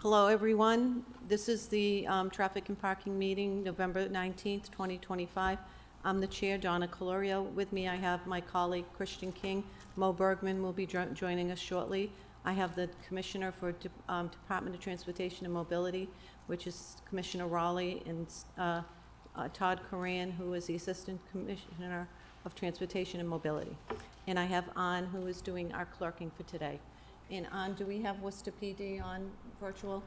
Hello, everyone. This is the Traffic and Parking Meeting, November 19th, 2025. I'm the Chair, Donna Colorio. With me, I have my colleague, Christian King. Mo Bergman will be joining us shortly. I have the Commissioner for Department of Transportation and Mobility, which is Commissioner Raleigh, and Todd Coran, who is the Assistant Commissioner of Transportation and Mobility. And I have Ann, who is doing our clerking for today. And Ann, do we have Worcester PD on virtual?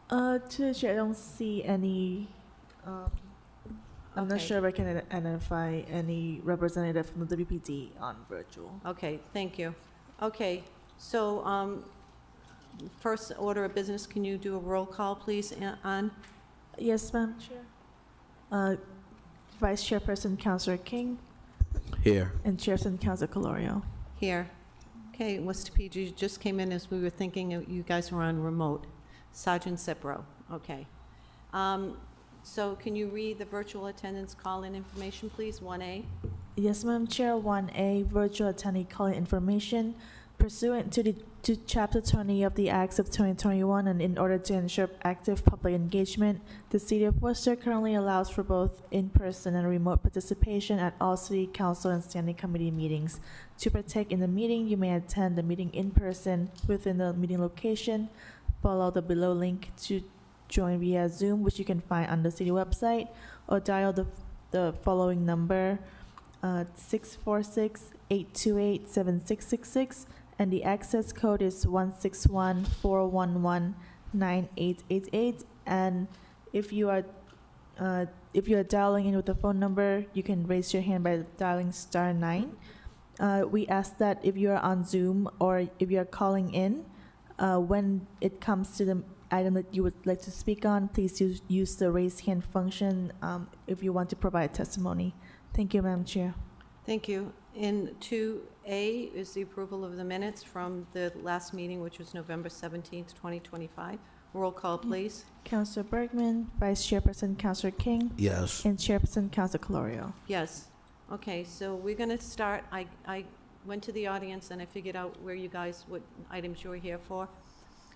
To the chair, I don't see any. I'm not Okay. sure if I can identify any representative from the WPD on virtual. Okay, thank you. Okay, so first order of business, can you do a roll call, please, Ann? Yes, ma'am. Chair. Vice Chairperson Councilor King Here. and Chairperson Councilor Colorio. Here. Okay, Worcester PD just came in as we were thinking you guys were on remote. Sergeant Cipro, okay. So can you read the virtual attendance call-in information, please, 1A? Yes, ma'am. Chair 1A, virtual attendee calling information. Pursuant to Chapter 20 of the Acts of 2021 and in order to ensure active public engagement, the City of Worcester currently allows for both in-person and remote participation at all City Council and Standing Committee meetings. To partake in the meeting, you may attend the meeting in person within the meeting location. Follow the below link to join via Zoom, which you can find on the City website, or dial the following number, 646-828-7666, and the access code is 161-411-9888. And if you are dialing in with the phone number, you can raise your hand by dialing *9. We ask that if you are on Zoom or if you are calling in, when it comes to the item that you would like to speak on, please use the raise hand function if you want to provide testimony. Thank you, Madam Chair. Thank you. In 2A is the approval of the minutes from the last meeting, which was November 17th, 2025. Roll call, please. Councilor Bergman, Vice Chairperson Councilor King, Yes. and Chairperson Councilor Colorio. Yes. Okay, so we're going to start. I went to the audience and I figured out what items you were here for.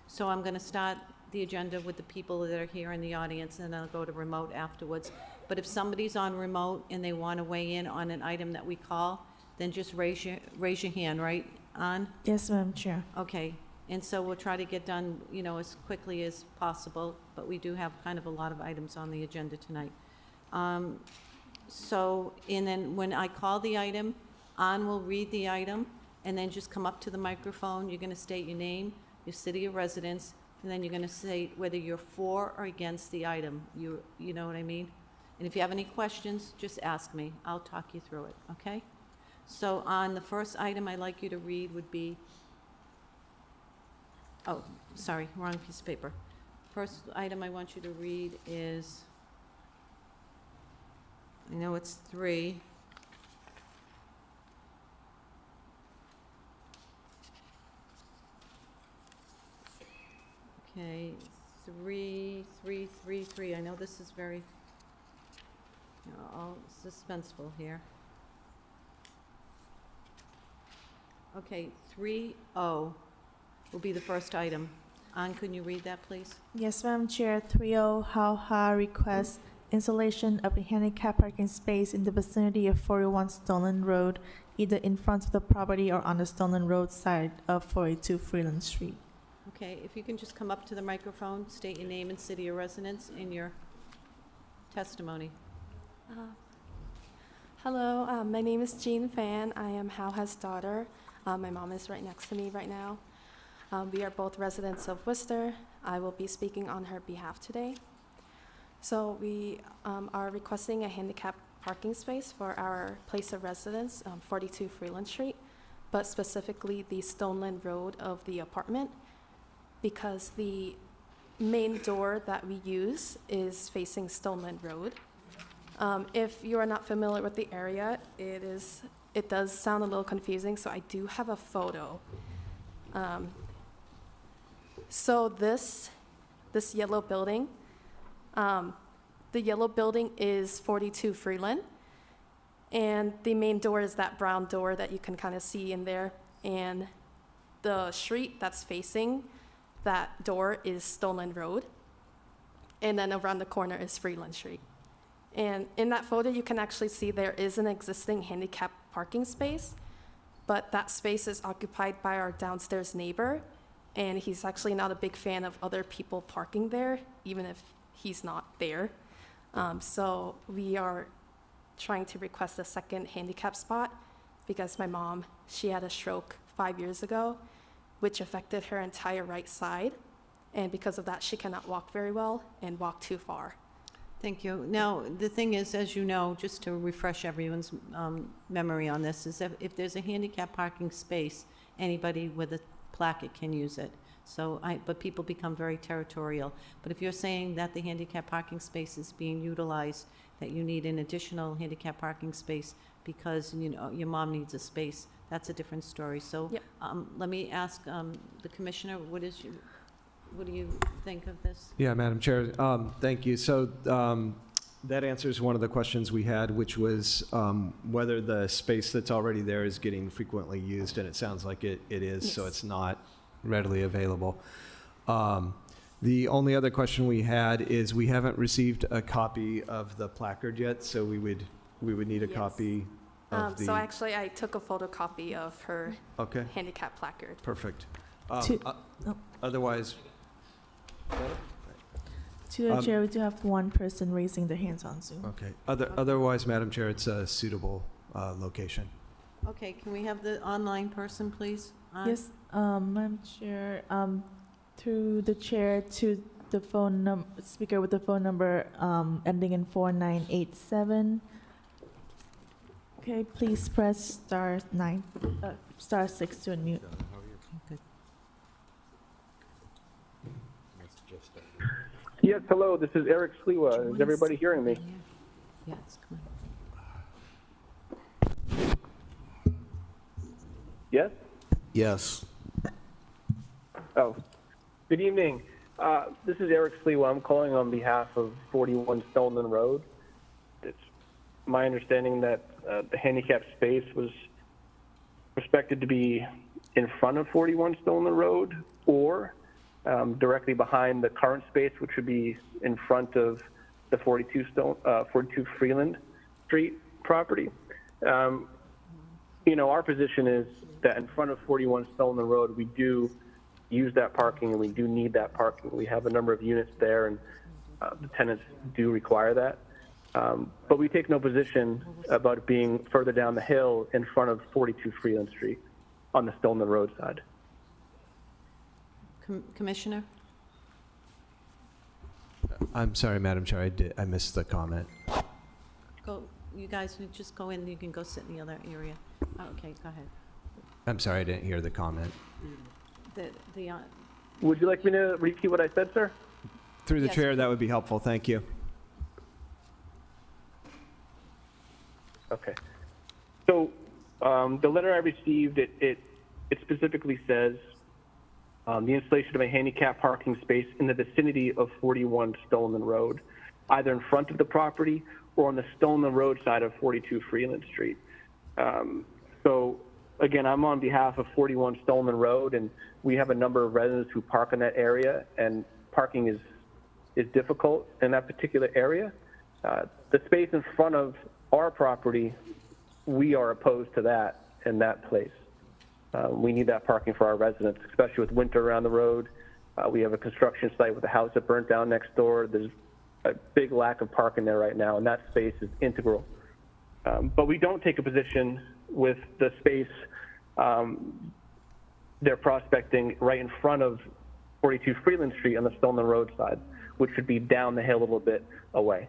So I'm going to start the agenda with the people that are here in the audience, and I'll go to remote afterwards. But if somebody's on remote and they want to weigh in on an item that we call, then just raise your hand, right, Ann? Yes, Madam Chair. Okay, and so we'll try to get done, as quickly as possible, but we do have kind of a lot of items on the agenda tonight. And then when I call the item, Ann will read the item, and then just come up to the microphone. You're going to state your name, your city of residence, and then you're going to say whether you're for or against the item. You know what I mean? And if you have any questions, just ask me. I'll talk you through it, okay? So on the first item I'd like you to read would be, oh, sorry, wrong piece of paper. First item I want you to read is, I know it's 3. Okay, 3. I know this is very, all suspenseful here. Okay, 3O will be the first item. Ann, can you read that, please? Yes, Madam Chair. 3O, HowHa requests installation of a handicap parking space in the vicinity of 41 Stoneland Road, either in front of the property or on the Stoneland Road side of 482 Freeland Street. Okay, if you can just come up to the microphone, state your name and city of residence in your testimony. Hello, my name is Jean Fan. I am HowHa's daughter. My mom is right next to me right now. We are both residents of Worcester. I will be speaking on her behalf today. So we are requesting a handicap parking space for our place of residence, 42 Freeland Street, but specifically the Stoneland Road of the apartment, because the main door that we use is facing Stoneland Road. If you are not familiar with the area, it does sound a little confusing, so I do have a photo. So this yellow building, the yellow building is 42 Freeland, and the main door is that brown door that you can kind of see in there, and the street that's facing that door is Stoneland Road, and then around the corner is Freeland Street. And in that photo, you can actually see there is an existing handicap parking space, but that space is occupied by our downstairs neighbor, and he's actually not a big fan of other people parking there, even if he's not there. So we are trying to request a second handicap spot because my mom, she had a stroke 5 years ago, which affected her entire right side. And because of that, she cannot walk very well and walk too far. Thank you. Now, the thing is, as you know, just to refresh everyone's memory on this, is that if there's a handicap parking space, anybody with a placard can use it. But people become very territorial. But if you're saying that the handicap parking space is being utilized, that you need an additional handicap parking space because, you know, your mom needs a space, that's a different story. So Yep. let me ask the commissioner, what do you think of this? Yeah, Madam Chair, thank you. So that answers one of the questions we had, which was whether the space that's already there is getting frequently used, and it sounds like it is, so Yes. it's not readily available. The only other question we had is we haven't received a copy of the placard yet, so we would need a Yes. copy of the... So actually, I took a photocopy of her Okay, handicap placard. perfect. To- Otherwise... To the chair, we do have one person raising their hands on Zoom. Okay. Otherwise, Madam Chair, it's a suitable location. Okay, can we have the online person, please? Yes, Madam Chair, through the chair to the speaker with the phone number ending in 4987. Okay, please press *6 to unmute. Yes, hello, this is Eric Sliwa. Is everybody hearing me? Yes, come Yes? Yes. Oh, good evening. This is Eric Sliwa. I'm calling on behalf of 41 Stoneland Road. It's my understanding that the handicap space was expected to be in front of 41 Stoneland Road or directly behind the current space, which would be in front of the 42 Freeland Street property. You know, our position is that in front of 41 Stoneland Road, we do use that parking and we do need that parking. We have a number of units there and the tenants do require that. But we take no position about it being further down the hill in front of 42 Freeland Street on the Stoneland Road side. Commissioner? I'm sorry, Madam Chair, I missed the comment. Go, you guys, just go in, you can go sit in the other area. Okay, go ahead. I'm sorry, I didn't hear the comment. Would you like me to repeat what I said, sir? Through the Yes. chair, that would be helpful, thank you. Okay. So the letter I received, it specifically says the installation of a handicap parking space in the vicinity of 41 Stoneland Road, either in front of the property or on the Stoneland Road side of 42 Freeland Street. So again, I'm on behalf of 41 Stoneland Road, and we have a number of residents who park in that area, and parking is difficult in that particular area. The space in front of our property, we are opposed to that in that place. We need that parking for our residents, especially with winter around the road. We have a construction site with a house that burnt down next door. There's a big lack of parking there right now, and that space is integral. But we don't take a position with the space they're prospecting right in front of 42 Freeland Street on the Stoneland Road side, which would be down the hill a little bit away.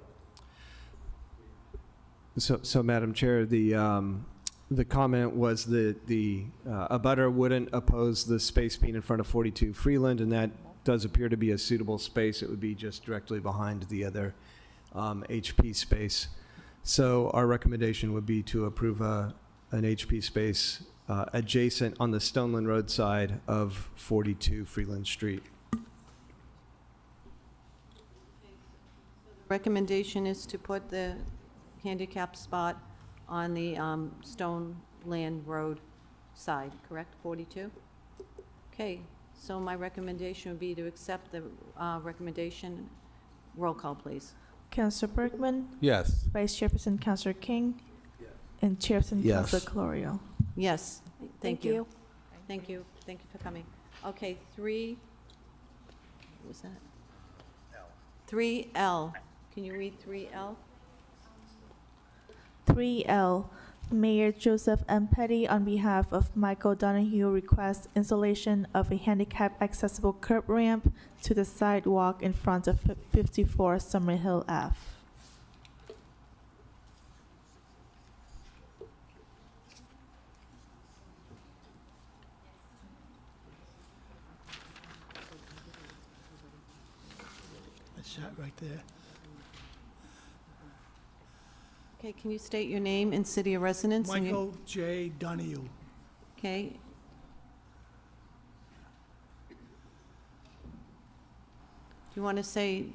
So Madam Chair, the comment was that the abutter wouldn't oppose the space being in front of 42 Freeland, and that does appear to be a suitable space. It would be just directly behind the other HP space. So our recommendation would be to approve an HP space adjacent on the Stoneland Road side of 42 Freeland Street. Recommendation is to put the handicap spot on the Stoneland Road side, correct, 42? Okay, So my recommendation would be to accept the recommendation. Roll call, please. Counselor Bergman, Yes. Vice Chairperson Counselor King, and Chairperson Yes. Counselor Calorio. Yes, thank you. you. Thank you, thank you for coming. Okay, what was that? 3L. Can you read 3L? 3L, Mayor Joseph M. Petty, on behalf of Michael Donahue, requests installation of a handicap-accessible curb ramp to the sidewalk in front of 54 Summerhill Ave. I sat right there. Okay, can you state your name and city of residence? and your- Michael J. Donahue. Okay. Do you want to say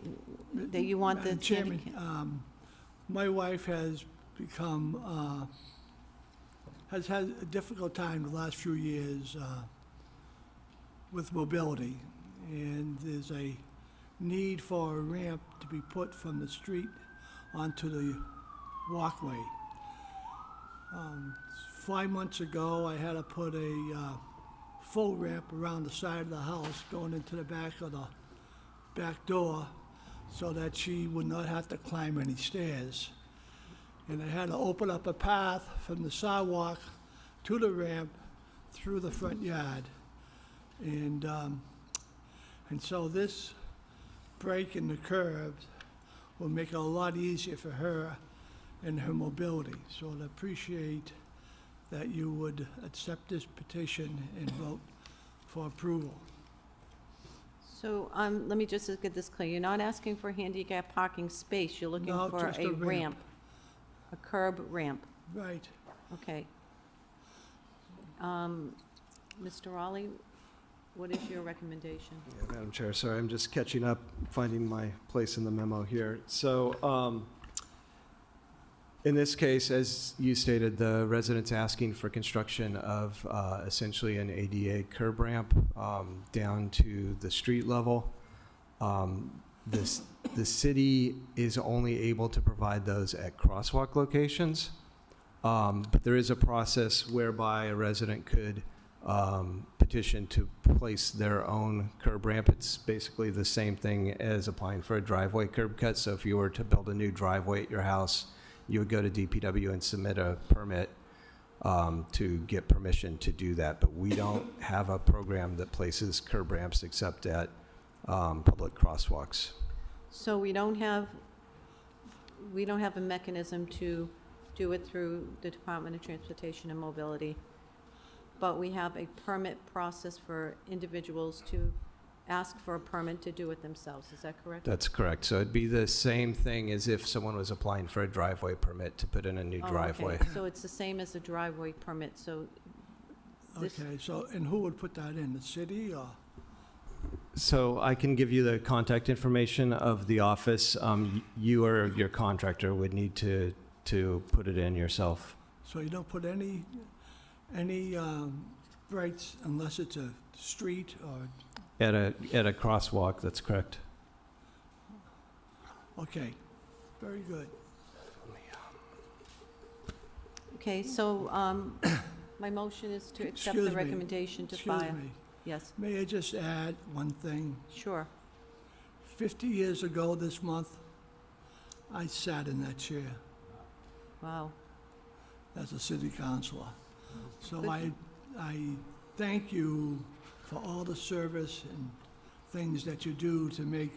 that you want the Madam Chairman, handicap? my wife has become, has had a difficult time the last few years with mobility, and there's a need for a ramp to be put from the street onto the walkway. 5 months ago, I had to put a full ramp around the side of the house going into the back of the back door so that she would not have to climb any stairs. And I had to open up a path from the sidewalk to the ramp through the front yard. And so this break in the curbs will make it a lot easier for her and her mobility. So I'd appreciate that you would accept this petition and vote for approval. So, let me just get this clear. You're not asking for handicap parking space, you're looking No, for just a a ramp. ramp, a curb ramp. Right. Okay. Mr. Raleigh, what is your recommendation? Yeah, Madam Chair, sorry, I'm just catching up, finding my place in the memo here. So, in this case, as you stated, the resident's asking for construction of essentially an ADA curb ramp down to the street level. The city is only able to provide those at crosswalk locations, but there is a process whereby a resident could petition to place their own curb ramp. It's basically the same thing as applying for a driveway curb cut. So if you were to build a new driveway at your house, you would go to DPW and submit a permit to get permission to do that. But we don't have a program that places curb ramps except at public crosswalks. So we don't have a mechanism to do it through the Department of Transportation and Mobility, but we have a permit process for individuals to ask for a permit to do it themselves. Is that correct? That's correct. So it'd be the same thing as if someone was applying for a driveway permit to put in a new Oh, okay. driveway. So it's the same as a driveway permit, so this, Okay, so, and who would put that in, the city or? So I can give you the contact information of the office. You or your contractor would need to put it in yourself. So you don't put any brights unless it's a street or, At a crosswalk, that's correct. okay, very good. okay, so, my motion is to accept Excuse the me. recommendation to Excuse file. me, Yes, may I just add one thing? sure. 50 years ago this month, I sat in that chair Wow. as a city councilor. So Good. I thank you for all the service and things that you do to make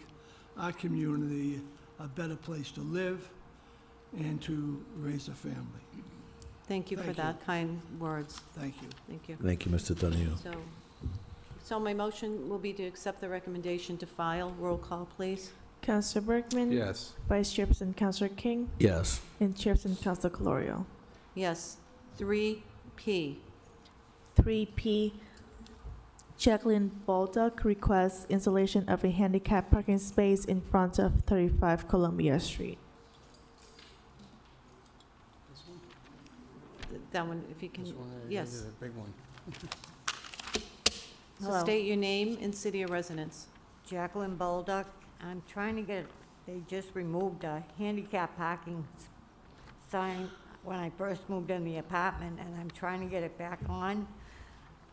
our community a better place to live and to raise a family. Thank you for Thank you. that kind words. Thank you. Thank you. Thank you, Mr. Donahue. So my motion will be to accept the recommendation to file. Roll call, please. Counselor Bergman, Yes. Vice Chairperson Counselor King, Yes. and Chairperson Counselor Calorio. Yes. 3P. 3P, Jacqueline Baldock requests installation of a handicap parking space in front of 35 Columbia Street. That one, if you can, yes. Big one. So Hello. state your name and city of residence. Jacqueline Bolduc. I'm trying to get, they just removed a handicap parking sign when I first moved in the apartment, and I'm trying to get it back on.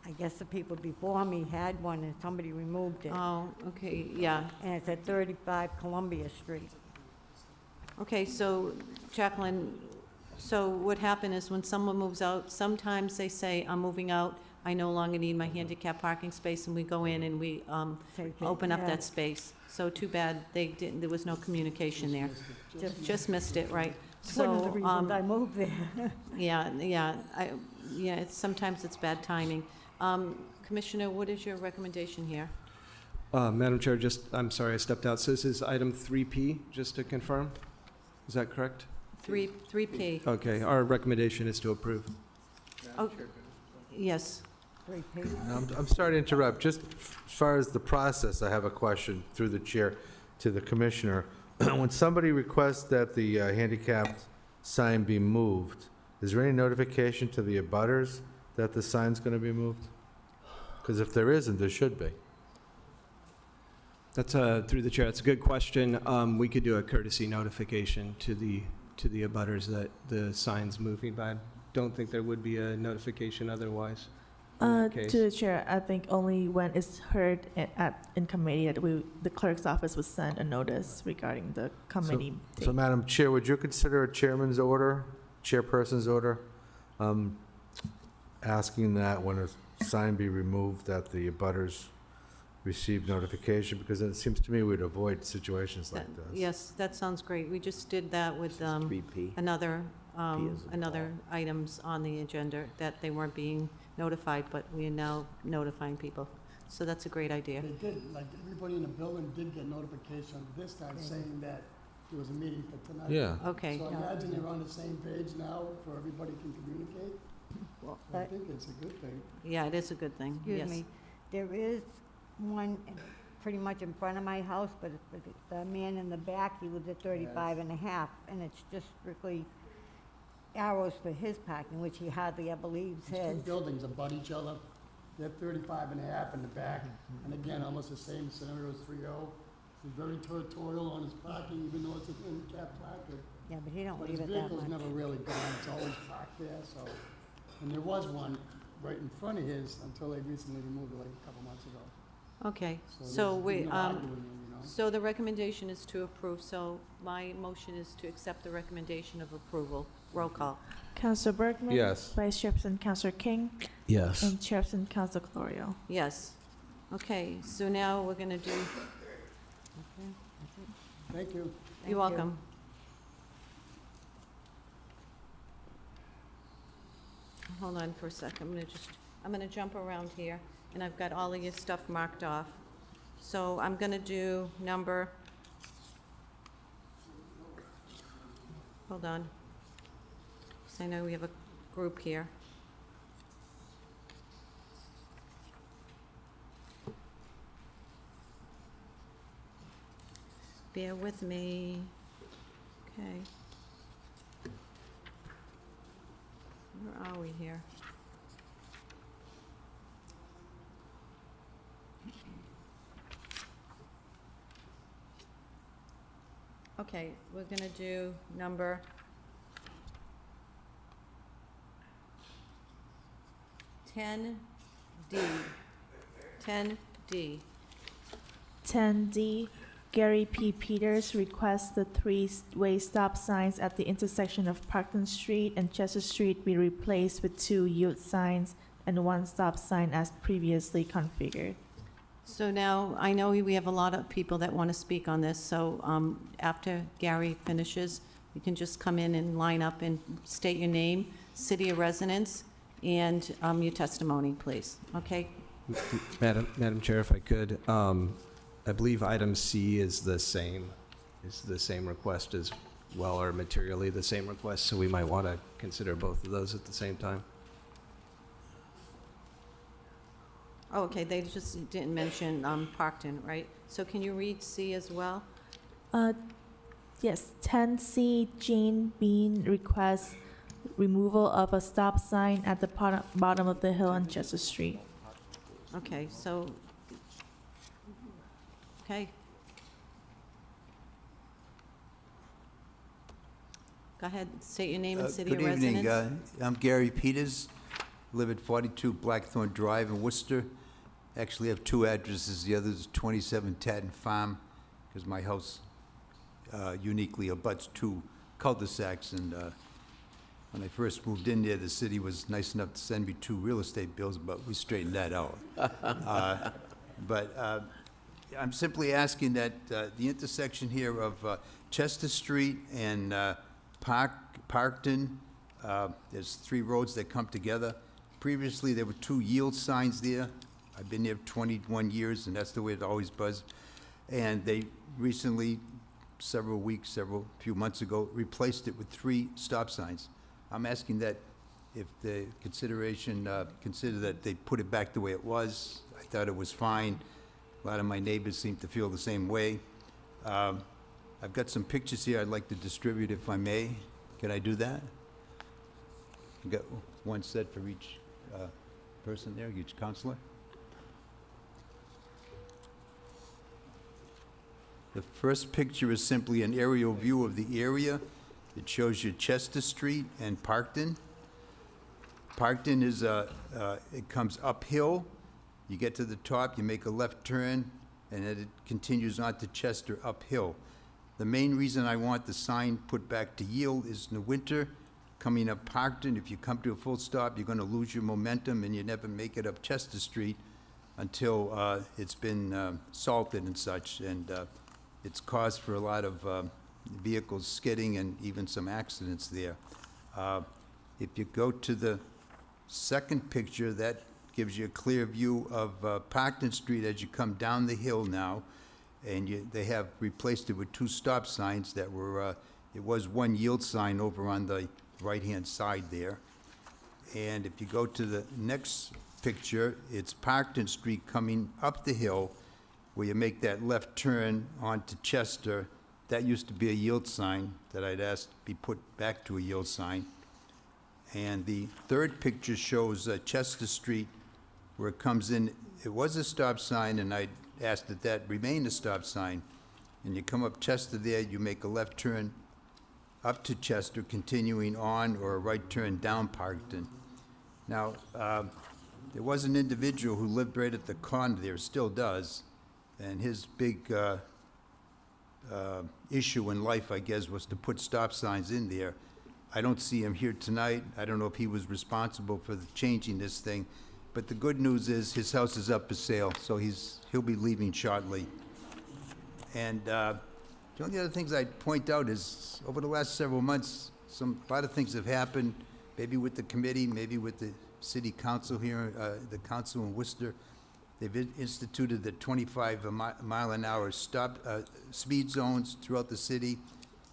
I guess the people before me had one, and somebody removed it. Oh, okay, yeah. And it's at 35 Columbia Street. Okay, so Jacqueline, so what happened is when someone moves out, sometimes they say, I'm moving out, I no longer need my handicap parking space, and we go in and we Take it, open up yeah. that space. So too bad they didn't, there was no communication there. Just missed it, right? It's one of the So, reasons I moved there. yeah, sometimes it's bad timing. Commissioner, what is your recommendation here? Madam Chair, I'm sorry, I stepped out. So this is item 3P, just to confirm? Is that correct? 3P, Okay, our recommendation is to approve. oh, yes. 3P. I'm sorry to interrupt. Just as far as the process, I have a question through the chair to the commissioner. When somebody requests that the handicapped sign be moved, is there any notification to the abutters that the sign's going to be moved? Because if there isn't, there should be. That's, through the chair, that's a good question. We could do a courtesy notification to the abutters that the sign's moving, but I don't think there would be a notification otherwise. in that case. To the chair, I think only when it's heard in committee that the clerk's office would send a notice regarding the committee. So, date. Madam Chair, would you consider a chairman's order, chairperson's order, asking that when a sign be removed, that the abutters receive notification? Because it seems to me we'd avoid situations like this. Yes, that sounds great. We just did that with 3P. another, P as in another items on the agenda that they weren't being notified, but we are now notifying people. So that's a great idea. They did, like, everybody in the building did get notification this time saying that there was a meeting for tonight. Yeah. Okay, So I imagine they're on the same page now, where everybody can communicate. Well, I think it's a good thing. yeah, it is a good thing, Excuse yes. me, there is one pretty much in front of my house, but the man in the back, he lives at 35 and a half, and it's just strictly arrows for his parking, which he hardly ever leaves These two his. buildings abut each other. They're 35 and a half in the back, and again, almost the same scenario as 3O. He's very territorial on his parking, even though it's a handicap parking. Yeah, but he don't But leave his it that vehicle's much. never really gone, it's always parked there, so. And there was one right in front of his until they recently removed it like a couple months ago. Okay, there's so we, no arguing there, you know? so the recommendation is to approve, so my motion is to accept the recommendation of approval. Roll call. Councilor Bergman? Yes. Vice Chairperson Councilor King? Yes. And Chairperson Councilor Colorio. Yes. Okay, so now we're gonna do, Thank you. Thank you. you're welcome. Hold on for a second, I'm gonna jump around here, and I've got all of your stuff marked off. So I'm gonna do number, hold on. 'Cause I know we have a group here. Bear with me. Okay. Where are we here? Okay, we're gonna do number 10D. 10D. 10D, Gary P. Peters requests the three-way stop signs at the intersection of Parkland Street and Chester Street be replaced with 2 yield signs and 1 stop sign as previously configured. So now, I know we have a lot of people that want to speak on this, so after Gary finishes, you can just come in and line up and state your name, city of residence, and your testimony, please, okay? Madam Chair, if I could, I believe item C is the same request as well, or materially the same request, so we might want to consider both of those at the same time. Oh, okay, they just didn't mention Parkton, right? So can you read C as well? Yes, 10C, Jane Bean requests removal of a stop sign at the bottom of the hill on Chester Street. Okay, so, okay. Go ahead, state your name and city of residence. Good evening. I'm Gary Peters, live at 42 Blackthorn Drive in Worcester. Actually, I have two addresses. The other is 27 Tatton Farm, because my house uniquely abuts two cul-de-sacs. And when I first moved in there, the city was nice enough to send me 2 real estate bills, but we straightened that out. But I'm simply asking that the intersection here of Chester Street and Parkton, there's 3 roads that come together. Previously, there were 2 yield signs there. I've been there 21 years, and that's the way it always was. And they recently, few months ago, replaced it with 3 stop signs. I'm asking that if the consider that they put it back the way it was. I thought it was fine. A lot of my neighbors seem to feel the same way. I've got some pictures here I'd like to distribute if I may. Can I do that? I've got one set for each person there, each counselor. The first picture is simply an aerial view of the area. It shows you Chester Street and Parkton. Parkton is, it comes uphill. You get to the top, you make a left turn, and then it continues on to Chester uphill. The main reason I want the sign put back to yield is in the winter, coming up Parkton, if you come to a full stop, you're gonna lose your momentum and you never make it up Chester Street until it's been salted and such, and it's caused for a lot of vehicles skidding and even some accidents there. If you go to the second picture, that gives you a clear view of Parkton Street as you come down the hill now, and they have replaced it with 2 stop signs that were, it was 1 yield sign over on the right-hand side there. And if you go to the next picture, it's Parkton Street coming up the hill where you make that left turn onto Chester. That used to be a yield sign that I'd asked be put back to a yield sign. And the third picture shows Chester Street where it comes in. It was a stop sign, and I asked that that remain a stop sign. And you come up Chester there, you make a left turn up to Chester, continuing on, or a right turn down Parkton. Now, there was an individual who lived right at the corner there, still does, and his big issue in life, I guess, was to put stop signs in there. I don't see him here tonight. I don't know if he was responsible for changing this thing, but the good news is his house is up for sale, so he'll be leaving shortly. And the only other things I'd point out is, over the last several months, a lot of things have happened, maybe with the committee, maybe with the city council here, the council in Worcester. They've instituted the 25-mile-an-hour speed zones throughout the city.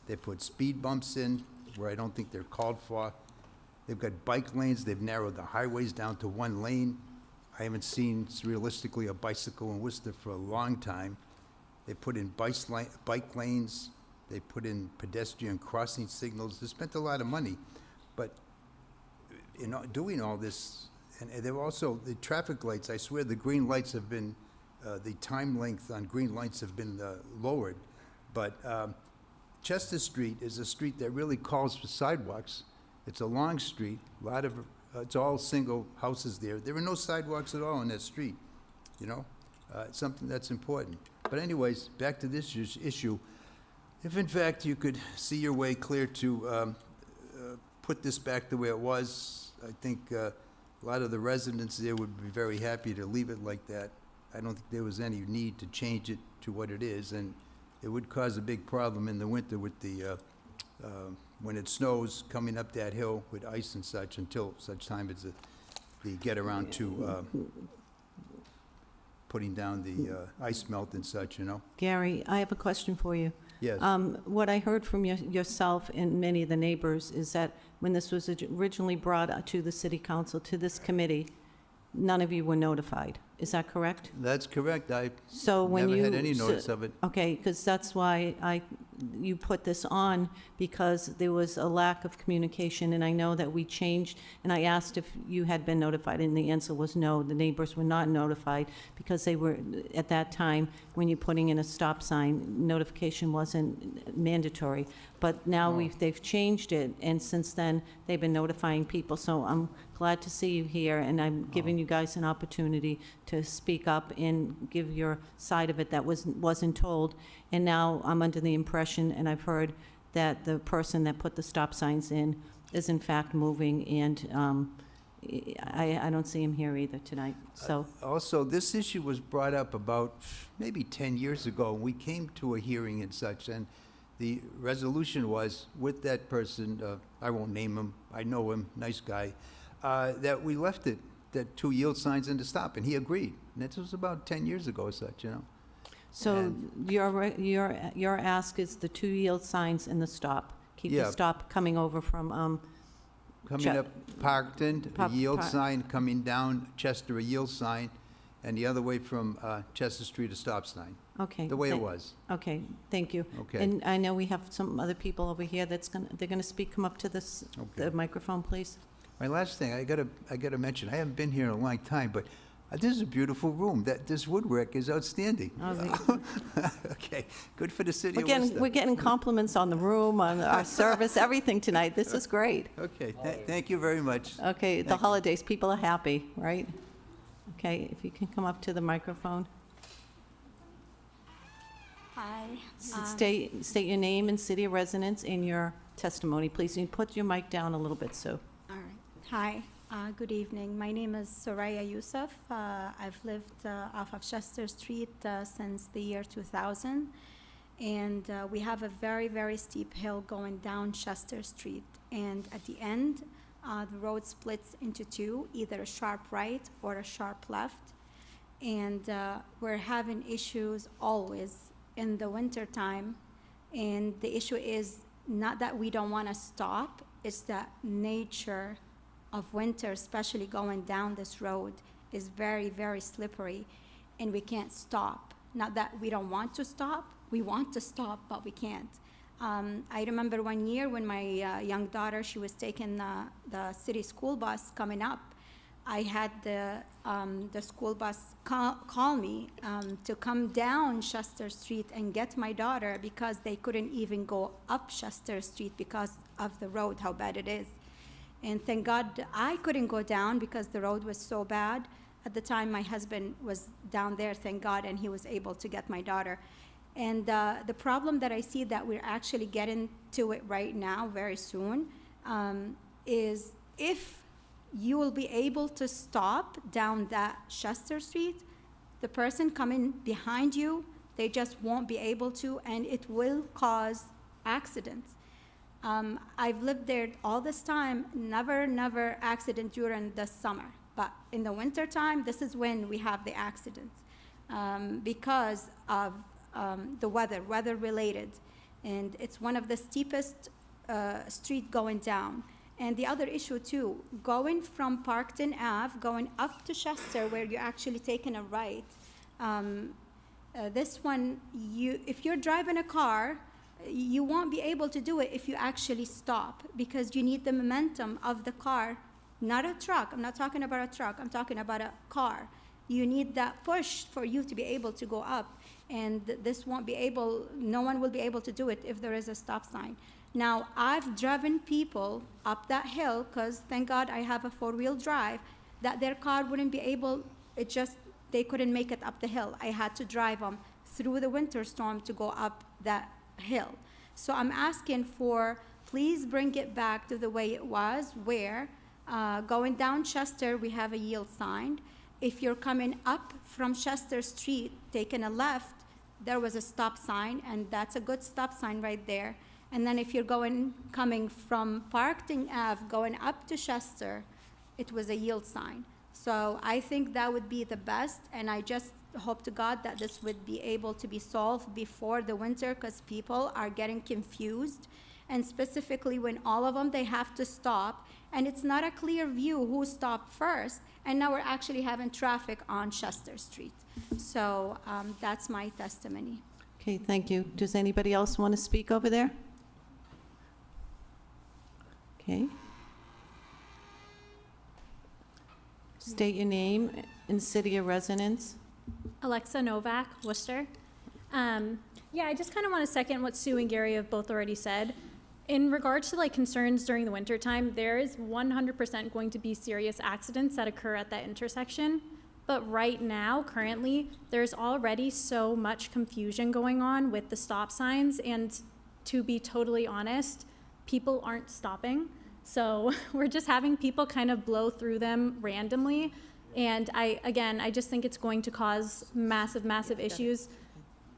They put speed bumps in where I don't think they're called for. They've got bike lanes. They've narrowed the highways down to 1 lane. I haven't seen, realistically, a bicycle in Worcester for a long time. They put in bike lanes. They put in pedestrian crossing signals. They spent a lot of money. But in doing all this, and they're also, the traffic lights, I swear the green lights have been, the time length on green lights have been lowered. But Chester Street is a street that really calls for sidewalks. It's a long street, it's all single houses there. There are no sidewalks at all on that street, you know? It's something that's important. But anyways, back to this issue. If in fact you could see your way clear to put this back the way it was, I think a lot of the residents there would be very happy to leave it like that. I don't think there was any need to change it to what it is, and it would cause a big problem in the winter with the, when it snows, coming up that hill with ice and such, until such time as they get around to putting down the ice melt and such, you know? Gary, I have a question for you. Yes. What I heard from yourself and many of the neighbors is that when this was originally brought to the city council, to this committee, none of you were notified. Is that correct? That's correct. I So when never you had any notice of it. Okay, because that's why you put this on because there was a lack of communication, and I know that we changed, and I asked if you had been notified, and the answer was no, the neighbors were not notified, because they were, at that time, when you're putting in a stop sign, notification wasn't mandatory. But now they've changed it, and since then, they've been notifying people, so I'm glad to see you here, and I'm giving you guys an opportunity to speak up and give your side of it that wasn't told. And now I'm under the impression, and I've heard that the person that put the stop signs in is in fact moving, and I don't see him here either tonight, so. Also, this issue was brought up about maybe 10 years ago. We came to a hearing and such, and the resolution was with that person, I won't name him, I know him, nice guy, that we left it, that 2 yield signs and to stop, and he agreed. And this was about 10 years ago or such, you know. So your ask is the 2 yield signs and the stop? Keep the Yeah. stop coming over from, Coming up Parkton, a yield Park- sign, coming down Chester, a yield sign, and the other way from Chester Street, a stop sign, okay. the way it was. Okay, thank you. Okay. And I know we have some other people over here they're gonna speak. Come up to the Okay. microphone, please. My last thing, I gotta mention, I haven't been here in a long time, but this is a beautiful room. This woodwork is outstanding. Oh, Okay, good for the city We're of getting, Worcester. we're getting compliments on the room, on our service, everything tonight. This is great. Okay, thank you very much. Okay, the Thank you. holidays, people are happy, right? Okay, if you can come up to the microphone. Hi. State your name and city of residence in your testimony, please. And put your mic down a little bit, so. All right. Hi. Good evening. My name is Soraya Youssef. I've lived off of Chester Street since the year 2000. And we have a very, very steep hill going down Chester Street. And at the end, the road splits into two, either a sharp right or a sharp left. And we're having issues always in the winter time. And the issue is not that we don't want to stop, it's that nature of winter, especially going down this road, is very, very slippery, and we can't stop. Not that we don't want to stop, we want to stop, but we can't. I remember one year when my young daughter, she was taking the city school bus coming up. I had the school bus call me to come down Chester Street and get my daughter because they couldn't even go up Chester Street because of the road, how bad it is. And thank God I couldn't go down because the road was so bad. At the time, my husband was down there, thank God, and he was able to get my daughter. And the problem that I see that we're actually getting to it right now, very soon, is if you will be able to stop down that Chester Street, the person coming behind you, they just won't be able to, and it will cause accidents. I've lived there all this time, never accident during the summer. But in the winter time, this is when we have the accidents because of the weather related. And it's one of the steepest street going down. And the other issue too, going from Parkton Ave, going up to Chester where you're actually taking a right. This one, if you're driving a car, you won't be able to do it if you actually stop because you need the momentum of the car, not a truck. I'm not talking about a truck, I'm talking about a car. You need that push for you to be able to go up. And this won't be able, no one will be able to do it if there is a stop sign. Now, I've driven people up that hill, because thank God I have a four-wheel drive, that their car wouldn't be able, they couldn't make it up the hill. I had to drive them through the winter storm to go up that hill. So I'm asking for, please bring it back to the way it was, where going down Chester, we have a yield sign. If you're coming up from Chester Street, taking a left, there was a stop sign, and that's a good stop sign right there. And then if you're coming from Parkton Ave, going up to Chester, it was a yield sign. So I think that would be the best, and I just hope to God that this would be able to be solved before the winter, because people are getting confused, and specifically when all of them, they have to stop, and it's not a clear view who stopped first, and now we're actually having traffic on Chester Street. So that's my testimony. Okay, thank you. Does anybody else want to speak over there? Okay. State your name and city of residence. Alexa Novak, Worcester. Yeah, I just kind of want to second what Sue and Gary have both already said. In regards to like concerns during the winter time, there is 100% going to be serious accidents that occur at that intersection. But right now, currently, there's already so much confusion going on with the stop signs, and to be totally honest, people aren't stopping. So we're just having people kind of blow through them randomly. And I just think it's going to cause massive, massive issues.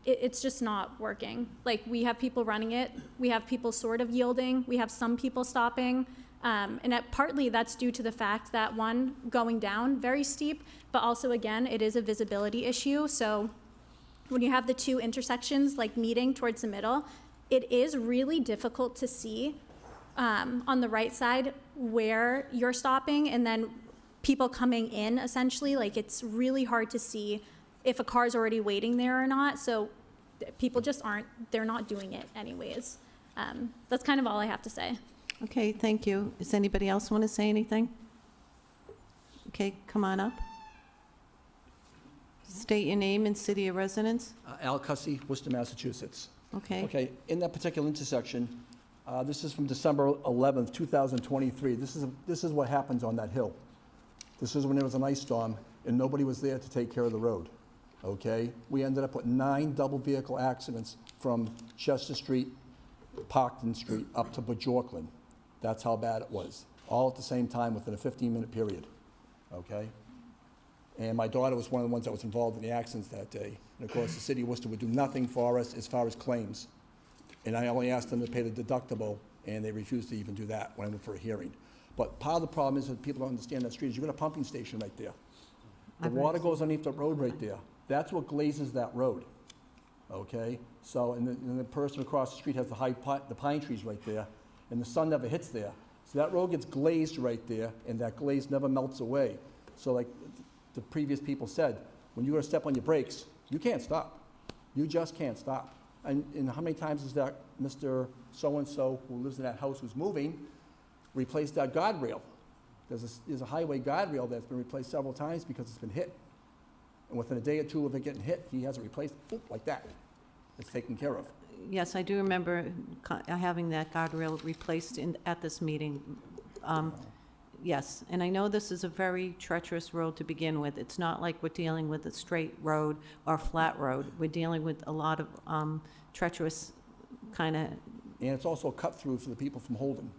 It's just not working. Like, we have people running it, we have people sort of yielding, we have some people stopping. Partly that's due to the fact that, one, going down very steep, but also, again, it is a visibility issue. So when you have the two intersections like meeting towards the middle, it is really difficult to see on the right side where you're stopping, and then people coming in, essentially. Like, it's really hard to see if a car's already waiting there or not. So people just they're not doing it anyways. That's kind of all I have to say. Okay, thank you. Does anybody else want to say anything? Okay, come on up. State your name and city of residence. Al Cussy, Worcester, Massachusetts. Okay. Okay, in that particular intersection, this is from December 11th, 2023. This is what happens on that hill. This is when there was an ice storm and nobody was there to take care of the road, okay? We ended up with 9 double vehicle accidents from Chester Street, Parkton Street, up to Bajorkland. That's how bad it was, all at the same time within a 15-minute period, okay? And my daughter was one of the ones that was involved in the accidents that day. And of course, the city of Worcester would do nothing for us as far as claims. And I only asked them to pay the deductible, and they refused to even do that when I went for a hearing. But part of the problem is that people don't understand that street is you've got a pumping station right there. The water goes underneath the road right there. That's what glazes that road, okay? So, and the person across the street has the pine trees right there, and the sun never hits there. So that road gets glazed right there, and that glaze never melts away. So like the previous people said, when you go to step on your brakes, you can't stop. You just can't stop. And how many times is that Mr. So-and-so who lives in that house who's moving replaced that guardrail? There's a highway guardrail that's been replaced several times because it's been hit. And within a day or two of it getting hit, he has it replaced, boop, like that. It's taken care of. Yes, I do remember having that guardrail replaced at this meeting. Yes, and I know this is a very treacherous road to begin with. It's not like we're dealing with a straight road or flat road. We're dealing with a lot of treacherous kind of... And it's also a cut-through for the people from Holden,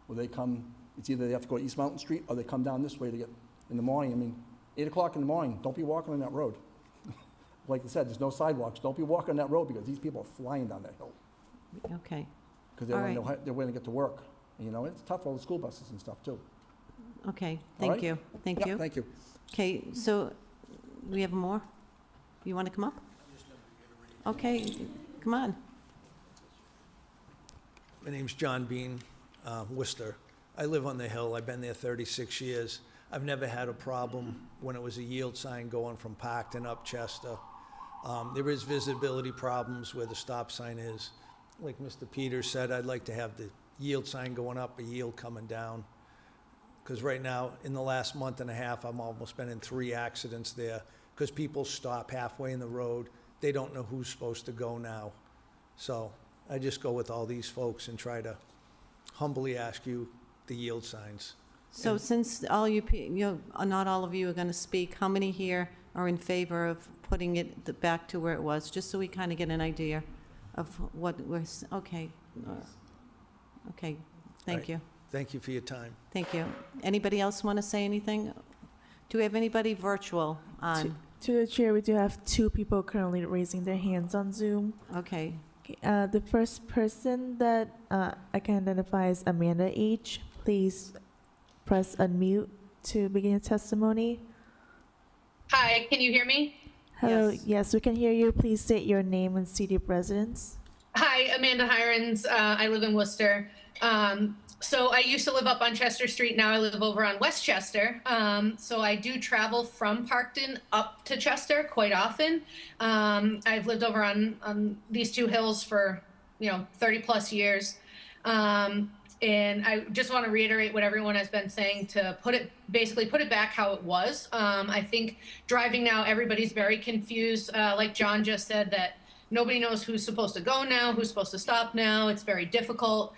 where they come, it's either they have to go to East Mountain Street or they come down this way to get, in the morning, I mean, 8 o'clock in the morning, don't be walking on that road. Like I said, there's no sidewalks. Don't be walking on that road because these people are flying down that hill. Okay, Because All they're waiting to get to work. You know, it's tough for all the school buses and stuff, too. okay, All thank right? you, thank Yeah, you. thank you. Okay, so we have more? You want to come up? Okay, come on. My name's John Bean, Worcester. I live on the hill. I've been there 36 years. I've never had a problem when it was a yield sign going from Parkton up Chester. There is visibility problems where the stop sign is. Like Mr. Peters said, I'd like to have the yield sign going up, a yield coming down. Because right now, in the last month and a half, I've almost been in 3 accidents there because people stop halfway in the road. They don't know who's supposed to go now. So I just go with all these folks and try to humbly ask you the yield signs. So since all not all of you are going to speak, how many here are in favor of putting it back to where it was, just so we kind of get an idea of what we're, okay. Okay, thank Right. you. Thank you for your time. Thank you. Anybody else want to say anything? Do we have anybody virtual on? To the chair, we do have 2 people currently raising their hands on Zoom. Okay, Okay, the first person that I can identify is Amanda H. Please press unmute to begin your testimony. Hi, can you hear me? Hello, Yes. yes, we can hear you. Please state your name and city of residence. Hi, Amanda Hirons. I live in Worcester. So I used to live up on Chester Street. Now I live over on Westchester. So I do travel from Parkton up to Chester quite often. I've lived over on these two hills for 30 plus years. And I just want to reiterate what everyone has been saying to put it back how it was. I think driving now, everybody's very confused. Like John just said, that nobody knows who's supposed to go now, who's supposed to stop now. It's very difficult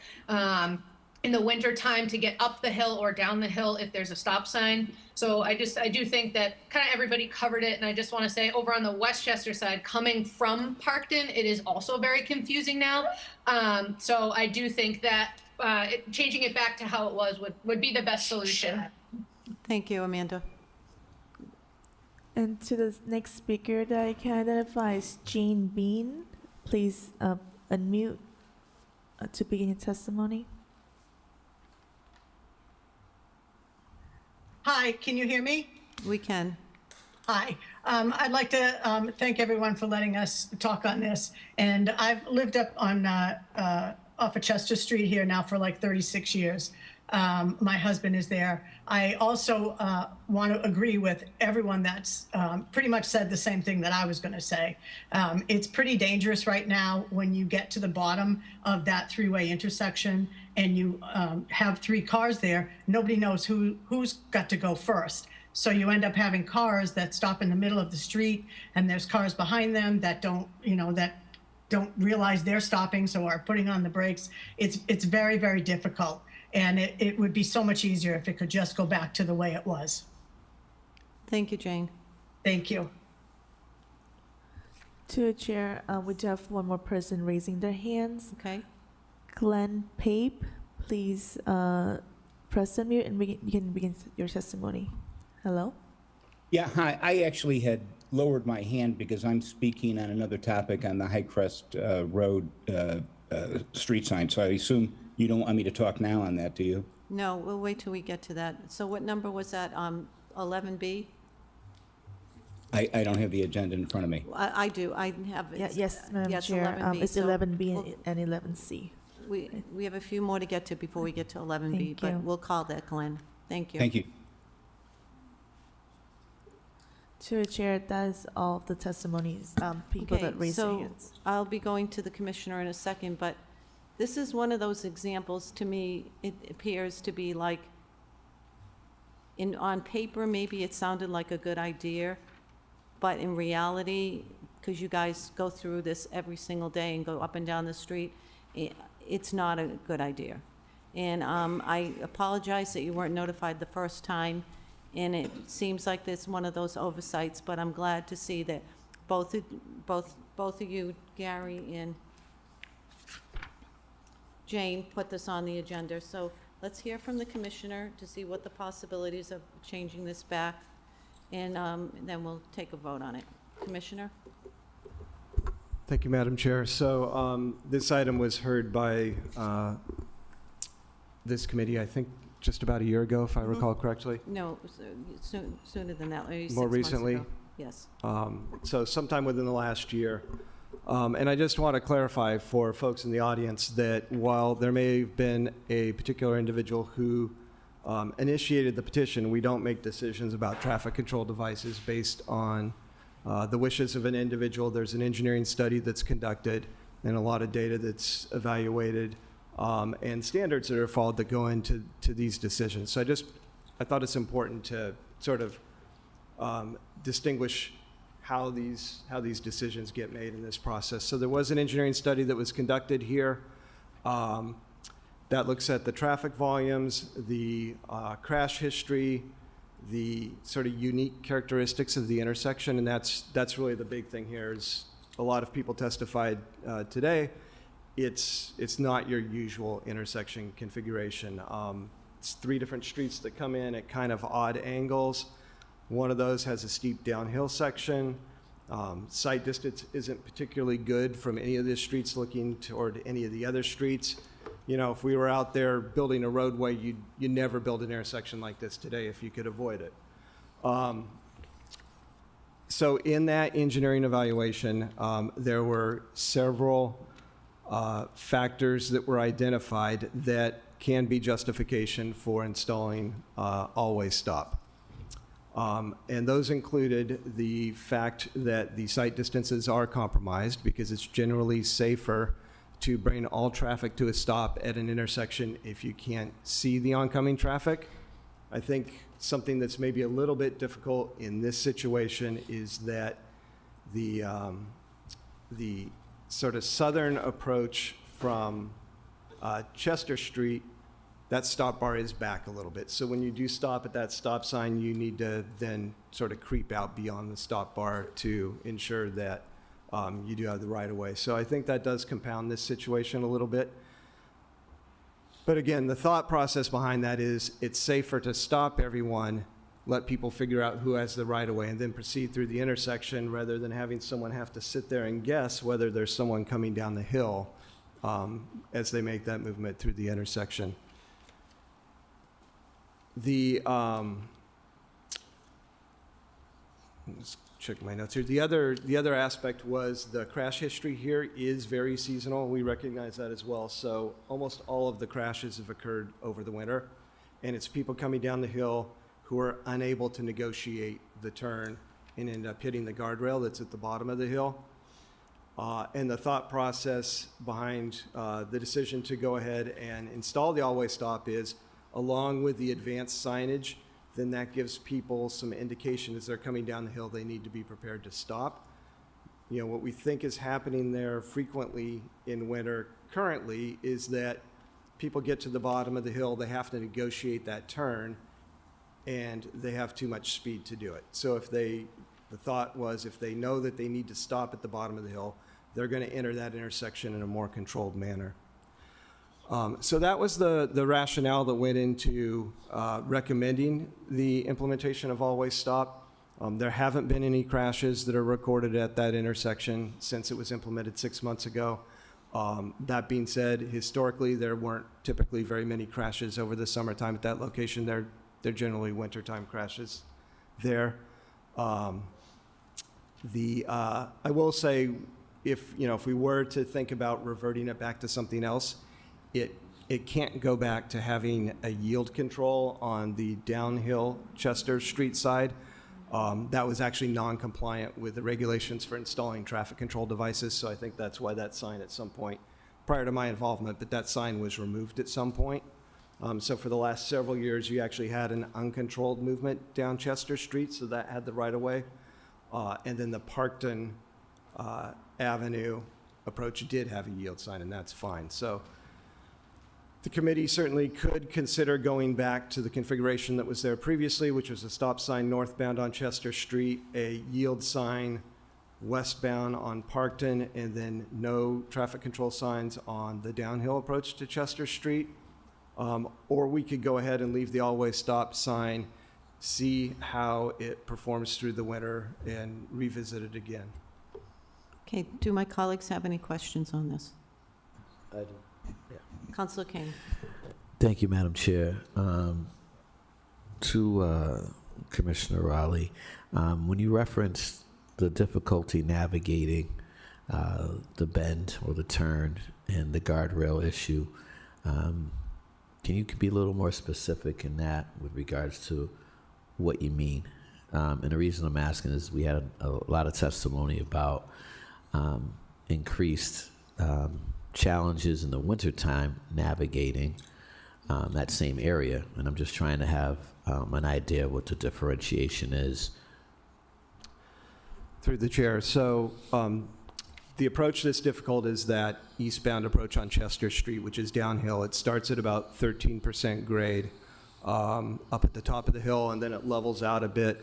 in the winter time to get up the hill or down the hill if there's a stop sign. So I do think that kind of everybody covered it. And I just want to say over on the Westchester side, coming from Parkton, it is also very confusing now. So I do think that changing it back to how it was would be the best solution. Thank you, Amanda. And to the next speaker that I can identify is Jane Bean. Please unmute to begin your testimony. Hi, can you hear me? We can. Hi. I'd like to thank everyone for letting us talk on this. And I've lived up on off of Chester Street here now for like 36 years. My husband is there. I also want to agree with everyone that's pretty much said the same thing that I was going to say. It's pretty dangerous right now when you get to the bottom of that three-way intersection and you have three cars there. Nobody knows who's got to go first. So you end up having cars that stop in the middle of the street, and there's cars behind them that don't realize they're stopping, so are putting on the brakes. It's very, very difficult. And it would be so much easier if it could just go back to the way it was. Thank you, Jane. Thank you. To the chair, we do have one more person raising their hands. Okay. Glenn Pape, please press unmute and you can begin your testimony. Hello? Yeah, hi. I actually had lowered my hand because I'm speaking on another topic on the Highcrest Road street sign. So I assume you don't want me to talk now on that, do you? No, we'll wait till we get to that. So what number was that? 11B? I don't have the agenda in front of me. I do. I have it. Yes, Madam Yes, Chair. 11B. It's So 11B and 11C. we have a few more to get to before we get to 11B, Thank but you. we'll call that, Glenn. Thank you. Thank you. To the chair, that is all of the testimonies, people that raised their hands. I'll be going to the commissioner in a second, but this is one of those examples, to me, it appears to be like, on paper, maybe it sounded like a good idea, but in reality, because you guys go through this every single day and go up and down the street, it's not a good idea. And I apologize that you weren't notified the first time, and it seems like there's one of those oversights, but I'm glad to see that both of you, Gary and Jane, put this on the agenda. So let's hear from the commissioner to see what the possibilities of changing this back, and then we'll take a vote on it. Commissioner? Thank you, Madam Chair. So this item was heard by this committee, I think, just about a year ago, if I recall correctly. No, sooner than that, maybe 6 More months recently? ago. Yes. So sometime within the last year. And I just want to clarify for folks in the audience that while there may have been a particular individual who initiated the petition, we don't make decisions about traffic control devices based on the wishes of an individual. There's an engineering study that's conducted and a lot of data that's evaluated, and standards that are followed that go into these decisions. So I thought it's important to sort of distinguish how these decisions get made in this process. So there was an engineering study that was conducted here that looks at the traffic volumes, the crash history, the sort of unique characteristics of the intersection, and that's really the big thing here. Is a lot of people testified today. It's not your usual intersection configuration. It's 3 different streets that come in at kind of odd angles. One of those has a steep downhill section. Sight distance isn't particularly good from any of the streets looking toward any of the other streets. You know, if we were out there building a roadway, you'd never build an intersection like this today if you could avoid it. So in that engineering evaluation, there were several factors that were identified that can be justification for installing always stop. And those included the fact that the sight distances are compromised because it's generally safer to bring all traffic to a stop at an intersection if you can't see the oncoming traffic. I think something that's maybe a little bit difficult in this situation is that the sort of southern approach from Chester Street, that stop bar is back a little bit. So when you do stop at that stop sign, you need to then sort of creep out beyond the stop bar to ensure that you do have the right of way. So I think that does compound this situation a little bit. But again, the thought process behind that is it's safer to stop everyone, let people figure out who has the right of way, and then proceed through the intersection rather than having someone have to sit there and guess whether there's someone coming down the hill as they make that movement through the intersection. Let's check my notes here. The other aspect was the crash history here is very seasonal. We recognize that as well. So almost all of the crashes have occurred over the winter, and it's people coming down the hill who are unable to negotiate the turn and end up hitting the guardrail that's at the bottom of the hill. And the thought process behind the decision to go ahead and install the always stop is, along with the advanced signage, then that gives people some indication as they're coming down the hill they need to be prepared to stop. You know, what we think is happening there frequently in winter currently is that people get to the bottom of the hill, they have to negotiate that turn, and they have too much speed to do it. So the thought was if they know that they need to stop at the bottom of the hill, they're going to enter that intersection in a more controlled manner. So that was the rationale that went into recommending the implementation of always stop. There haven't been any crashes that are recorded at that intersection since it was implemented 6 months ago. That being said, historically, there weren't typically very many crashes over the summertime at that location. They're generally wintertime crashes there. I will say, if we were to think about reverting it back to something else, it can't go back to having a yield control on the downhill Chester Street side. That was actually non-compliant with the regulations for installing traffic control devices, so I think that's why that sign at some point, prior to my involvement, but that sign was removed at some point. So for the last several years, you actually had an uncontrolled movement down Chester Street, so that had the right-of-way. And then the Parkton Avenue approach did have a yield sign, and that's fine. So the committee certainly could consider going back to the configuration that was there previously, which was a stop sign northbound on Chester Street, a yield sign westbound on Parkton, and then no traffic control signs on the downhill approach to Chester Street. Or we could go ahead and leave the always stop sign, see how it performs through the winter, and revisit it again. Okay, do my colleagues have any questions on this? I do. Yeah. Councilor King. Thank you, Madam Chair. To Commissioner Raleigh, when you referenced the difficulty navigating the bend or the turn and the guardrail issue, can you be a little more specific in that with regards to what you mean? And the reason I'm asking is we had a lot of testimony about increased challenges in the wintertime navigating that same area. And I'm just trying to have an idea what the differentiation is. Through the chair. So the approach that's difficult is that eastbound approach on Chester Street, which is downhill. It starts at about 13% grade up at the top of the hill, and then it levels out a bit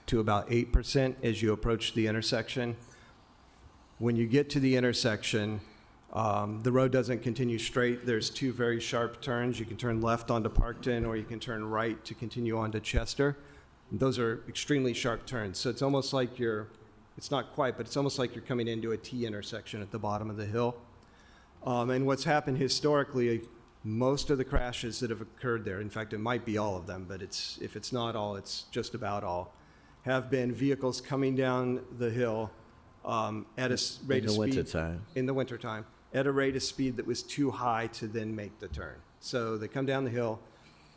to about 8% as you approach the intersection. When you get to the intersection, the road doesn't continue straight. There's two very sharp turns. You can turn left onto Parkton, or you can turn right to continue onto Chester. Those are extremely sharp turns. So it's almost like it's not quite, but it's almost like you're coming into a T intersection at the bottom of the hill. And what's happened historically, most of the crashes that have occurred there, in fact, it might be all of them, but if it's not all, it's just about all, have been vehicles coming down the hill at a rate of speed. In the wintertime. In the wintertime, at a rate of speed that was too high to then make the turn. So they come down the hill,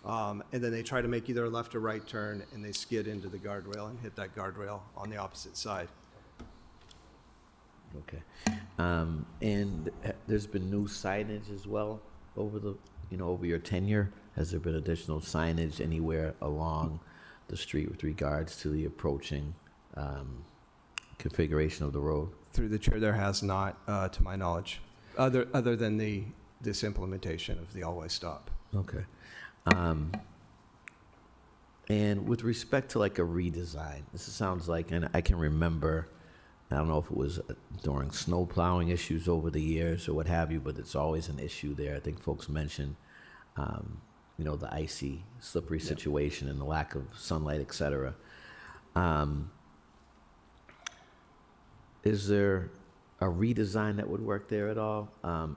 and then they try to make either a left or right turn, and they skid into the guardrail and hit that guardrail on the opposite side. Okay. And there's been new signage as well over the, over your tenure? Has there been additional signage anywhere along the street with regards to the approaching configuration of the road? Through the chair, there has not, to my knowledge, other than this implementation of the always stop. Okay. And with respect to like a redesign, this sounds like, and I can remember, I don't know if it was during snow plowing issues over the years or what have you, but it's always an issue there. I think folks mentioned, the icy, slippery situation and the lack of sunlight, et cetera. Is there a redesign that would work there at all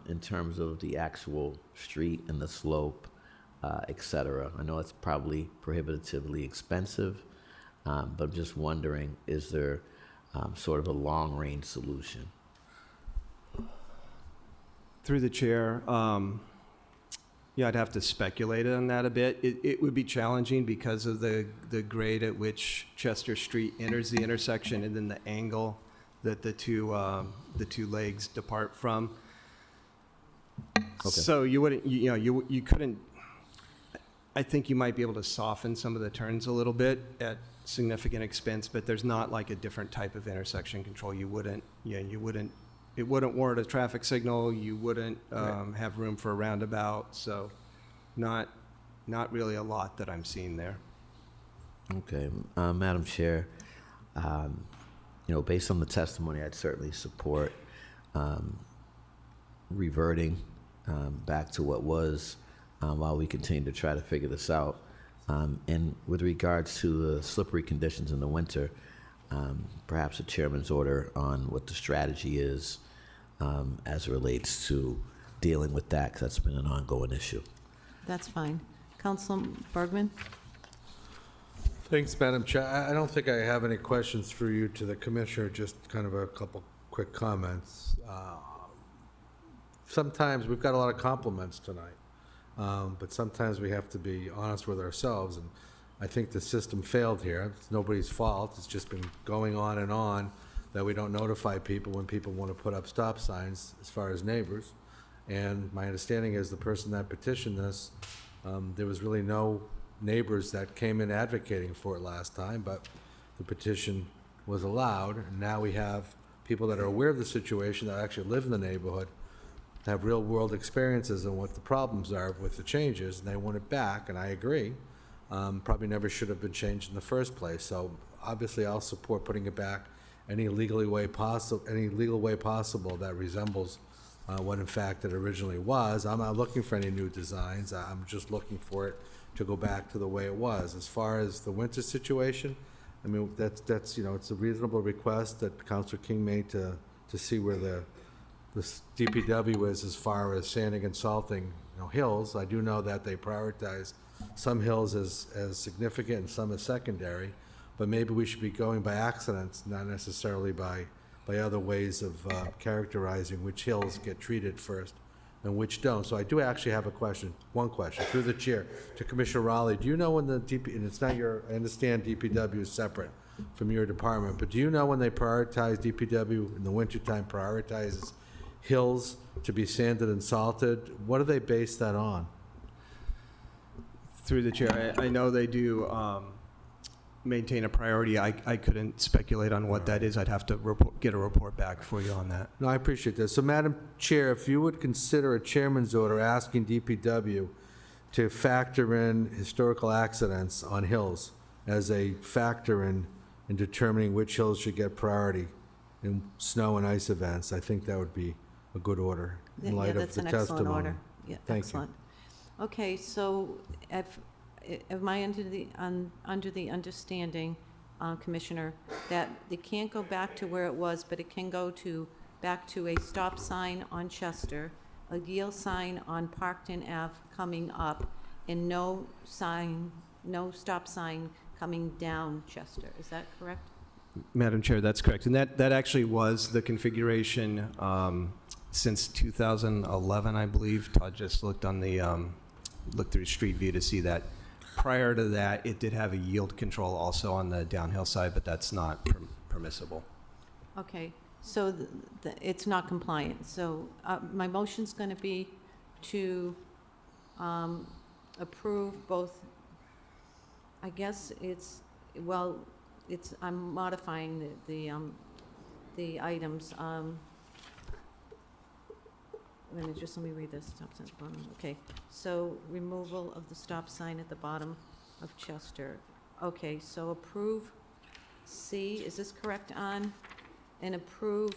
in terms of the actual street and the slope, et cetera? I know it's probably prohibitively expensive, but I'm just wondering, is there sort of a long-range solution? Through the chair, I'd have to speculate on that a bit. It would be challenging because of the grade at which Chester Street enters the intersection and then the angle that the two legs depart from. Okay. So you wouldn't, you couldn't. I think you might be able to soften some of the turns a little bit at significant expense, but there's not like a different type of intersection control. It wouldn't warrant a traffic signal. You wouldn't have room for a roundabout. So not really a lot that I'm seeing there. Okay, Madam Chair, based on the testimony, I'd certainly support reverting back to what was while we continue to try to figure this out. And with regards to the slippery conditions in the winter, perhaps a chairman's order on what the strategy is as it relates to dealing with that, because that's been an ongoing issue. That's fine. Councilman Bergman? Thanks, Madam Chair. I don't think I have any questions for you to the Commissioner, just kind of a couple quick comments. Sometimes we've got a lot of compliments tonight, but sometimes we have to be honest with ourselves, and I think the system failed here. It's nobody's fault. It's just been going on that we don't notify people when people want to put up stop signs as far as neighbors. And my understanding is the person that petitioned this, there was really no neighbors that came in advocating for it last time, but the petition was allowed. And now we have people that are aware of the situation, that actually live in the neighborhood, have real world experiences and what the problems are with the changes, and they want it back, and I agree. Probably never should have been changed in the first place. So obviously I'll support putting it back any legal way possible that resembles what in fact it originally was. I'm not looking for any new designs. I'm just looking for it to go back to the way it was. As far as the winter situation, I mean, that's it's a reasonable request that Councilor King made to see where the DPW is as far as sanding and salting, hills. I do know that they prioritize some hills as significant and some as secondary, but maybe we should be going by accidents, not necessarily by other ways of characterizing which hills get treated first and which don't. So I do actually have one question, through the chair, to Commissioner Raleigh. Do you know when the and it's not I understand DPW is separate from your department, but do you know when they prioritize, DPW in the wintertime prioritizes hills to be sanded and salted? What do they base that on? Through the chair, I know they do maintain a priority. I couldn't speculate on what that is. I'd have to get a report back for you on that. No, I appreciate that. So, Madam Chair, if you would consider a chairman's order asking DPW to factor in historical accidents on hills as a factor in determining which hills should get priority in snow and ice events, I think that would be a good order in light of the testimony. That's an excellent order. Yeah, Thank excellent. Okay, so am I under the understanding, Commissioner, that it can't go back to where it was, but it can go back to a stop sign on Chester, a yield sign on Parkton Ave coming up, and no stop sign coming down Chester? Is that correct? Madam Chair, that's correct. And that actually was the configuration since 2011, I believe. Todd just looked on the look through Street View to see that prior to that, it did have a yield control also on the downhill side, but that's not permissible. Okay, so it's not compliant. So my motion's going to be to approve both, I guess it's, well, it's, I'm modifying the items. Let me read this, stop sign at the bottom. Okay, so removal of the stop sign at the bottom of Chester. Okay, so approve C, is this correct, on? And approve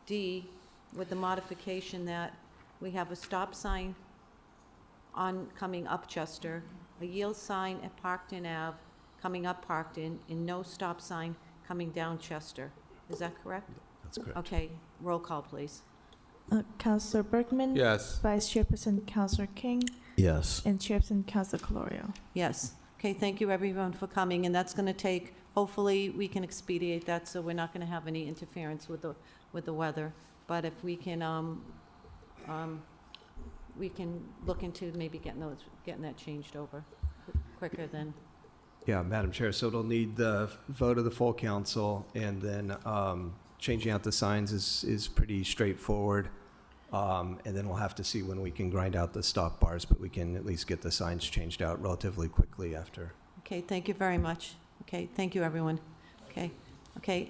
D with the modification that we have a stop sign on coming up Chester, a yield sign at Parkton Ave, coming up Parkton, and no stop sign coming down Chester. Is that correct? That's correct. Okay, roll call, please. Councillor Bergman? Yes. Vice Chairperson Councillor King? Yes. And Chairperson Councillor Colorio? Yes. Okay, thank you everyone for coming, and that's going to take, hopefully, we can expedite that, so we're not going to have any interference with the weather. But if we can look into maybe getting that changed over quicker than. Yeah, Madam Chair, so it'll need the vote of the full council, and then changing out the signs is pretty straightforward. And then we'll have to see when we can grind out the stop bars, but we can at least get the signs changed out relatively quickly after. Okay, thank you very much. Okay, thank you, everyone. Okay. Can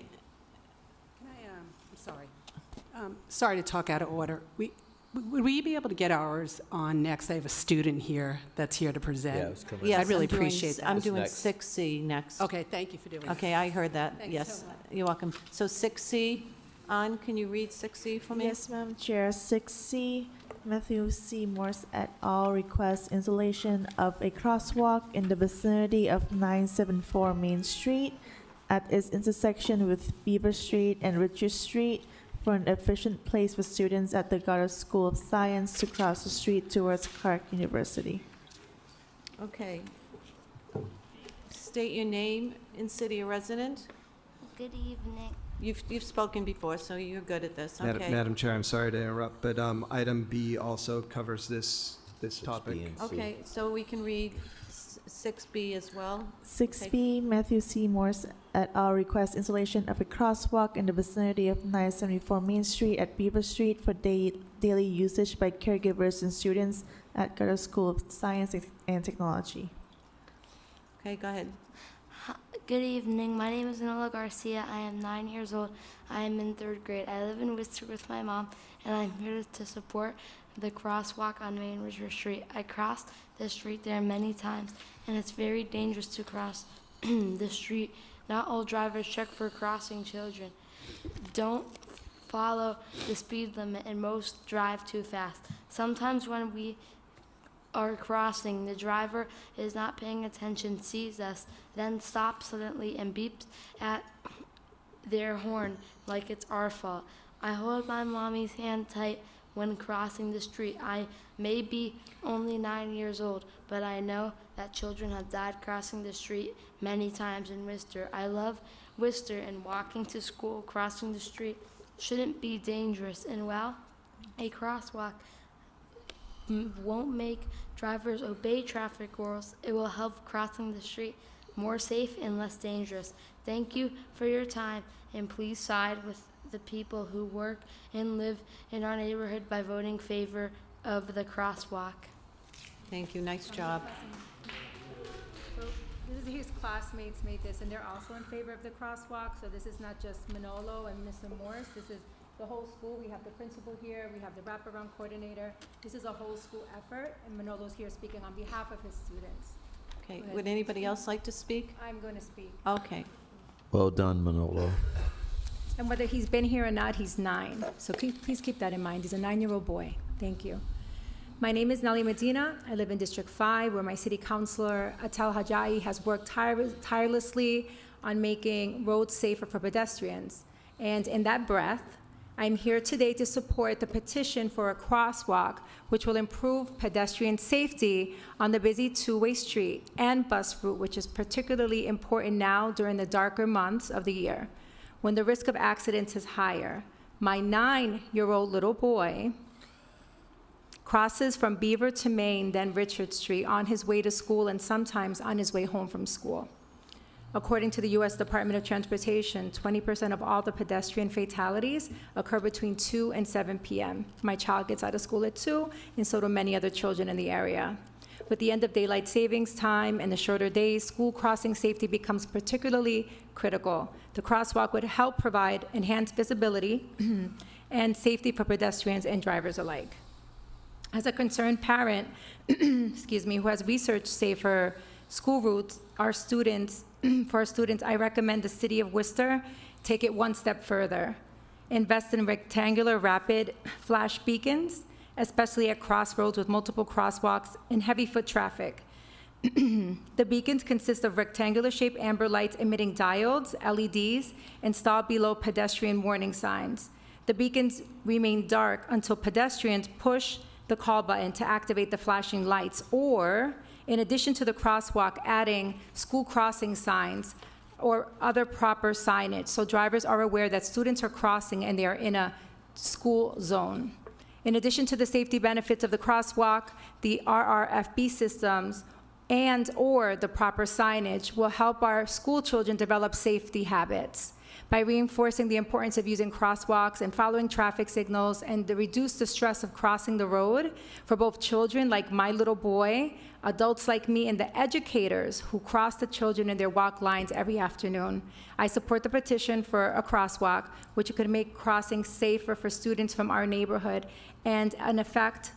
I, I'm sorry. Sorry to talk out of order. Would we be able to get ours on next? I have a student here that's here to present. Yeah, it's coming. Yes, I'd really I'm doing appreciate that. I'm doing Next. 6C next. Okay, thank you for doing that. Okay, I heard that. Thanks Yes, so much. you're welcome. So 6C, Ann, can you read 6C for me? Yes, Madam Chair. 6C, Matthew C. Morse et al. Requests installation of a crosswalk in the vicinity of 974 Main Street at its intersection with Beaver Street and Richard Street for an efficient place for students at the Goddard School of Science to cross the street towards Clark University. Okay. State your name and city of resident. Good evening. You've spoken before, so you're good at this. Okay. Madam Chair, I'm sorry to interrupt, but item B also covers this topic. and C. Okay, so we can read 6B as well. 6B, Matthew C. Morse et al. Requests installation of a crosswalk in the vicinity of 974 Main Street at Beaver Street for daily usage by caregivers and students at Goddard School of Science and Technology. Okay, go ahead. Good evening. My name is Nola Garcia. I am 9 years old. I am in 3rd grade. I live in Worcester with my mom, and I'm here to support the crosswalk on Main River Street. I crossed the street there many times, and it's very dangerous to cross the street. Not all drivers check for crossing children. Don't follow the speed limit, and most drive too fast. Sometimes when we are crossing, the driver is not paying attention, sees us, then stops suddenly and beeps at their horn like it's our fault. I hold my mommy's hand tight when crossing the street. I may be only 9 years old, but I know that children have died crossing the street many times in Worcester. I love Worcester, and walking to school, crossing the street shouldn't be dangerous. And well, a crosswalk won't make drivers obey traffic rules. It will help crossing the street more safe and less dangerous. Thank you for your time, and please side with the people who work and live in our neighborhood by voting in favor of the crosswalk. Thank you, nice job. So this is his classmates made this, and they're also in favor of the crosswalk. So this is not just Manolo and Mr. Morris. This is the whole school. We have the principal here. We have the wraparound coordinator. This is a whole school effort, and Manolo's here speaking on behalf of his students. Okay, Go ahead. would anybody else like to speak? I'm going to speak. Okay. Well done, Manolo. And whether he's been here or not, he's 9. So please keep that in mind. He's a 9-year-old boy. Thank you. My name is Nelly Medina. I live in District 5, where my city councilor, Atal Hajai, has worked tirelessly on making roads safer for pedestrians. And in that breath, I'm here today to support the petition for a crosswalk, which will improve pedestrian safety on the busy two-way street and bus route, which is particularly important now during the darker months of the year, when the risk of accidents is higher. My 9-year-old little boy crosses from Beaver to Main, then Richard Street, on his way to school and sometimes on his way home from school. According to the U.S. Department of Transportation, 20% of all the pedestrian fatalities occur between 2 and 7 p.m. My child gets out of school at 2, and so do many other children in the area. With the end of daylight savings time and the shorter days, school crossing safety becomes particularly critical. The crosswalk would help provide enhanced visibility and safety for pedestrians and drivers alike. As a concerned parent, who has researched safer school routes, for our students, I recommend the City of Worcester take it one step further. Invest in rectangular rapid flash beacons, especially at crossroads with multiple crosswalks and heavy foot traffic. The beacons consist of rectangular-shaped amber lights emitting diodes, LEDs, installed below pedestrian warning signs. The beacons remain dark until pedestrians push the call button to activate the flashing lights, or, in addition to the crosswalk, adding school crossing signs or other proper signage so drivers are aware that students are crossing and they are in a school zone. In addition to the safety benefits of the crosswalk, the RRFB systems and/or the proper signage will help our school children develop safety habits. By reinforcing the importance of using crosswalks and following traffic signals and to reduce the stress of crossing the road for both children like my little boy, adults like me, and the educators who cross the children in their walk lines every afternoon. I support the petition for a crosswalk, which could make crossing safer for students from our neighborhood and an effective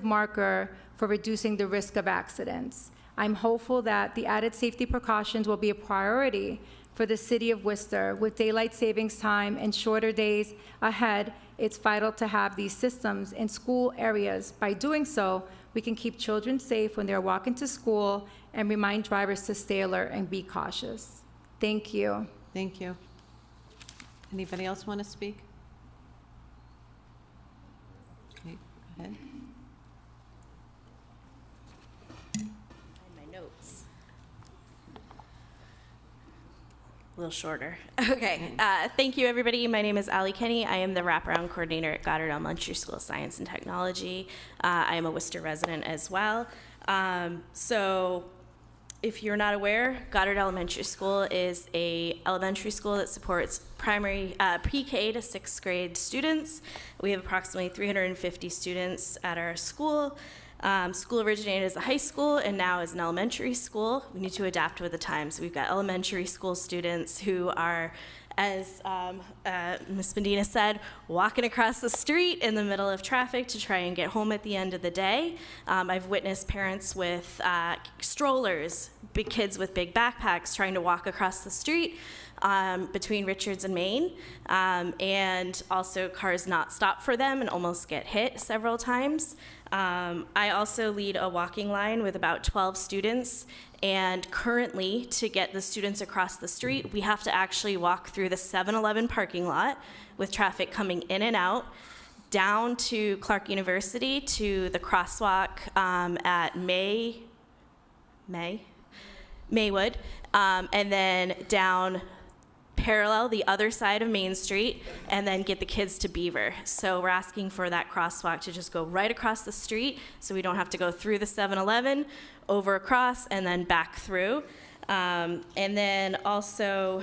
marker for reducing the risk of accidents. I'm hopeful that the added safety precautions will be a priority for the City of Worcester. With daylight savings time and shorter days ahead, it's vital to have these systems in school areas. By doing so, we can keep children safe when they're walking to school and remind drivers to stay alert and be cautious. Thank you. Thank you. Anybody else want to speak? Okay, go ahead. My notes. A little shorter. Okay. Thank you, everybody. My name is Allie Kenny. I am the wraparound coordinator at Goddard Elementary School of Science and Technology. I am a Worcester resident as well. So if you're not aware, Goddard Elementary School is a elementary school that supports primary pre-K to 6th grade students. We have approximately 350 students at our school. School originated as a high school and now is an elementary school. We need to adapt with the times. We've got elementary school students who are, as Ms. Medina said, walking across the street in the middle of traffic to try and get home at the end of the day. I've witnessed parents with strollers, big kids with big backpacks trying to walk across the street between Richards and Main, and also cars not stop for them and almost get hit several times. I also lead a walking line with about 12 students, and currently, to get the students across the street, we have to actually walk through the 7-Eleven parking lot with traffic coming in and out, down to Clark University to the crosswalk at Maywood, and then down parallel the other side of Main Street, and then get the kids to Beaver. So we're asking for that crosswalk to just go right across the street so we don't have to go through the 7-Eleven, over across, and then back through. And then also,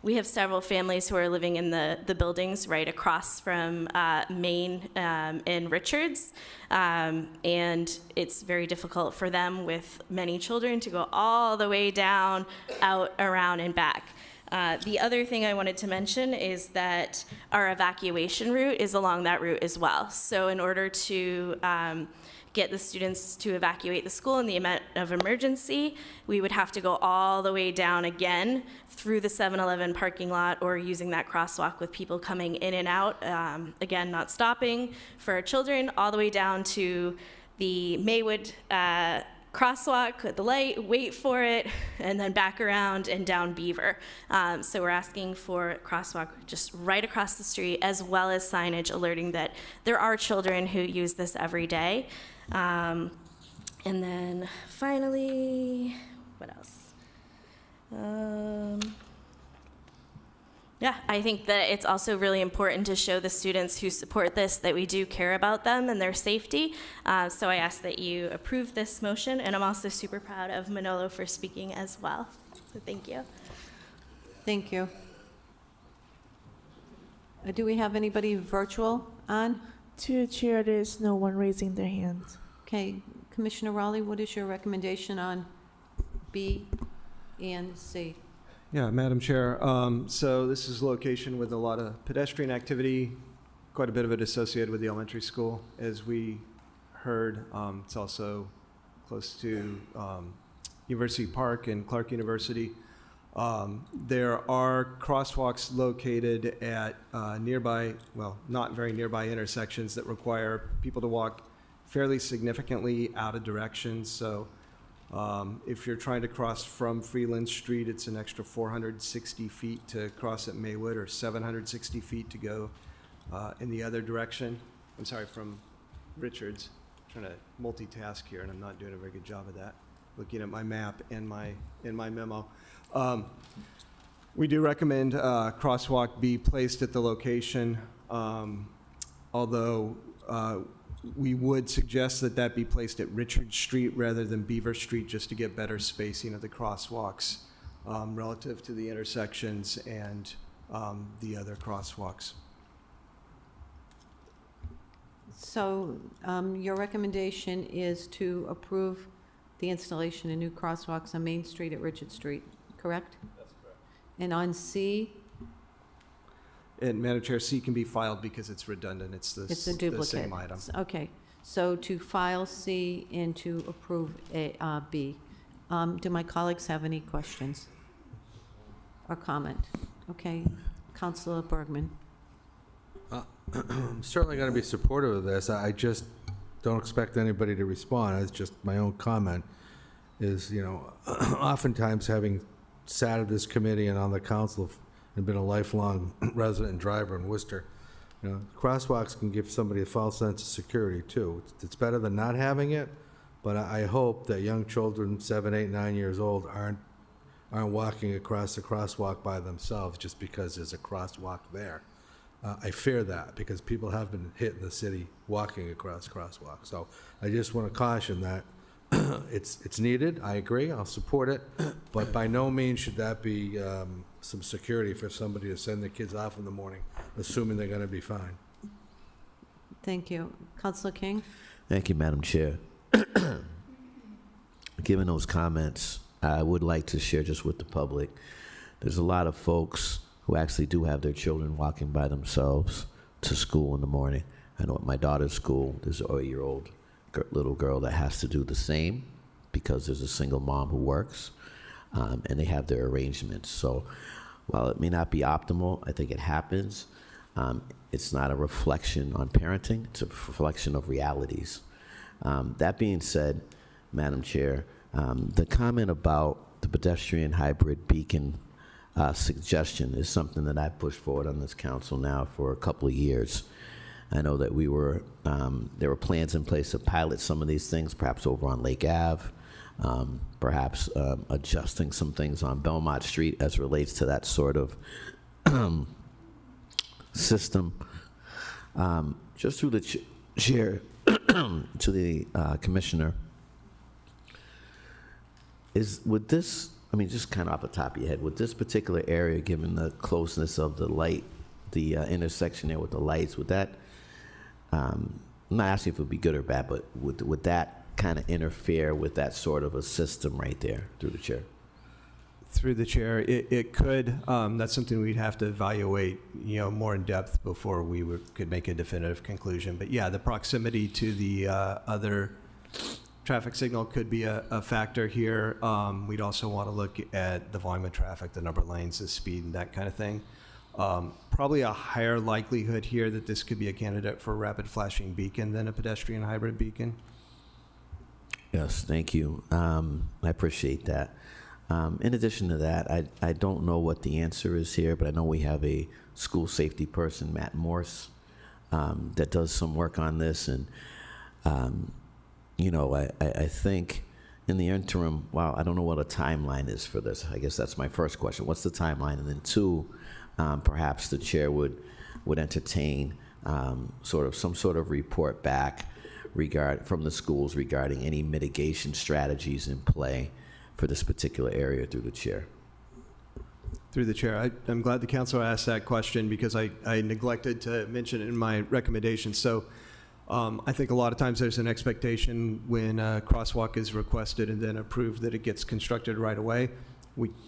we have several families who are living in the buildings right across from Main and Richards. And it's very difficult for them with many children to go all the way down, out, around, and back. The other thing I wanted to mention is that our evacuation route is along that route as well. So in order to get the students to evacuate the school in the event of emergency, we would have to go all the way down again through the 7-Eleven parking lot or using that crosswalk with people coming in and out, again, not stopping for our children, all the way down to the Maywood crosswalk at the light, wait for it, and then back around and down Beaver. So we're asking for a crosswalk just right across the street, as well as signage alerting that there are children who use this every day. And then finally, what else? Yeah, I think that it's also really important to show the students who support this that we do care about them and their safety. So I ask that you approve this motion, and I'm also super proud of Manolo for speaking as well. So thank you. Thank you. Do we have anybody virtual on? To the chair, there is no one raising their hands. Okay, Commissioner Raleigh, what is your recommendation on B and C? Yeah, Madam Chair, so this is a location with a lot of pedestrian activity, quite a bit of it associated with the elementary school. As we heard, it's also close to University Park and Clark University. There are crosswalks located at nearby, well, not very nearby intersections that require people to walk fairly significantly out of direction. So if you're trying to cross from Freeland Street, it's an extra 460 feet to cross at Maywood, or 760 feet to go in the other direction. I'm sorry, from Richards. I'm trying to multitask here, and I'm not doing a very good job of that, looking at my map and in my memo. We do recommend crosswalk be placed at the location, although we would suggest that that be placed at Richard Street rather than Beaver Street, just to get better spacing of the crosswalks relative to the intersections and the other crosswalks. So your recommendation is to approve the installation of new crosswalks on Main Street at Richard Street, correct? That's correct. And on C, And Madam Chair, C can be filed because it's redundant. It's the it's a duplicate. same item. Okay, so to file C and to approve B. Do my colleagues have any questions or comment? Okay, Councilor Bergman. I'm certainly going to be supportive of this. I just don't expect anybody to respond. It's just my own comment is, you know, oftentimes having sat at this committee and on the council and been a lifelong resident and driver in Worcester, you know, crosswalks can give somebody a false sense of security too. It's better than not having it, but I hope that young children, 7, 8, 9 years old, aren't walking across the crosswalk by themselves just because there's a crosswalk there. I fear that because people have been hit in the city walking across crosswalks. So I just want to caution that it's needed. I agree. I'll support it. But by no means should that be some security for somebody to send their kids off in the morning, assuming they're going to be fine. Thank you. Councilor King? Thank you, Madam Chair. Given those comments, I would like to share just with the public, there's a lot of folks who actually do have their children walking by themselves to school in the morning. I know at my daughter's school, there's an 8-year-old little girl that has to do the same because there's a single mom who works, and they have their arrangements. So while it may not be optimal, I think it happens. It's not a reflection on parenting, it's a reflection of realities. That being said, Madam Chair, the comment about the pedestrian hybrid beacon suggestion is something that I've pushed forward on this council now for a couple of years. I know that there were plans in place to pilot some of these things, perhaps over on Lake Ave, perhaps adjusting some things on Belmont Street as relates to that sort of system. Just through the chair to the commissioner, would this, I mean, just kind of off the top of your head, would this particular area, given the closeness of the light, the intersection there with the lights, would that, I'm not asking if it would be good or bad, but would that kind of interfere with that sort of a system right there, through the chair? Through the chair, it could. That's something we'd have to evaluate, you know, more in depth before we could make a definitive conclusion. But yeah, the proximity to the other traffic signal could be a factor here. We'd also want to look at the volume of traffic, the number of lanes, the speed, and that kind of thing. Probably a higher likelihood here that this could be a candidate for a rapid flashing beacon than a pedestrian hybrid beacon. Yes, thank you. I appreciate that. In addition to that, I don't know what the answer is here, but I know we have a school safety person, Matt Morse, that does some work on this. And, you know, I think in the interim, well, I don't know what a timeline is for this. I guess that's my first question. What's the timeline? And then two, perhaps the chair would entertain some sort of report back from the schools regarding any mitigation strategies in play for this particular area through the chair. Through the chair, I'm glad the councilor asked that question because I neglected to mention it in my recommendation. So I think a lot of times there's an expectation when a crosswalk is requested and then approved that it gets constructed right away.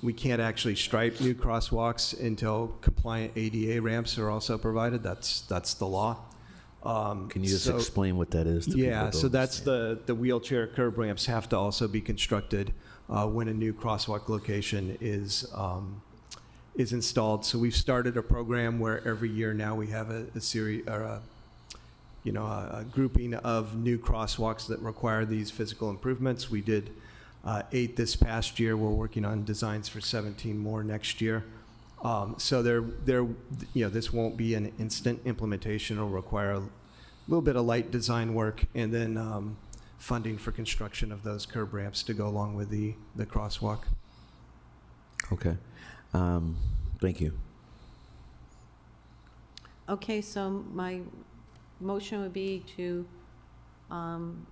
We can't actually stripe new crosswalks until compliant ADA ramps are also provided. That's the law. Can you just explain what that is? To Yeah, people so that that's the wheelchair curb ramps have to also be constructed when a new crosswalk location is installed. So we've started a program where every year now we have a series or a grouping of new crosswalks that require these physical improvements. We did 8 this past year. We're working on designs for 17 more next year. So this won't be an instant implementation. It'll require a little bit of light design work and then funding for construction of those curb ramps to go along with the crosswalk. Okay. Thank you. Okay, so my motion would be to, on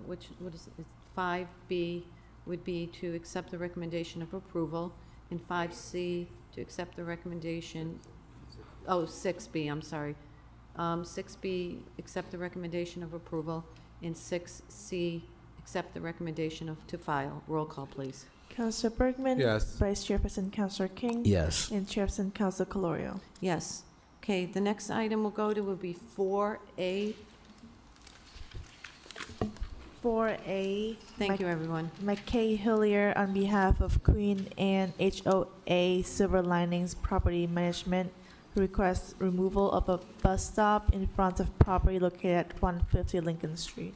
what is it, 5B would be to accept the recommendation of approval, and 5C to accept the recommendation, 6B, I'm sorry. 6B, accept the recommendation of approval, and 6C, accept the recommendation to file. Roll call, please. Councilor Bergman? Yes. Vice Chairperson Councilor King? Yes. And Chairperson Councilor Colorio? Yes. Okay, the next item we'll go to will be 4A. 4A. Thank you, everyone. McKay Hillier on behalf of Queen Anne HOA Silver Linings Property Management requests removal of a bus stop in front of property located at 150 Lincoln Street.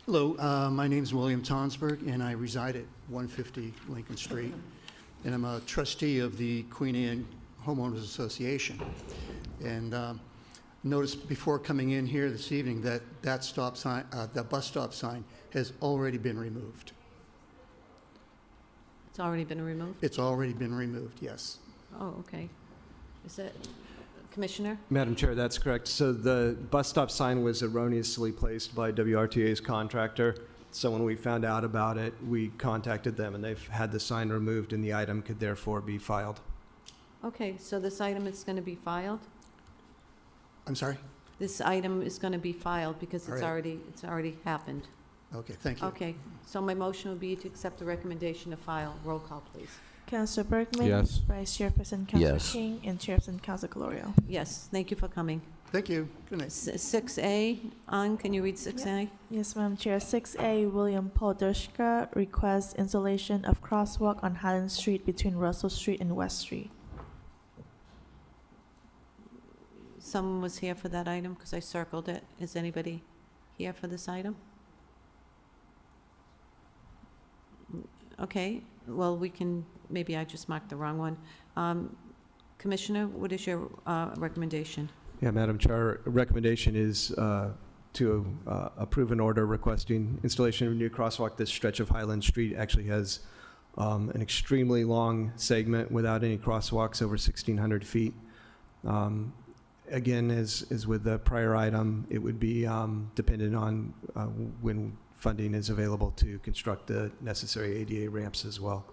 Hello, my name is William Tonsberg, and I reside at 150 Lincoln Street, and I'm a trustee of the Queen Anne Homeowners Association. And noticed before coming in here this evening that stop sign, that bus stop sign, has already been removed. It's already been removed? It's already been removed, yes. Oh, okay. Is it, Commissioner? Madam Chair, that's correct. So the bus stop sign was erroneously placed by WRTA's contractor. So when we found out about it, we contacted them, and they've had the sign removed, and the item could therefore be filed. Okay, so this item is going to be filed? I'm sorry? This item is going to be filed because All it's right. already happened. Okay, thank you. Okay, so my motion would be to accept the recommendation to file. Roll call, please. Councilor Bergman? Yes. Vice Chairperson Councilor Yes. King? And Chairperson Councilor Colorio? Yes, thank you for coming. Thank you. Good night. 6A, can you read 6A? Yes, Madam Chair. 6A, William Podolska requests installation of crosswalk on Highland Street between Russell Street and West Street. Someone was here for that item because I circled it. Is anybody here for this item? Okay, well, we can, maybe I just marked the wrong one. Commissioner, what is your recommendation? Yeah, Madam Chair, recommendation is to approve an order requesting installation of a new crosswalk. This stretch of Highland Street actually has an extremely long segment without any crosswalks, over 1,600 feet. Again, as with the prior item, it would be dependent on when funding is available to construct the necessary ADA ramps as well.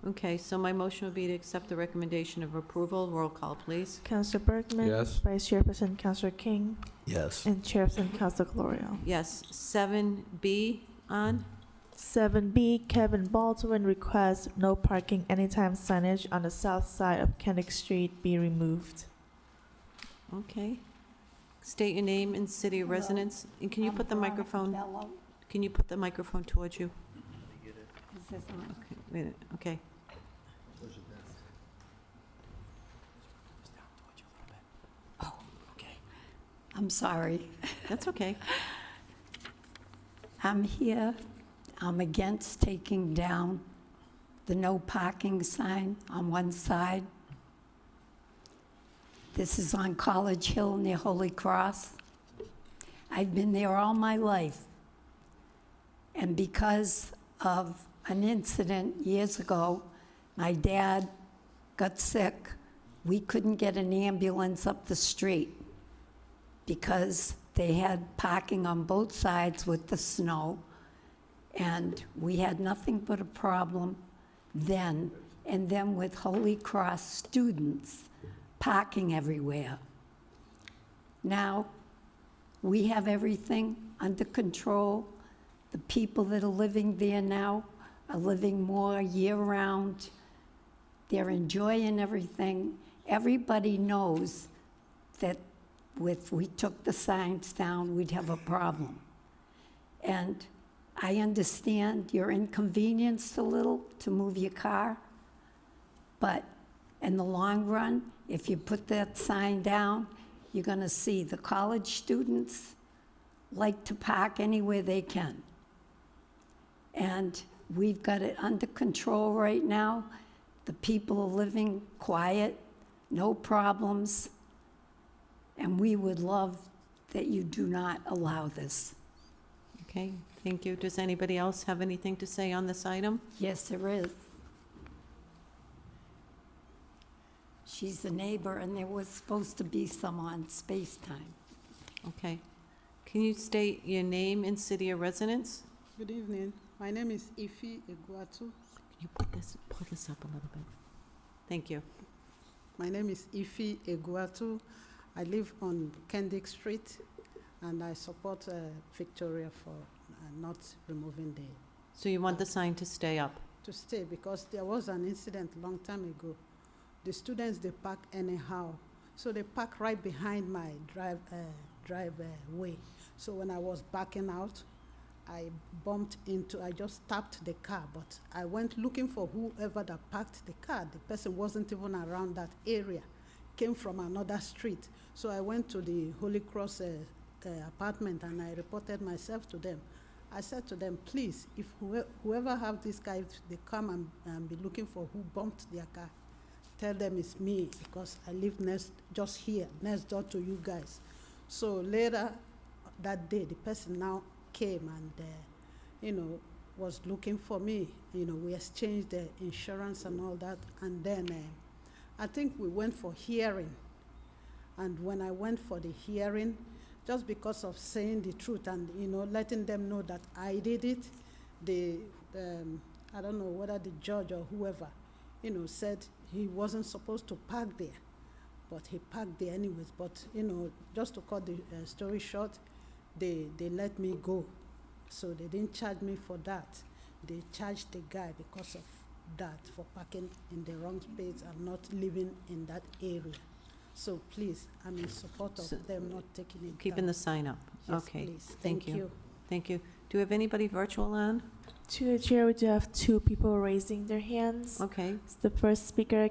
Okay, so my motion would be to accept the recommendation of approval. Roll call, please. Councilor Bergman? Yes. Vice Chairperson Councilor King? Yes. And Chairperson Councilor Colorio? Yes, 7B on. 7B, Kevin Baldwin requests no parking anytime signage on the south side of Kennick Street be removed. Okay. State your name and city of residence. And can you put the microphone, can you put the microphone towards you? Okay, wait a minute, okay. Oh, okay. I'm sorry. That's okay. I'm here. I'm against taking down the no parking sign on one side. This is on College Hill near Holy Cross. I've been there all my life. And because of an incident years ago, my dad got sick, we couldn't get an ambulance up the street because they had parking on both sides with the snow, and we had nothing but a problem then. And then with Holy Cross students parking everywhere. Now, we have everything under control. The people that are living there now are living more year-round. They're enjoying everything. Everybody knows that if we took the signs down, we'd have a problem. And I understand you're inconvenienced a little to move your car, but in the long run, if you put that sign down, you're going to see the college students like to park anywhere they can. And we've got it under control right now. The people are living quiet, no problems, and we would love that you do not allow this. Okay, thank you. Does anybody else have anything to say on this item? Yes, there is. She's the neighbor, and there was supposed to be some on Space Time. Okay. Can you state your name and city of residence? Good evening. My name is Ifi Eguatu. Can you pull this up a little bit? Thank you. My name is Ifi Eguatu. I live on Kendick Street, and I support Victoria for not removing the... So you want the sign to stay up? To stay, because there was an incident a long time ago. The students, they park anyhow. So they park right behind my driveway. So when I was backing out, I just tapped the car, but I went looking for whoever that parked the car. The person wasn't even around that area, came from another street. So I went to the Holy Cross apartment and I reported myself to them. I said to them, please, if whoever have this guy, they come and be looking for who bumped their car, tell them it's me, because I live just here, next door to you guys. So later that day, the person now came and, was looking for me. We exchanged the insurance and all that. And then I think we went for hearing. And when I went for the hearing, just because of saying the truth and, letting them know that I did it, I don't know whether the judge or whoever, said he wasn't supposed to park there, but he parked there anyways. But, just to cut the story short, they let me go. So they didn't charge me for that. They charged the guy because of that, for parking in the wrong space and not living in that area. So please, I'm in support of them not taking it Keeping down. the sign up? Yes, Okay, please. thank you. Thank you. Do we have anybody virtual on? To the chair, we do have two people raising their hands. Okay. The first speaker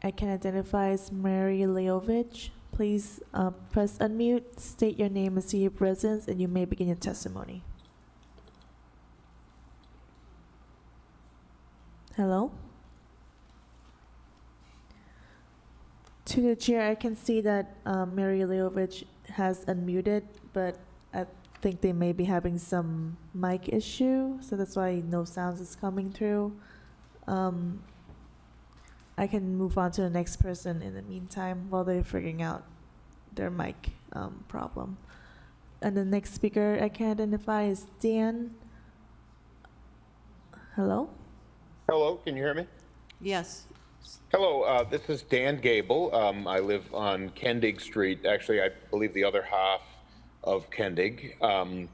I can identify is Mary Leovich. Please press unmute, state your name and city of residence, and you may begin your testimony. Hello? To the chair, I can see that Mary Leovich has unmuted, but I think they may be having some mic issue, so that's why no sounds is coming through. I can move on to the next person in the meantime while they're figuring out their mic problem. And the next speaker I can identify is Dan. Hello? Hello, can you hear me? Yes. Hello, this is Dan Gable. I live on Kendig Street, actually, I believe the other half of Kendig. I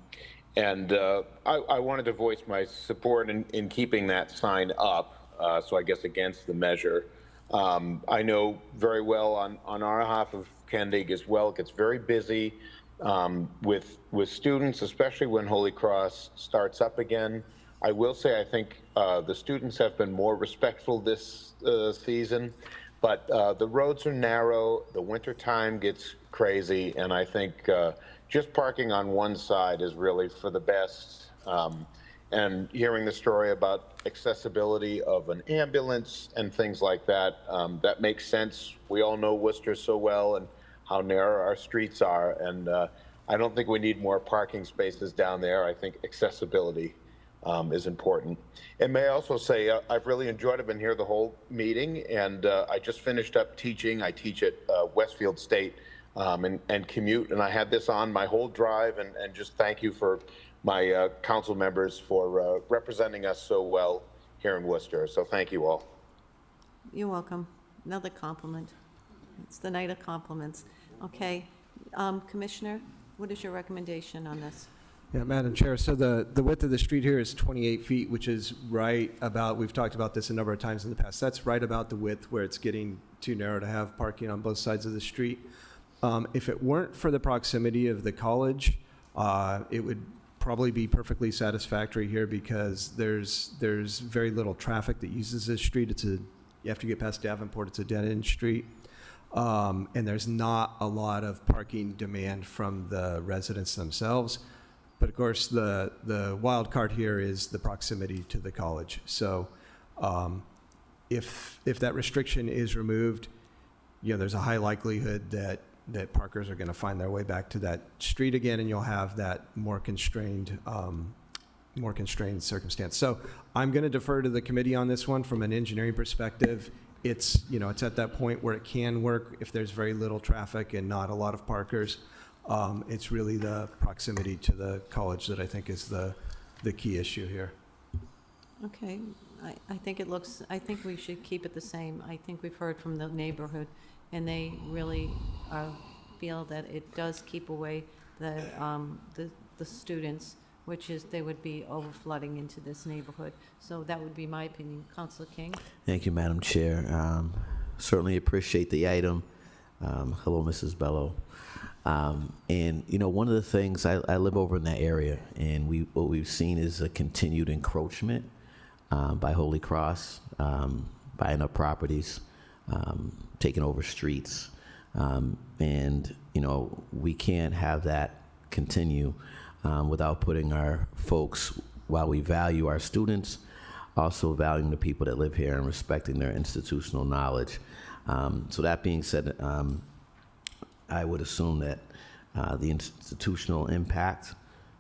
wanted to voice my support in keeping that sign up, so I guess against the measure. I know very well on our half of Kendig as well, it gets very busy with students, especially when Holy Cross starts up again. I will say I think the students have been more respectful this season, but the roads are narrow, the winter time gets crazy, and I think just parking on one side is really for the best. And hearing the story about accessibility of an ambulance and things like that, that makes sense. We all know Worcester so well and how narrow our streets are, and I don't think we need more parking spaces down there. I think accessibility is important. And may I also say, I've really enjoyed, I've been here the whole meeting, and I just finished up teaching. I teach at Westfield State and commute, and I had this on my whole drive, and just thank you for my council members for representing us so well here in Worcester. So thank you all. You're welcome. Another compliment. It's the night of compliments. Okay. Commissioner, what is your recommendation on this? Yeah, Madam Chair, so the width of the street here is 28 feet, which is right about, we've talked about this a number of times in the past, that's right about the width where it's getting too narrow to have parking on both sides of the street. If it weren't for the proximity of the college, it would probably be perfectly satisfactory here because there's very little traffic that uses this street. You have to get past Davenport, it's a dead-end street. And there's not a lot of parking demand from the residents themselves. But of course, the wild card here is the proximity to the college. So if that restriction is removed, there's a high likelihood that parkers are going to find their way back to that street again, and you'll have that more constrained circumstance. So I'm going to defer to the committee on this one from an engineering perspective. It's at that point where it can work if there's very little traffic and not a lot of parkers. It's really the proximity to the college that I think is the key issue here. Okay, I think we should keep it the same. I think we've heard from the neighborhood, and they really feel that it does keep away the students, which is they would be overflooding into this neighborhood. So that would be my opinion. Councilor King? Thank you, Madam Chair. Certainly appreciate the item. Hello, Mrs. Bello. And one of the things, I live over in that area, and what we've seen is a continued encroachment by Holy Cross, buying up properties, taking over streets. And we can't have that continue without putting our folks, while we value our students, also valuing the people that live here and respecting their institutional knowledge. So that being said, I would assume that the institutional impact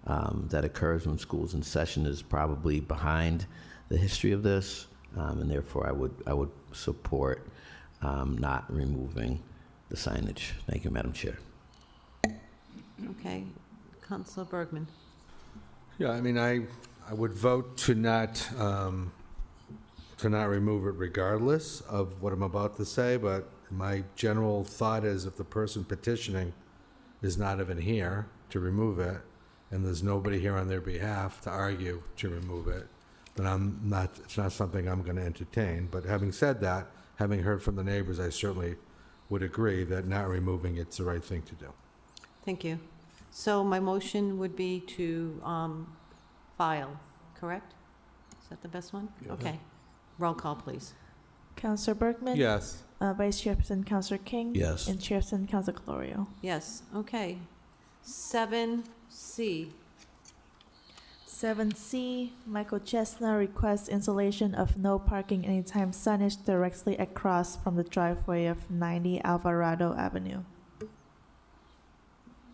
that occurs when school's in session is probably behind the history of this, and therefore I would support not removing the signage. Thank you, Madam Chair. Okay, Councilor Bergman? Yeah, I mean, I would vote to not remove it regardless of what I'm about to say, but my general thought is if the person petitioning is not even here to remove it, and there's nobody here on their behalf to argue to remove it, then it's not something I'm going to entertain. But having said that, having heard from the neighbors, I certainly would agree that not removing it's the right thing to do. Thank you. So my motion would be to file, correct? Is that the best one? Yeah. Okay. Roll call, please. Councillor Bergman? Yes. Vice Chairperson Councillor King? Yes. And Chairperson Councillor Calorio? Yes, okay. 7C. 7C, Michael Chestnut requests installation of no parking anytime signage directly across from the driveway of 90 Alvarado Avenue.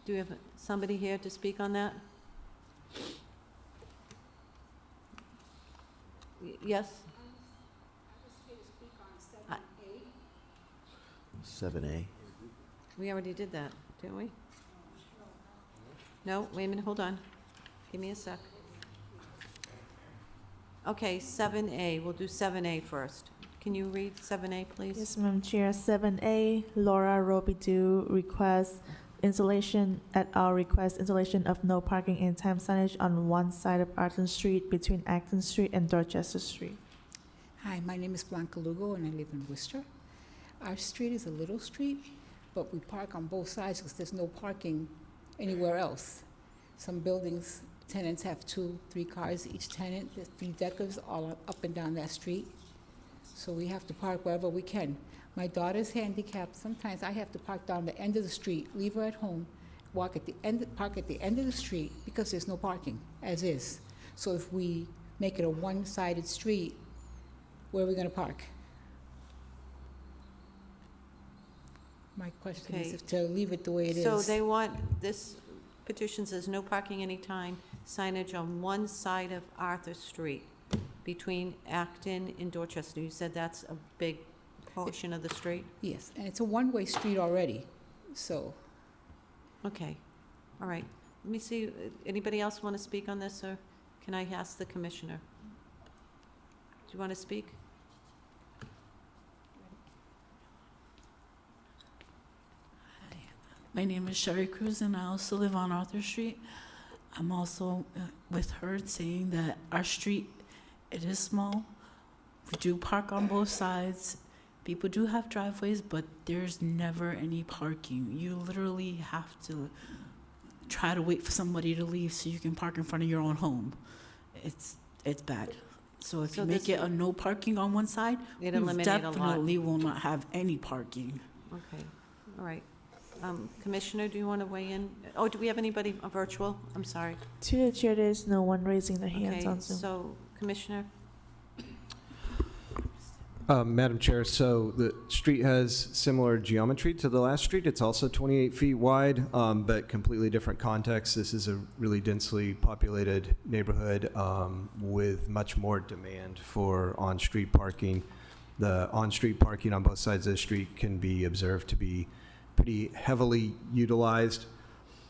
Do we have somebody here to speak on that? Yes? 7A. We already did that, didn't we? No, wait a minute, hold on. Give me a sec. Okay, 7A, we'll do 7A first. Can you read 7A, please? Yes, Madam Chair. 7A, Laura Robidoux requests installation of no parking anytime signage on one side of Arton Street between Acton Street and Dorchester Street. Hi, my name is Blanca Lugo and I live in Worcester. Our street is a little street, but we park on both sides because there's no parking anywhere else. Some buildings, tenants have 2-3 cars each tenant. There's 3 deckers all up and down that street. So we have to park wherever we can. My daughter's handicapped. Sometimes I have to park down the end of the street, leave her at home, park at the end of the street because there's no parking, as is. So if we make it a one-sided street, where are we going to park? My question is Okay. if to leave it the way it is. So they want, this petition says no parking anytime signage on one side of Arthur Street between Acton and Dorchester. You said that's a big portion of the street? Yes, and it's a one-way street already, so. Okay, all right. Let me see, anybody else want to speak on this, or can I ask the commissioner? Do you want to speak? My name is Sherry Cruz, and I also live on Arthur Street. I'm also with her saying that our street, it is small. We do park on both sides. People do have driveways, but there's never any parking. You literally have to try to wait for somebody to leave so you can park in front of your own home. It's bad. So if So you make this it a no parking on one side, It'd you eliminate a lot. definitely will not have any parking. Okay, all right. Commissioner, do you want to weigh in? Oh, do we have anybody virtual? I'm sorry. To the chair, there is no one raising their hands Okay, on Zoom. so, Commissioner? Madam Chair, so the street has similar geometry to the last street. It's also 28 feet wide, but completely different context. This is a really densely populated neighborhood with much more demand for on-street parking. The on-street parking on both sides of the street can be observed to be pretty heavily utilized.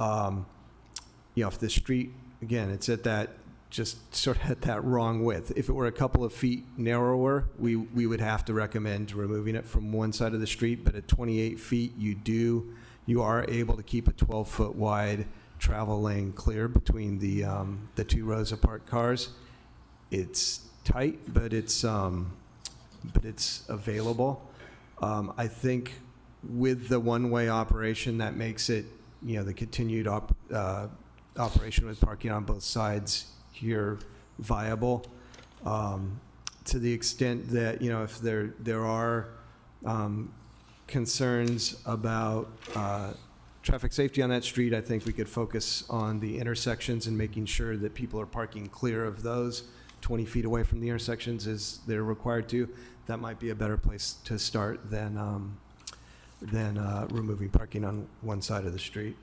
If the street, again, it's at that, just sort of at that wrong width. If it were a couple of feet narrower, we would have to recommend removing it from one side of the street, but at 28 feet, you are able to keep a 12-foot wide travel lane clear between the two rows of parked cars. It's tight, but it's available. I think with the one-way operation, that makes it, the continued operation with parking on both sides here viable. To the extent that, if there are concerns about traffic safety on that street, I think we could focus on the intersections and making sure that people are parking clear of those 20 feet away from the intersections as they're required to. That might be a better place to start than removing parking on one side of the street.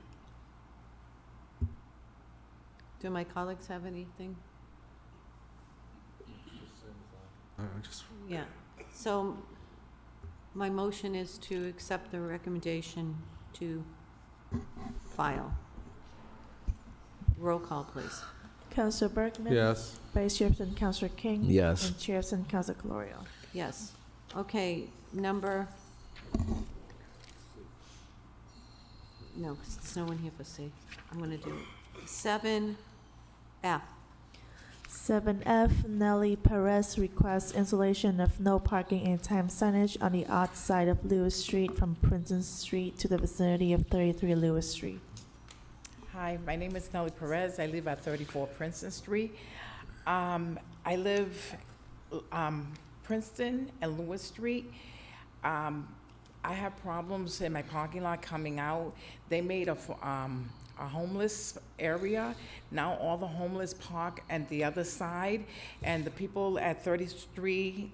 Do my colleagues have anything? Yeah, so my motion is to accept the recommendation to file. Roll call, please. Councilor Bergman? Yes. Vice Chairperson Councilor King? Yes. And Chairperson Councilor Calorio? Yes. Okay, no, because there's no one here for C. I'm going to do 7F. 7F, Nelly Perez requests installation of no parking anytime signage on the outside of Lewis Street from Princeton Street to the vicinity of 33 Lewis Street. Hi, my name is Nelly Perez. I live at 34 Princeton Street. I live Princeton and Lewis Street. I have problems in my parking lot coming out. They made a homeless area. Now all the homeless park at the other side, and the people at 33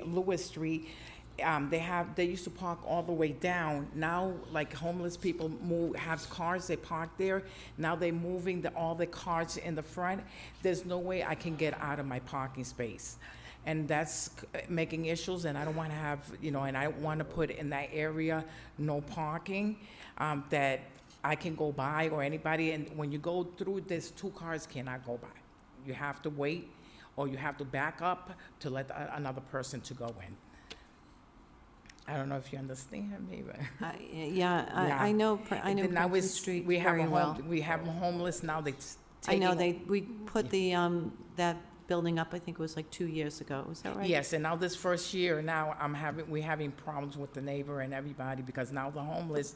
Lewis Street, they used to park all the way down. Now, like, homeless people have cars, they park there. Now they're moving all the cars in the front. There's no way I can get out of my parking space. And that's making issues, and I don't want to have, and I want to put in that area no parking, that I can go by, or anybody, and when you go through this, 2 cars cannot go by. You have to wait, or you have to back up to let another person to go in. I don't know if you understand me, but. I know Now Princeton Street we have very well. We have homeless now, I know, we put the, that building up, I think it was like 2 years ago, was that right? Yes, and now this first year, now we're having problems with the neighbor and everybody, because now the homeless,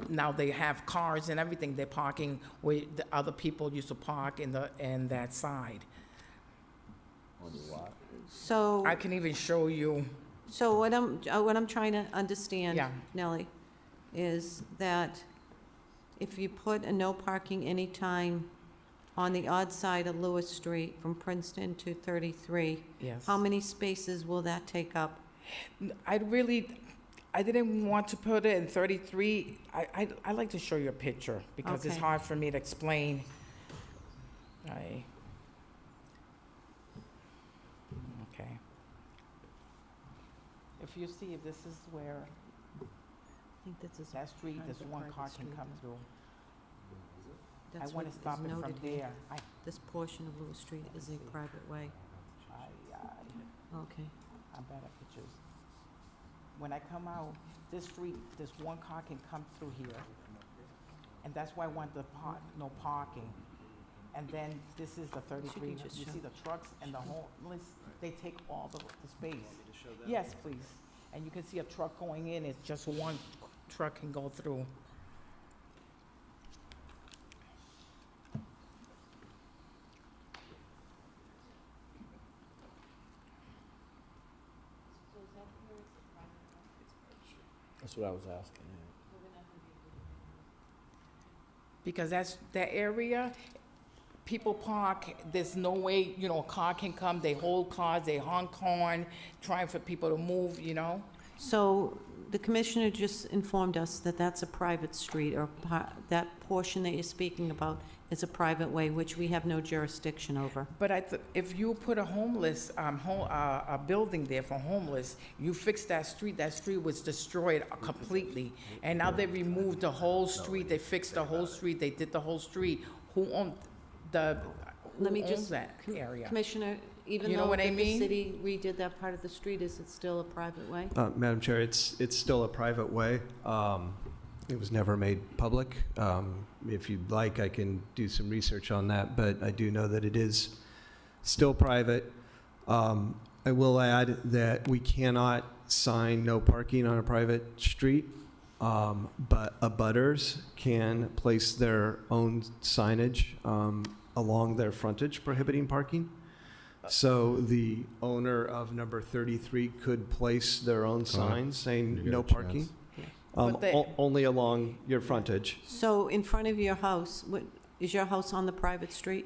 now they have cars and everything, they're parking where the other people used to park in that side. So. I can even show you. So what I'm trying to understand, Yeah. Nellie, is that if you put a no parking anytime on the odd side of Lewis Street from Princeton to 33, Yes. how many spaces will that take up? I didn't want to put it in 33. I like to show you a picture, because it's Okay. hard for me to explain. Okay. If you see, this is where I think this is that street, part of this the one private car can street. come through. That's I want what to is stop it from noted here. there. This portion of Lewis Street is a private way. Okay. I'm better pictures. When I come out, this street, this one car can come through here. And that's why I want the no parking. And then this is the 33, you just see show- the trucks and the homeless, they take all the space. Yes, please. And you can see a truck going in, it's just one truck can go through. That's what I was asking. Because that's, that area, people park, there's no way, a car can come, they hold cars, they honk horn, trying for people to move, So the commissioner just informed us that that's a private street, or that portion that you're speaking about is a private way, which we have no jurisdiction over. But if you put a homeless, a building there for homeless, you fix that street was destroyed completely. And now they removed the whole street, they fixed the whole street, they did the whole street. Who owned Let me owns just, that area? Commissioner, even You know though what I that the mean? city redid that part of the street, is it still a private way? Madam Chair, it's still a private way. It was never made public. If you'd like, I can do some research on that, but I do know that it is still private. I will add that we cannot sign no parking on a private street, but abutters can place their own signage along their frontage prohibiting parking. So the owner of number 33 could place their own signs saying You get no a parking. chance. But they- Only along your frontage. So in front of your house, is your house on the private street?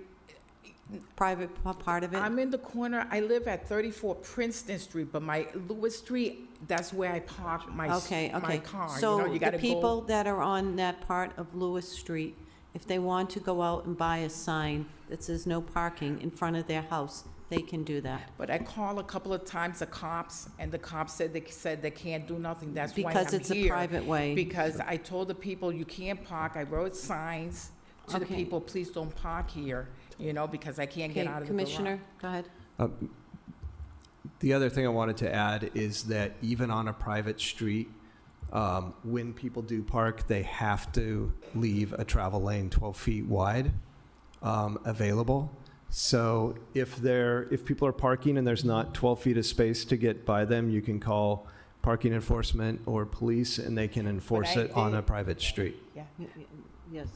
Private part of it? I'm in the corner, I live at 34 Princeton Street, but my Lewis Street, that's where I park my Okay, my okay. car. So you the gotta people go. that are on that part of Lewis Street, if they want to go out and buy a sign that says no parking in front of their house, they can do that. But I called a couple of times the cops, and the cops said they can't do nothing. That's why I'm Because it's a here. private way. Because I told the people, you can't park. I wrote signs to the Okay. people, please don't park here, because I can't get Okay, out of the garage. Commissioner, go ahead. The other thing I wanted to add is that even on a private street, when people do park, they have to leave a travel lane 12 feet wide available. So if people are parking and there's not 12 feet of space to get by them, you can call parking enforcement or police, and they can enforce I it on a did- private street. Yeah. Yes.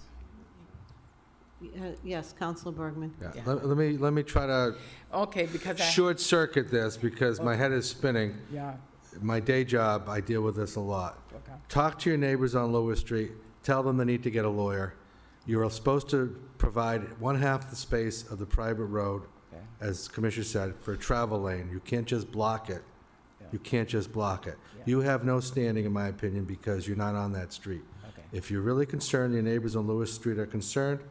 Yes, Counselor Bergman. Yeah. Yeah. Let me try to Okay, because I. short circuit this because my head is spinning. Yeah, My day job, I deal with this a lot. okay. Talk to your neighbors on Lewis Street. Tell them they need to get a lawyer. You're supposed to provide one half the space of the private road, Okay. as Commissioner said, for a travel lane. You can't just block it. You can't just block it. Yeah. You have no standing, in my opinion, because you're not on that street. Okay. If you're really concerned, your neighbors on Lewis Street are concerned,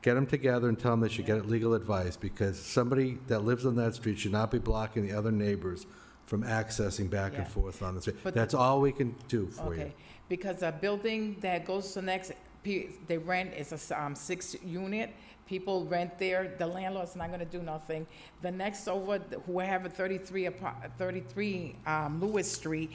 get them together and tell them they should get legal advice, because somebody that lives on that street should not be blocking the other neighbors from accessing back and Yeah. forth on the street. But That's all we can do for you. Okay, because a building that goes to next, they rent is a 6-unit. People rent there, the landlord's not gonna do nothing. The next over, who have a 33 Lewis Street,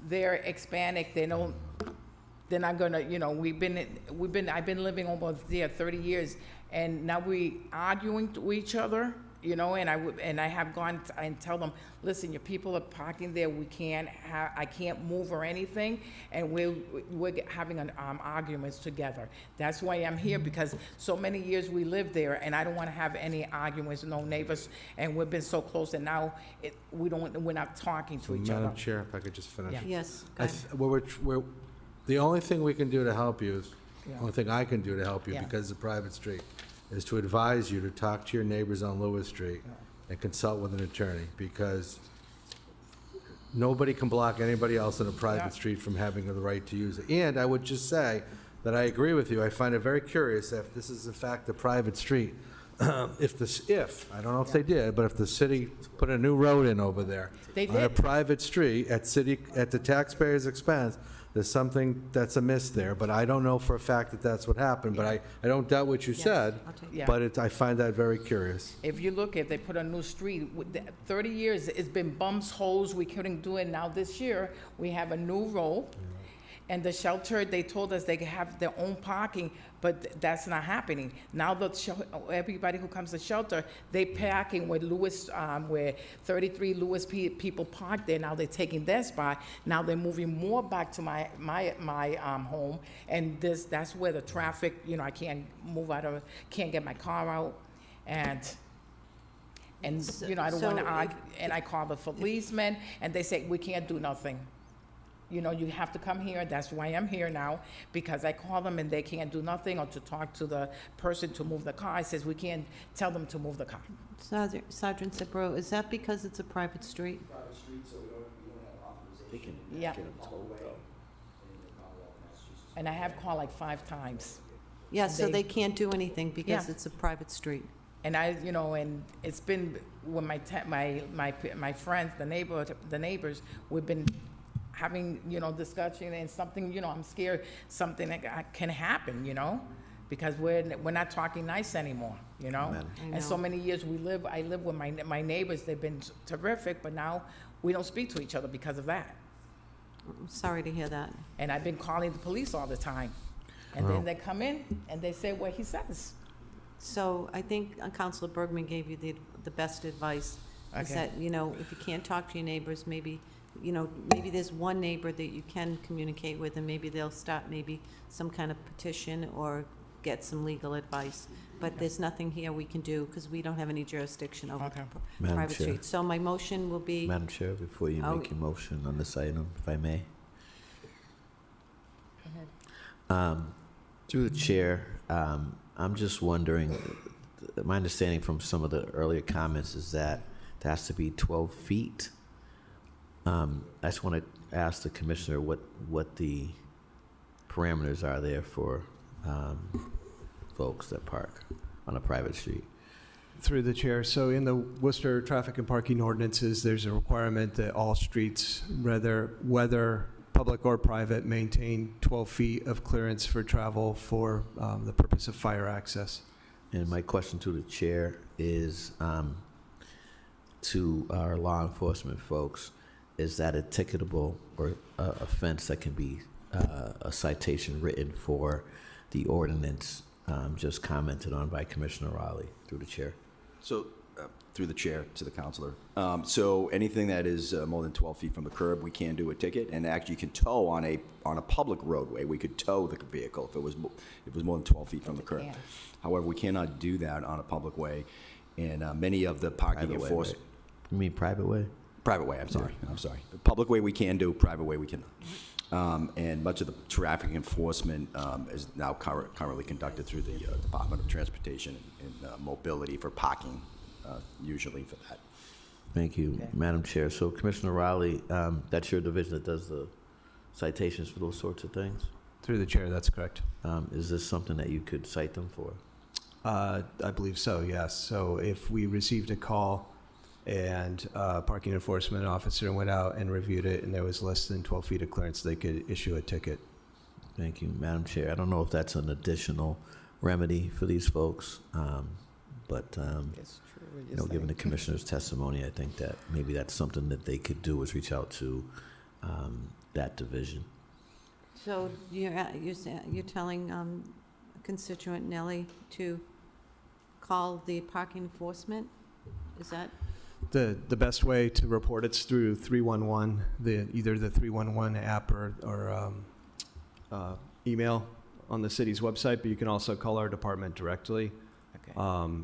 they're Hispanic, they're not gonna, I've been living almost there 30 years, and now we arguing to each other, and I have gone and tell them, listen, your people are parking there, I can't move or anything, and we're having arguments together. That's why I'm here, because so many years we lived there, and I don't want to have any arguments with no neighbors, and we've been so close, and now we're not talking to each other. Madam Chair, if I could just finish. Yeah. Yes, go ahead. The only thing we can do to help you, Yeah. only thing I can do to help you, Yeah. because it's a private street, is to advise you to talk to your neighbors on Lewis Street and consult with an attorney, because nobody can block anybody else in a Yeah. private street from having the right to use it. And I would just say that I agree with you. I find it very curious if this is in fact a private street, I don't know if they did, but if the city put a new road in over there They on a did. private street at the taxpayer's expense, there's something that's amiss there, but I don't know for a fact that that's what happened, but I don't doubt what you said, Yeah. but I find that very curious. If you look at, they put a new street, 30 years, it's been bumps, holes, we couldn't do it. Now this year, we have a new road. And the shelter, they told us they could have their own parking, but that's not happening. Now everybody who comes to shelter, they parking where where 33 Lewis people park there. Now they're taking their spot. Now they're moving more back to my home, and that's where the traffic. I can't can't get my car out, and I don't want to argue. And I call the policemen, and they say we can't do nothing. You have to come here. That's why I'm here now, because I call them and they can't do nothing, or to talk to the person to move the car. I says, we can't tell them to move the car. Sergeant Cipro, is that because it's a private street? Private street, so we don't have authorization. Yeah. Get them towed away in the Commonwealth of Massachusetts. And I have called like 5 times. Yeah, so they can't do anything because Yeah. it's a private street. And and it's been when my friends, the neighbors, we've been having, discussion, and something, I'm scared something that can happen, because we're not talking nice anymore, And so many years I live with my neighbors. They've been terrific, but now we don't speak to each other because of that. I'm sorry to hear that. And I've been calling the police all the time. And then they come in and they say what he says. So I think Councilor Bergman gave you the best advice. Is Okay. that, if you can't talk to your neighbors, maybe there's one neighbor that you can communicate with, and maybe they'll start some kind of petition or get some legal advice. But there's nothing here we can do because we don't have any jurisdiction over Madam private Chair. streets. So my motion will be. Madam Chair, before you Oh. make your motion on this item, if I may. Through the chair, I'm just wondering, my understanding from some of the earlier comments is that it has to be 12 feet. I just want to ask the commissioner what the parameters are there for folks that park on a private street. Through the chair, so in the Worcester traffic and parking ordinances, there's a requirement that all streets, whether public or private, maintain 12 feet of clearance for travel for the purpose of fire access. And my question to the chair is, to our law enforcement folks, is that a ticketable or offense that can be a citation written for the ordinance just commented on by Commissioner Raleigh, through the chair? So, through the chair to the counselor. So anything that is more than 12 feet from the curb, we can do a ticket. And actually, you can tow on a public roadway. We could tow the vehicle if it was more than 12 feet from the curb. However, we cannot do that on a public way. And many of the parking Private way, enforcement. right? You mean private way? Private way, I'm sorry. Public way we can do, private way we cannot. And much of the traffic enforcement is now currently conducted through the Department of Transportation and Mobility for parking, usually for that. Thank you, Okay. Madam Chair. So Commissioner Raleigh, that's your division that does the citations for those sorts of things? Through the chair, that's correct. Is this something that you could cite them for? I believe so, yes. So if we received a call and a parking enforcement officer went out and reviewed it and there was less than 12 feet of clearance, they could issue a ticket. Thank you, Madam Chair. I don't know if that's an additional remedy for these folks, but It's true. given the commissioner's testimony, I think that maybe that's something that they could do, is reach out to that division. So you're telling a constituent, Nellie, to call the parking enforcement? Is that? The best way to report it's through 311, either the 311 app or email on the city's website, but you can also call our department directly. Okay.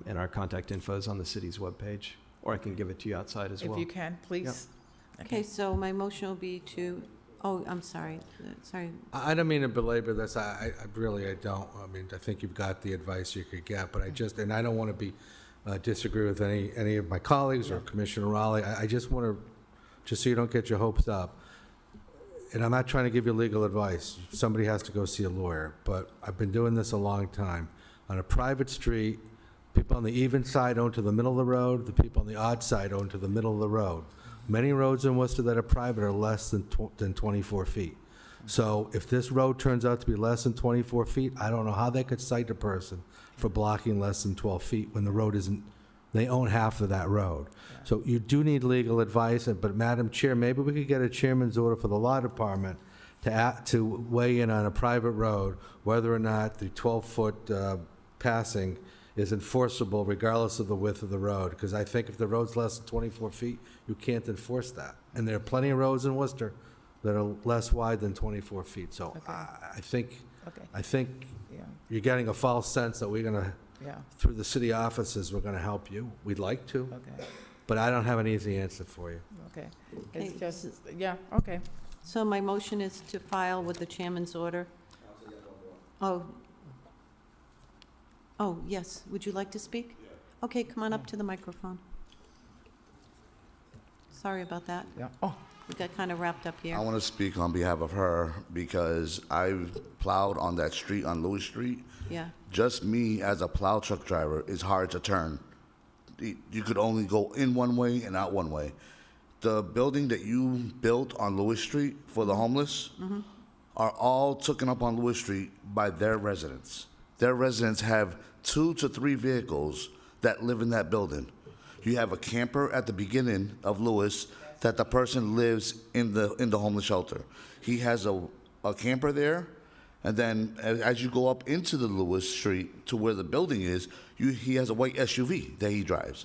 And our contact info is on the city's webpage, or I can give it to you outside as well. If you can, please. Okay, so my motion will be to, I'm sorry. I don't mean to belabor this. I don't. I mean, I think you've got the advice you could get, but and I don't want to be disagree with any of my colleagues or Commissioner Raleigh. I just want to, just so you don't get your hopes up, and I'm not trying to give you legal advice. Somebody has to go see a lawyer, but I've been doing this a long time. On a private street, People on the even side own to the middle of the road, the people on the odd side own to the middle of the road. Many roads in Worcester that are private are less than 24 feet. So if this road turns out to be less than 24 feet, I don't know how they could cite a person for blocking less than 12 feet when the road isn't, they own half of that road. So you do need legal advice, but Madam Chair, maybe we could get a chairman's order for the law department to weigh in on a private road, whether or not the 12-foot passing is enforceable regardless of the width of the road. Because I think if the road's less than 24 feet, you can't enforce that. And there are plenty of roads in Worcester that are less wide than 24 feet. So I think Yeah. you're getting a false sense that we're going to, Yeah. through the city offices, we're going to help you. We'd like to, Okay. but I don't have an easy answer for you. Okay. Okay, It's just, yeah, okay. So my motion is to file with the chairman's order. Oh, yes. Would you like to speak? Okay, come on up to the microphone. Sorry about that. Yeah. Oh, We got kind of wrapped up here. I want to speak on behalf of her because I've plowed on that street on Lewis Street. Yeah. Just me as a plow truck driver is hard to turn. You could only go in one way and out one way. The building that you built on Lewis Street for the homeless are all taken up on Lewis Street by their residents. Their residents have 2 to 3 vehicles that live in that building. You have a camper at the beginning of Lewis that the person lives in the homeless shelter. He has a camper there, and then as you go up into the Lewis Street to where the building is, he has a white SUV that he drives.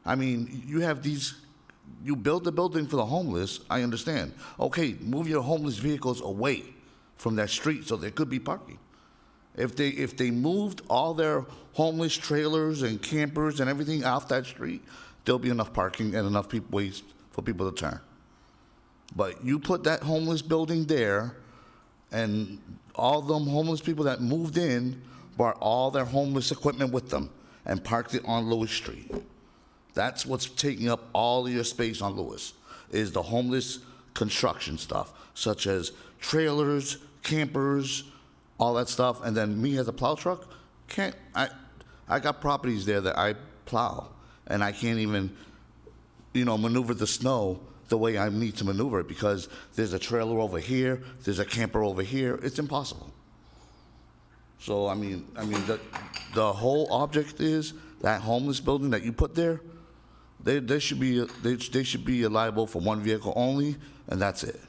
I mean, you build the building for the homeless, I understand. Okay, move your homeless vehicles away from that street so there could be parking. If they moved all their homeless trailers and campers and everything off that street, there'll be enough parking and enough ways for people to turn. But you put that homeless building there, and all them homeless people that moved in brought all their homeless equipment with them and parked it on Lewis Street. That's what's taking up all of your space on Lewis, is the homeless construction stuff, such as trailers, campers, all that stuff. And then me as a plow truck, I got properties there that I plow, and I can't even, maneuver the snow the way I need to maneuver it because there's a trailer over here, there's a camper over here. It's impossible. So, I mean, the whole object is that homeless building that you put there, they should be liable for one vehicle only, and that's it.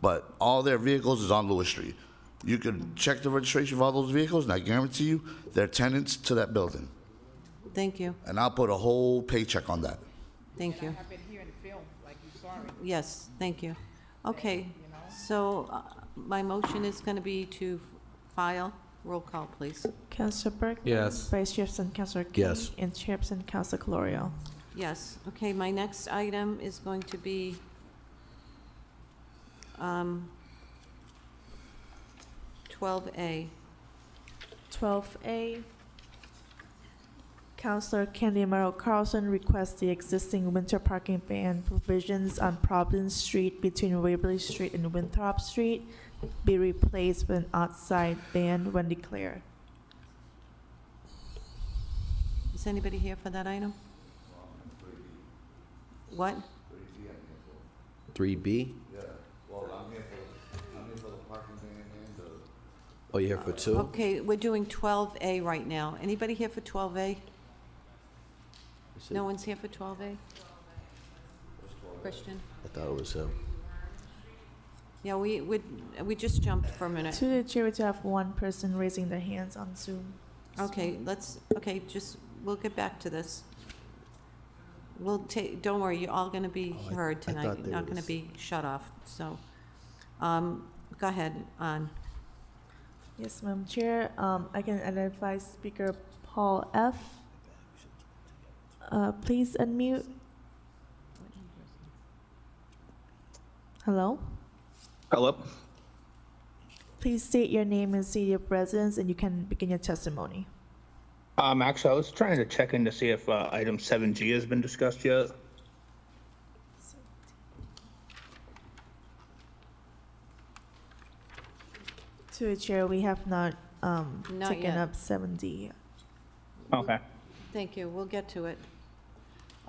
But all their vehicles is on Lewis Street. You can check the registration of all those vehicles, and I guarantee you, they're tenants to that building. Thank you. And I'll put a whole paycheck on that. Thank you. I've been here in the film, like you saw it. Yes, thank you. Okay, so my motion is going to be to file. Roll call, please. Councilor Bergman? Yes. Vice Chairperson Councilor King? Yes. And Chairperson Councilor Calorio? Yes, okay, my next item is going to be 12A. 12A. Councilor Candy Merrill Carlson requests the existing winter parking ban provisions on Providence Street between Waverly Street and Winthrop Street be replaced with an outside ban when declared. Is anybody here for that item? What? 3B? Yeah, well, I'm here for the parking ban and the... Oh, you're here for 2? Okay, we're doing 12A right now. Anybody here for 12A? No one's here for 12A? Christian? I thought it was him. Yeah, we just jumped for a minute. To the chair, we do have one person raising their hands on Zoom. Okay, we'll get back to this. Don't worry, you're all gonna be heard I tonight. thought You're there not gonna was- be shut off, so, go ahead, Ann. Yes, Madam Chair, I can identify Speaker Paul F. Please unmute. Hello? Hello. Please state your name and city of residence, and you can begin your testimony. Actually, I was trying to check in to see if item 7G has been discussed yet. To the chair, we have not Not taken yet. up 7D. Okay. Thank you, we'll get to it.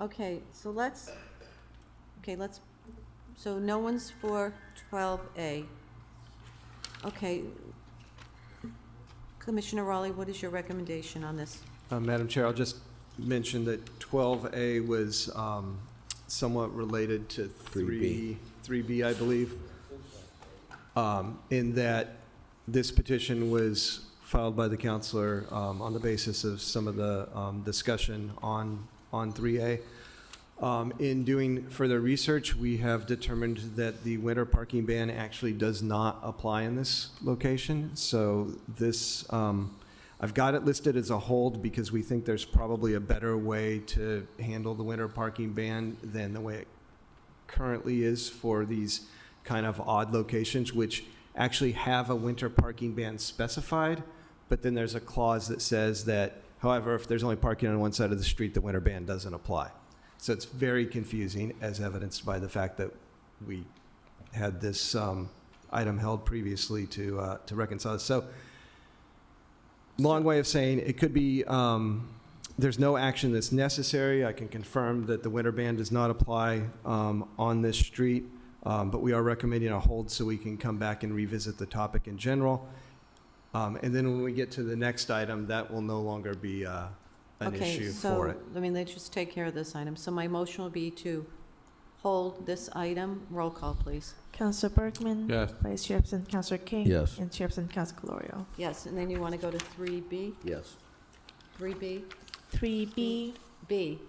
Okay, so so no one's for 12A. Okay. Commissioner Raleigh, what is your recommendation on this? Madam Chair, I'll just mention that 12A was somewhat related to 3B, I believe, in that this petition was filed by the counselor on the basis of some of the discussion on 3A. In doing further research, we have determined that the winter parking ban actually does not apply in this location. So this, I've got it listed as a hold because we think there's probably a better way to handle the winter parking ban than the way it currently is for these kind of odd locations, which actually have a winter parking ban specified, but then there's a clause that says that, however, if there's only parking on one side of the street, the winter ban doesn't apply. So it's very confusing, as evidenced by the fact that we had this item held previously to reconcile this. So, long way of saying it could be there's no action that's necessary. I can confirm that the winter ban does not apply on this street, but we are recommending a hold so we can come back and revisit the topic in general. And then when we get to the next item, that will no longer be an issue for it. I mean, let's just take care of this item. So my motion will be to hold this item. Roll call, please. Councilor Bergman? Yes. Vice Chairperson Councilor King? Yes. And Chairperson Councilor Calorio? Yes, and then you want to go to 3B? Yes. 3B? 3B, B.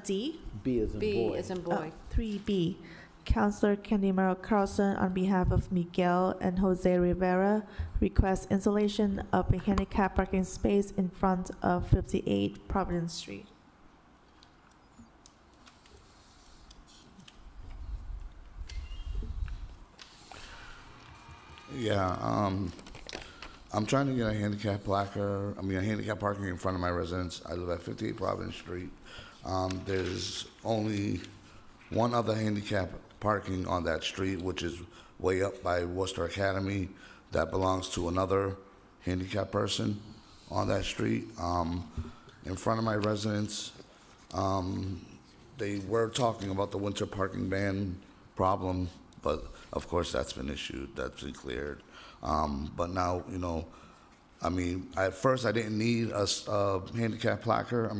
D? B is in B boy. is in boy. 3B, Councilor Candy Merrill Carlson, on behalf of Miguel and Jose Rivera, requests installation of a handicap parking space in front of 58 Providence Street. Yeah, I'm trying to get a handicap placard, a handicap parking in front of my residence. I live at 58 Providence Street. There's only one other handicap parking on that street, which is way up by Worcester Academy, that belongs to another handicap person on that street. In front of my residence, they were talking about the winter parking ban problem, but of course that's been issued, that's been cleared. But now, at first I didn't need a handicap placard,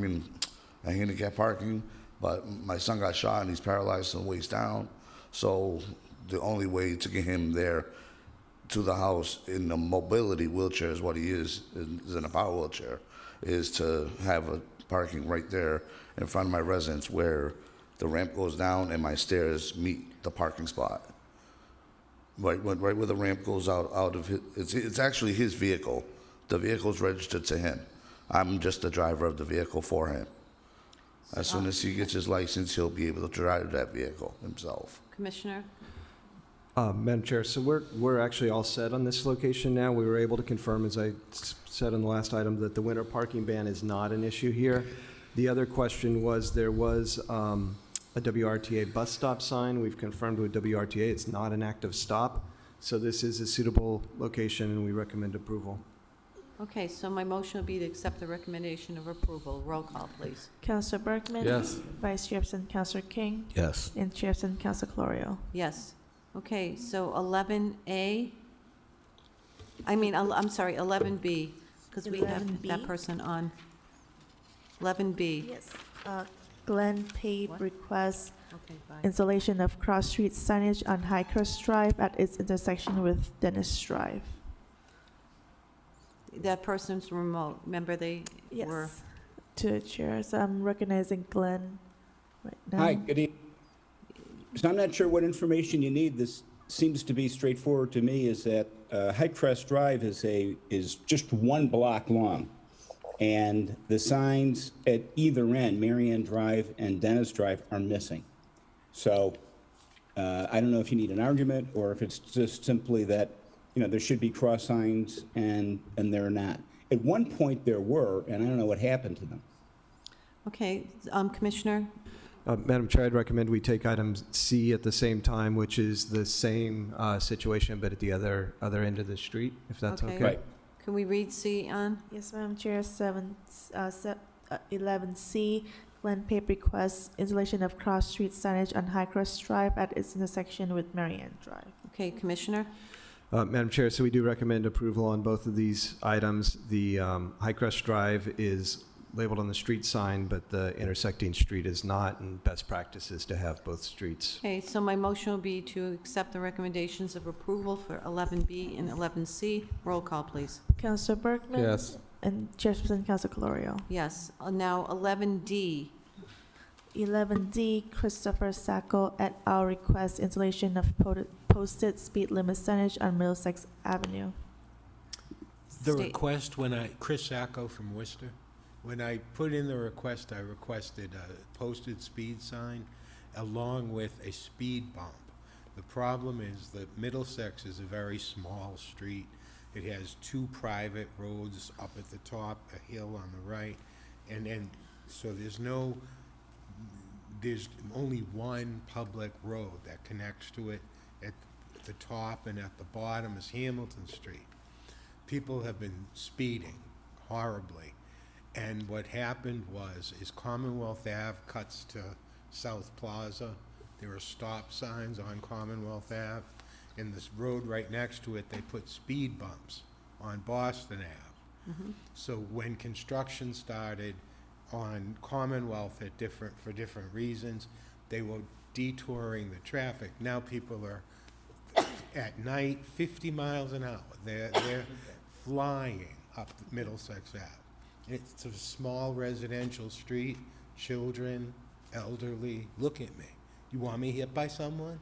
a handicap parking, but my son got shot and he's paralyzed from the waist down. So the only way to get him there to the house in a mobility wheelchair is what he is in a power wheelchair, is to have a parking right there in front of my residence where the ramp goes down and my stairs meet the parking spot. Right where the ramp goes out of his, it's actually his vehicle. The vehicle's registered to him. I'm just the driver of the vehicle for him. As soon as he gets his license, he'll be able to drive that vehicle himself. Commissioner? Madam Chair, so we're actually all set on this location now. We were able to confirm, as I said on the last item, that the winter parking ban is not an issue here. The other question was there was a WRTA bus stop sign. We've confirmed with WRTA it's not an active stop. So this is a suitable location and we recommend approval. Okay, so my motion will be to accept the recommendation of approval. Roll call, please. Councilor Bergman? Yes. Vice Chairperson Councilor King? Yes. And Chairperson Councilor Calorio? Yes. Okay, so 11A, I'm sorry, 11B, because we have 11B? that person on. 11B. Yes. Glenn Pape requests Okay, bye. installation of cross-street signage on Highcrest Drive at its intersection with Dennis Drive. That person's remote. Remember, they were. Yes. To the chair, so I'm recognizing Glenn right now. Hi, good evening. So I'm not sure what information you need. This seems to be straightforward to me, is that Highcrest Drive is just one block long. And the signs at either end, Marianne Drive and Dennis Drive, are missing. So I don't know if you need an argument or if it's just simply that, there should be cross signs and they're not. At one point there were, and I don't know what happened to them. Okay, Commissioner? Madam Chair, I'd recommend we take item C at the same time, which is the same situation, but at the other end of the street, if that's okay. Right. Can we read C on? Yes, Madam Chair, 11C, Glen Pape requests installation of cross-street signage on Highcrest Drive at its intersection with Marianne Drive. Okay, Commissioner? Madam Chair, so we do recommend approval on both of these items. The Highcrest Drive is labeled on the street sign, but the intersecting street is not, and best practice is to have both streets. Okay, so my motion will be to accept the recommendations of approval for 11B and 11C. Roll call, please. Councilor Bergman? Yes. And Chairperson Councilor Calorio. Yes. Now, 11D. 11D, Christopher Sacco et al. Request installation of posted speed limit signage on Middlesex Avenue. The State- request, Chris Sacco from Worcester, when I put in the request, I requested a posted speed sign along with a speed bump. The problem is that Middlesex is a very small street. It has two private roads up at the top, a hill on the right, and so there's only one public road that connects to it. At the top and at the bottom is Hamilton Street. People have been speeding horribly. And what happened is Commonwealth Ave cuts to South Plaza. There are stop signs on Commonwealth Ave. In this road right next to it, they put speed bumps on Boston Ave. So when construction started on Commonwealth for different reasons, they were detouring the traffic. Now people are at night 50 miles an hour. They're flying up Middlesex Ave. It's a small residential street. Children, elderly, look at me. You want me hit by someone?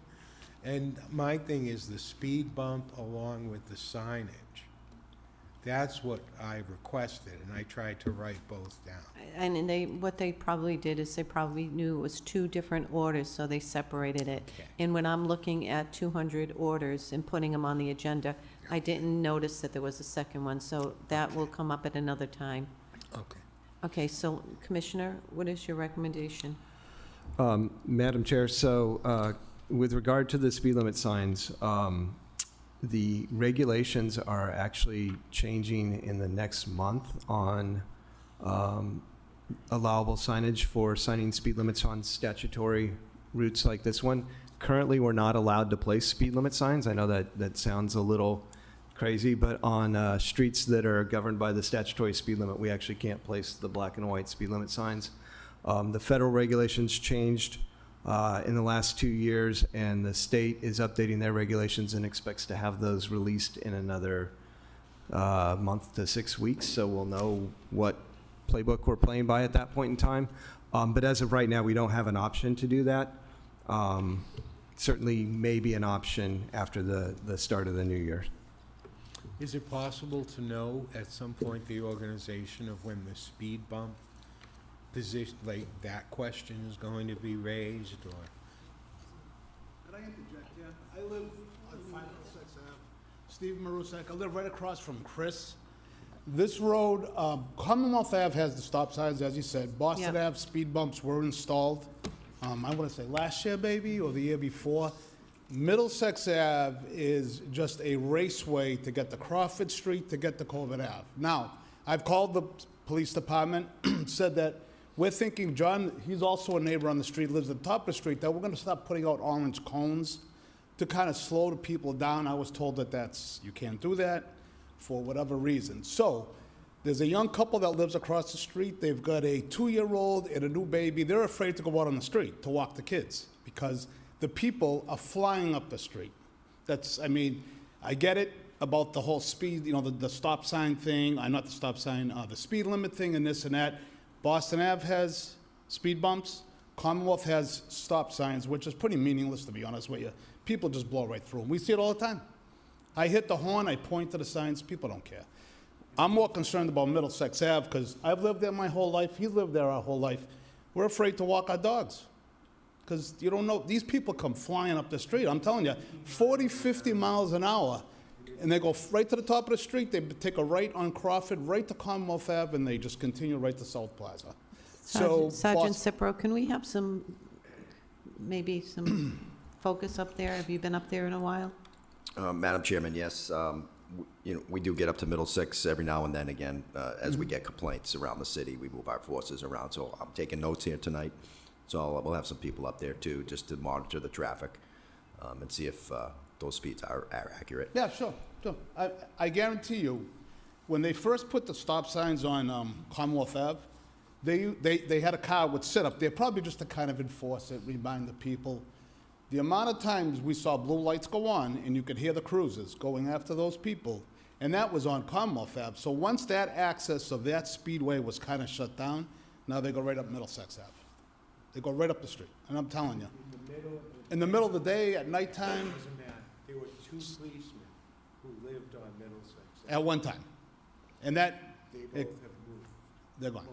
And my thing is the speed bump along with the signage. That's what I requested, and I tried to write both down. And what they probably did is they probably knew it was two different orders, so they separated it. Okay. And when I'm looking at 200 orders and putting them on the agenda, I didn't notice that there was a second one, so that will come up at another time. Okay. Okay, so Commissioner, what is your recommendation? Madam Chair, so with regard to the speed limit signs, the regulations are actually changing in the next month on allowable signage for signing speed limits on statutory routes like this one. Currently, we're not allowed to place speed limit signs. I know that sounds a little crazy, but on streets that are governed by the statutory speed limit, we actually can't place the black and white speed limit signs. The federal regulations changed in the last 2 years, and the state is updating their regulations and expects to have those released in another month to 6 weeks, so we'll know what playbook we're playing by at that point in time. But as of right now, we don't have an option to do that. Certainly may be an option after the start of the new year. Is it possible to know at some point the organization of when the speed bump position, like that question is going to be raised, or? Could I interject here? I live on 506 Ave. Steve Marusek. I live right across from Chris. This road, Commonwealth Ave has the stop signs, as you said. Boston Yeah. Ave speed bumps were installed, I want to say last year, maybe, or the year before. Middlesex Ave is just a raceway to get to Crawford Street, to get to Colbert Ave. Now, I've called the police department, said that we're thinking, John, he's also a neighbor on the street, lives at the top of the street, that we're going to start putting out orange cones to kind of slow the people down. I was told that you can't do that for whatever reason. So there's a young couple that lives across the street. They've got a 2-year-old and a new baby. They're afraid to go out on the street to walk the kids because the people are flying up the street. I get it about the whole speed, the stop sign thing, not the stop sign, the speed limit thing and this and that. Boston Ave has speed bumps. Commonwealth has stop signs, which is pretty meaningless, to be honest with you. People just blow right through them. We see it all the time. I hit the horn, I point to the signs, people don't care. I'm more concerned about Middlesex Ave because I've lived there my whole life. He lived there our whole life. We're afraid to walk our dogs because you don't know. These people come flying up the street. I'm telling you, 40, 50 miles an hour, and they go right to the top of the street. They take a right on Crawford, right to Commonwealth Ave, and they just continue right to South Plaza. Sergeant Cipro, can we have maybe some focus up there? Have you been up there in a while? Madam Chairman, yes. we do get up to Middlesex every now and then again, as we get complaints around the city, we move our forces around. So I'm taking notes here tonight. So we'll have some people up there too, just to monitor the traffic, and see if, those speeds are accurate. Yeah, sure. I guarantee you, when they first put the stop signs on Commonwealth Ave, they had a car would sit up there, probably just to kind of enforce it, remind the people. The amount of times we saw blue lights go on, and you could hear the cruisers going after those people, and that was on Commonwealth Ave. So once that access of that speedway was kind of shut down, now they go right up Middlesex Ave. They go right up the street, and I'm telling you. In the middle of the day, at nighttime, There were 2 policemen who lived on Middlesex. at one time. And that, They both have moved. they're gone.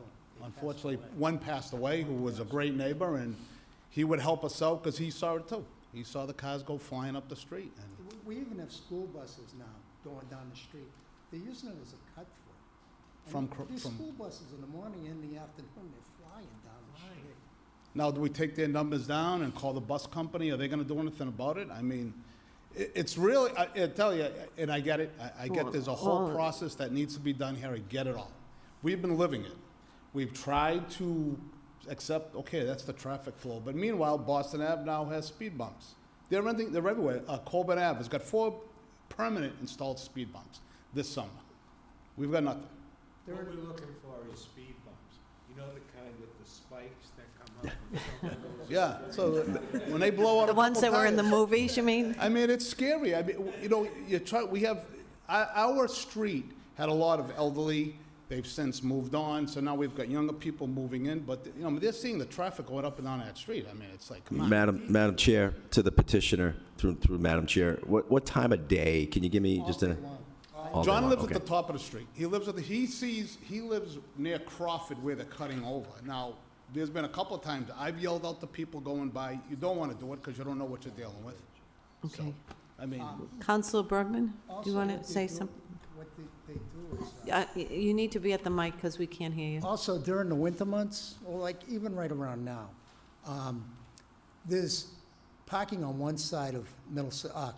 Unfortunately, one passed away who was a great neighbor, and he would help us out because he saw it too. He saw the cars go flying up the street. And We even have school buses now going down the street. They're using it as a cut through. From These school buses in the morning and in the afternoon, they're flying down the street. now, do we take their numbers down and call the bus company? Are they going to do anything about it? I mean, it's really, I tell you, and I get it. I get there's a whole process that needs to be done here. I get it all. We've been living it. We've tried to accept, okay, that's the traffic flow. But meanwhile, Boston Ave now has speed bumps. They're everywhere. Colbert Ave has got 4 permanent installed speed bumps this summer. We've got nothing. What we're looking for is speed bumps. You know, the kind with the spikes that come up when someone goes. Yeah, so when they blow out The a ones couple that were in the tires- movies, you mean? I mean, it's scary. I mean, we have, our street had a lot of elderly. They've since moved on, so now we've got younger people moving in, but, they're seeing the traffic going up and down that street. I mean, it's like, come on. Madam Chair, to the petitioner, through Madam Chair, what time of day, can you give me just a? all day John long, lives okay. at the top of the street. He lives he lives near Crawford where they're cutting over. Now, there's been a couple of times I've yelled out to people going by, you don't want to do it because you don't know what you're dealing with. Okay. I mean, Counselor Bergman, do you want to say something? What they do is, You need to be at the mic because we can't hear you. also during the winter months, or like even right around now, there's parking on one side of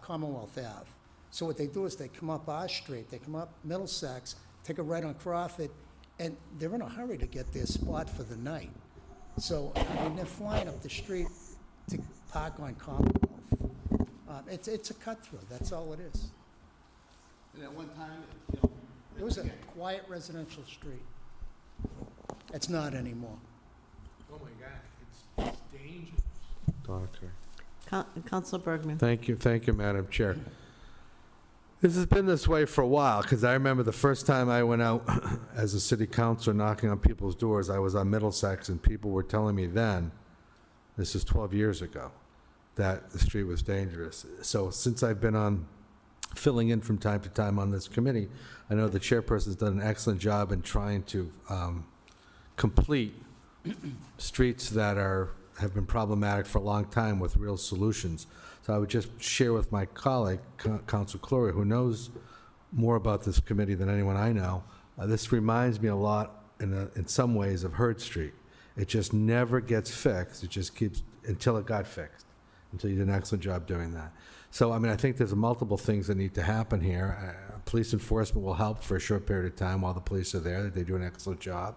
Commonwealth Ave. So what they do is they come up our street, they come up Middlesex, take a right on Crawford, and they're in a hurry to get their spot for the night. So, I mean, they're flying up the street to park on Commonwealth. It's a cut-through, that's all it is. and at one time, It was a quiet residential street. It's not anymore. Oh, my God, it's dangerous. Okay. Counselor Bergman. Thank you, Madam Chair. This has been this way for a while, because I remember the first time I went out as a city councilor knocking on people's doors, I was on Middlesex, and people were telling me then, this is 12 years ago, that the street was dangerous. So since I've been on, filling in from time to time on this committee, I know the chairperson's done an excellent job in trying to complete streets that have been problematic for a long time with real solutions. So I would just share with my colleague, Council Clory, who knows more about this committee than anyone I know, this reminds me a lot in some ways of Hurd Street. It just never gets fixed. It just keeps, until it got fixed, until you did an excellent job doing that. So, I mean, I think there's multiple things that need to happen here. Police enforcement will help for a short period of time while the police are there. They do an excellent job.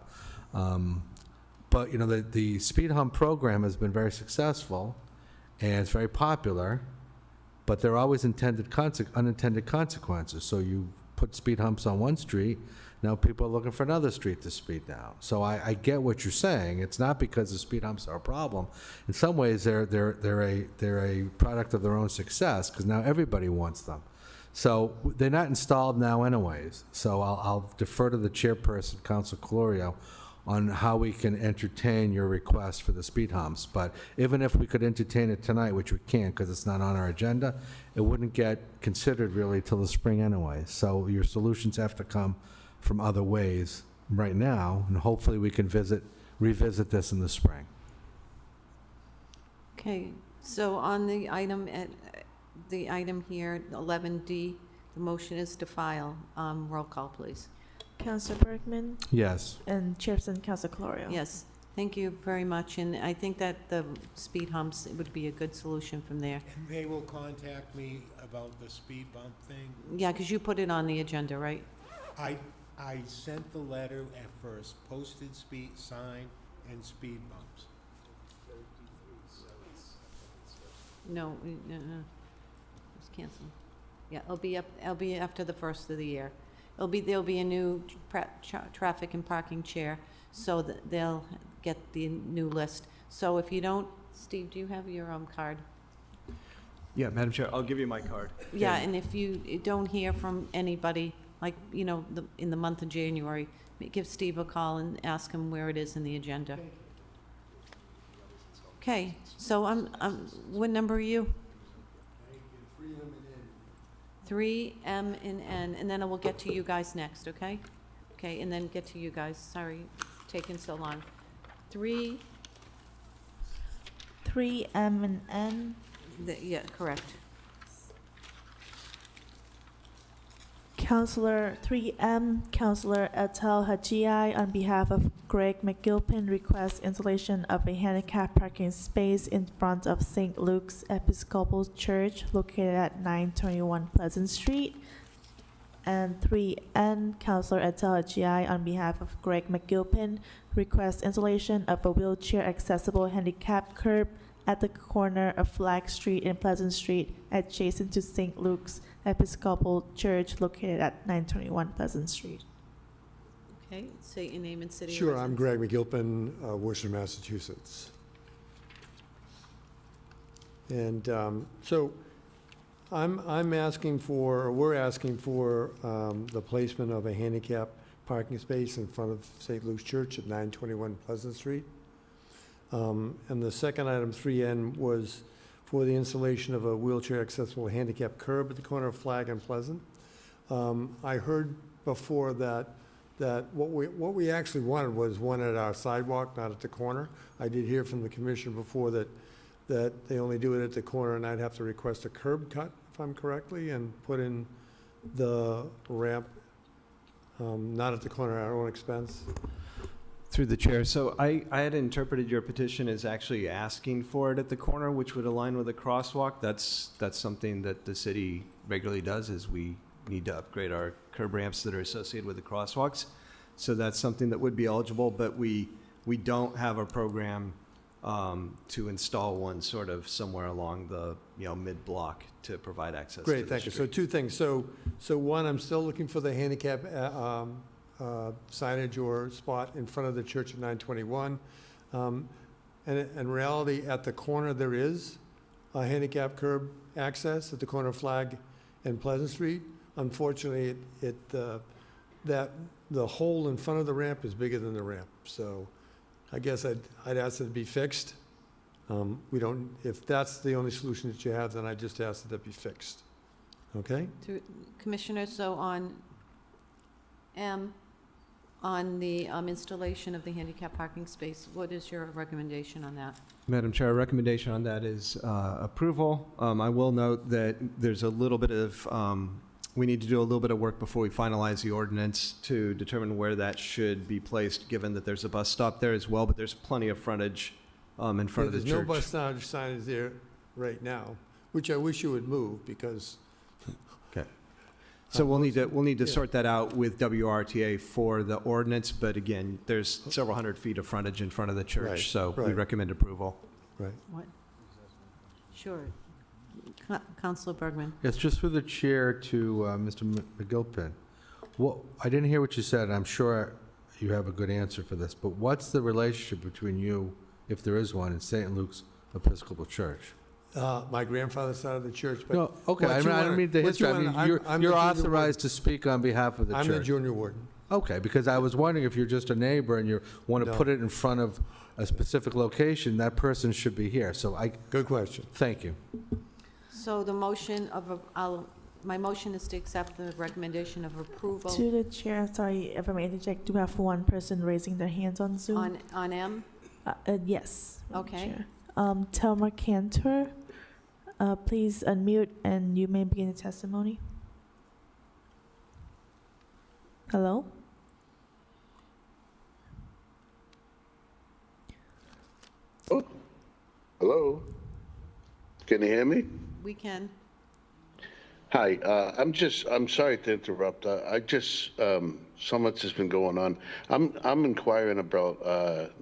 But, the speed hump program has been very successful, and it's very popular, but there are always unintended consequences. So you put speed humps on one street, now people are looking for another street to speed down. So I get what you're saying. It's not because the speed humps are a problem. In some ways, they're a product of their own success, because now everybody wants them. So they're not installed now anyways. So I'll defer to the chairperson, Council Colorio, on how we can entertain your request for the speed humps. But even if we could entertain it tonight, which we can't because it's not on our agenda, it wouldn't get considered really till the spring anyway. So your solutions have to come from other ways right now, and hopefully we can revisit this in the spring. Okay, so on the item here, 11D, the motion is to file. Roll call, please. Councilor Bergman Yes. and Chairperson Councilor Colorio. Yes. Thank you very much, and I think that the speed humps would be a good solution from there. And they will contact me about the speed bump thing. Yeah, because you put it on the agenda, right? I sent the letter at first, posted speed sign and speed bumps. No, it's canceled. Yeah, it'll be after the first of the year. There'll be a new traffic and parking chair, so that they'll get the new list. So if you don't, Steve, do you have your card? Yeah, Madam Chair, I'll give you my card. Yeah, and if you don't hear from anybody, like, in the month of January, give Steve a call and ask him where it is in the agenda. Okay, so what number are you? 3M and N, and then I will get to you guys next, okay? Okay, and then get to you guys. Sorry, it's taking so long. 3, 3M and N. yeah, correct. Councillor 3M, Councillor Atal Hajiai, on behalf of Greg McGilpin, requests installation of a handicap parking space in front of St. Luke's Episcopal Church located at 921 Pleasant Street. And 3N, Councillor Atal Hajiai, on behalf of Greg McGilpin, requests installation of a wheelchair accessible handicap curb at the corner of Flag Street and Pleasant Street adjacent to St. Luke's Episcopal Church located at 921 Pleasant Street. Okay, state your name and city. Sure, I'm Greg McGilpin, Worcester, Massachusetts. And so we're asking for the placement of a handicap parking space in front of St. Luke's Church at 921 Pleasant Street. And the second item, 3N, was for the installation of a wheelchair accessible handicap curb at the corner of Flag and Pleasant. I heard before that what we actually wanted was one at our sidewalk, not at the corner. I did hear from the commissioner before that they only do it at the corner, and I'd have to request a curb cut, if I'm correctly, and put in the ramp, not at the corner at our own expense. Through the chair. So I had interpreted your petition as actually asking for it at the corner, which would align with a crosswalk. That's something that the city regularly does, is we need to upgrade our curb ramps that are associated with the crosswalks. So that's something that would be eligible, but we don't have a program to install one sort of somewhere along the mid-block to provide access to Great, the thank you. street. So two things. So one, I'm still looking for the handicap signage or spot in front of the church at 921. And in reality, at the corner, there is a handicap curb access at the corner of Flag and Pleasant Street. Unfortunately, the hole in front of the ramp is bigger than the ramp. So I guess I'd ask it to be fixed. If that's the only solution that you have, then I just ask that that be fixed. Okay? Commissioner, so on M, on the installation of the handicap parking space, what is your recommendation on that? Madam Chair, our recommendation on that is approval. I will note that there's a little bit of, we need to do a little bit of work before we finalize the ordinance to determine where that should be placed, given that there's a bus stop there as well, but there's plenty of frontage in front of the church. There's no bus signage there right now, which I wish you would move because. Okay. So we'll need to sort that out with WRTA for the ordinance, but again, there's several hundred feet of frontage in front of the Right, church, so we right. recommend approval. Right. What? Sure. Councilor Bergman. Yes, just for the chair to Mr. McGilpin. I didn't hear what you said, and I'm sure you have a good answer for this, but what's the relationship between you, if there is one, and St. Luke's Episcopal Church? My grandfather's side of the church, but. No, okay, I don't mean the history. I mean, you're authorized to speak on behalf of the church. I'm the junior warden. Okay, because I was wondering if you're just a neighbor and you want to No. put it in front of a specific location, that person should be here. So Good question. thank you. So the motion my motion is to accept the recommendation of approval To the chair, sorry if I may interject, do have one person raising their hands on Zoom? on M. Yes. Madam Okay. Chair. Telma Cantor, please unmute and you may begin the testimony. Hello? Hello? Can you hear me? We can. Hi, I'm sorry to interrupt. So much has been going on. I'm inquiring about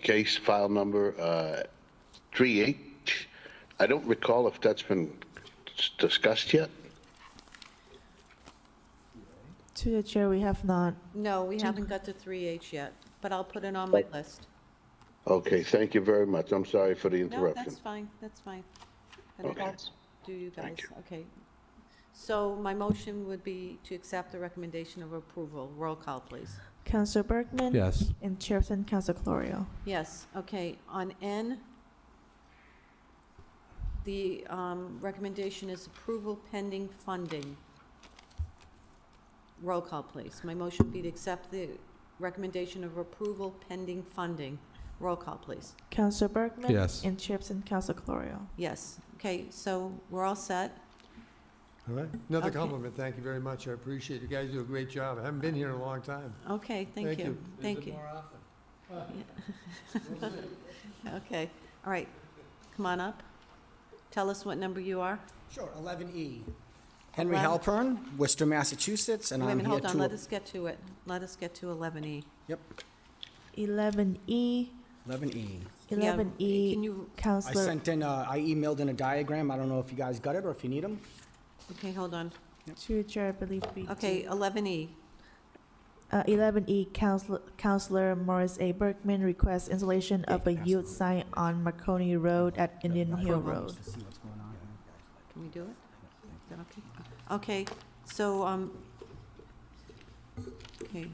case file number 3H. I don't recall if that's been discussed yet. To the chair, we have not. No, we haven't got to 3H yet, but I'll put it on my list. Okay, thank you very much. I'm sorry for the No, interruption. that's fine, that's fine. And Okay. do you guys, Thank you. okay. So my motion would be to accept the recommendation of approval. Roll call, please. Councilor Bergman? Yes. And Chairperson Councilor Colorio. Yes, okay, on N, the recommendation is approval pending funding. Roll call, please. My motion would be to accept the recommendation of approval pending funding. Roll call, please. Councilor Bergman? Yes. And Chairperson Councilor Colorio. Yes, okay, so we're all set. All right. Another Okay. compliment. Thank you very much. I appreciate it. You guys do a great job. I haven't been here in a long time. Okay, thank Thank you. you. Thank you. Okay, all right, come on up. Tell us what number you are. Sure, 11E. Henry 11. Halpern, Worcester, Massachusetts, and Wait a I'm minute, here hold on, to... let us get to it. Let us get to 11E. Yep, 11E. 11E. 11E. Can you, I Councilor. sent in, I emailed in a diagram. I don't know if you guys got it or if you need them. okay, hold on. To the chair, I believe we. Okay, 11E. 11E, Councilor Morris A. Bergman requests installation of a yield sign on Marconi Road at Indian Hill Road. To see what's going on. Can we do it? Is that okay? Okay, so, okay,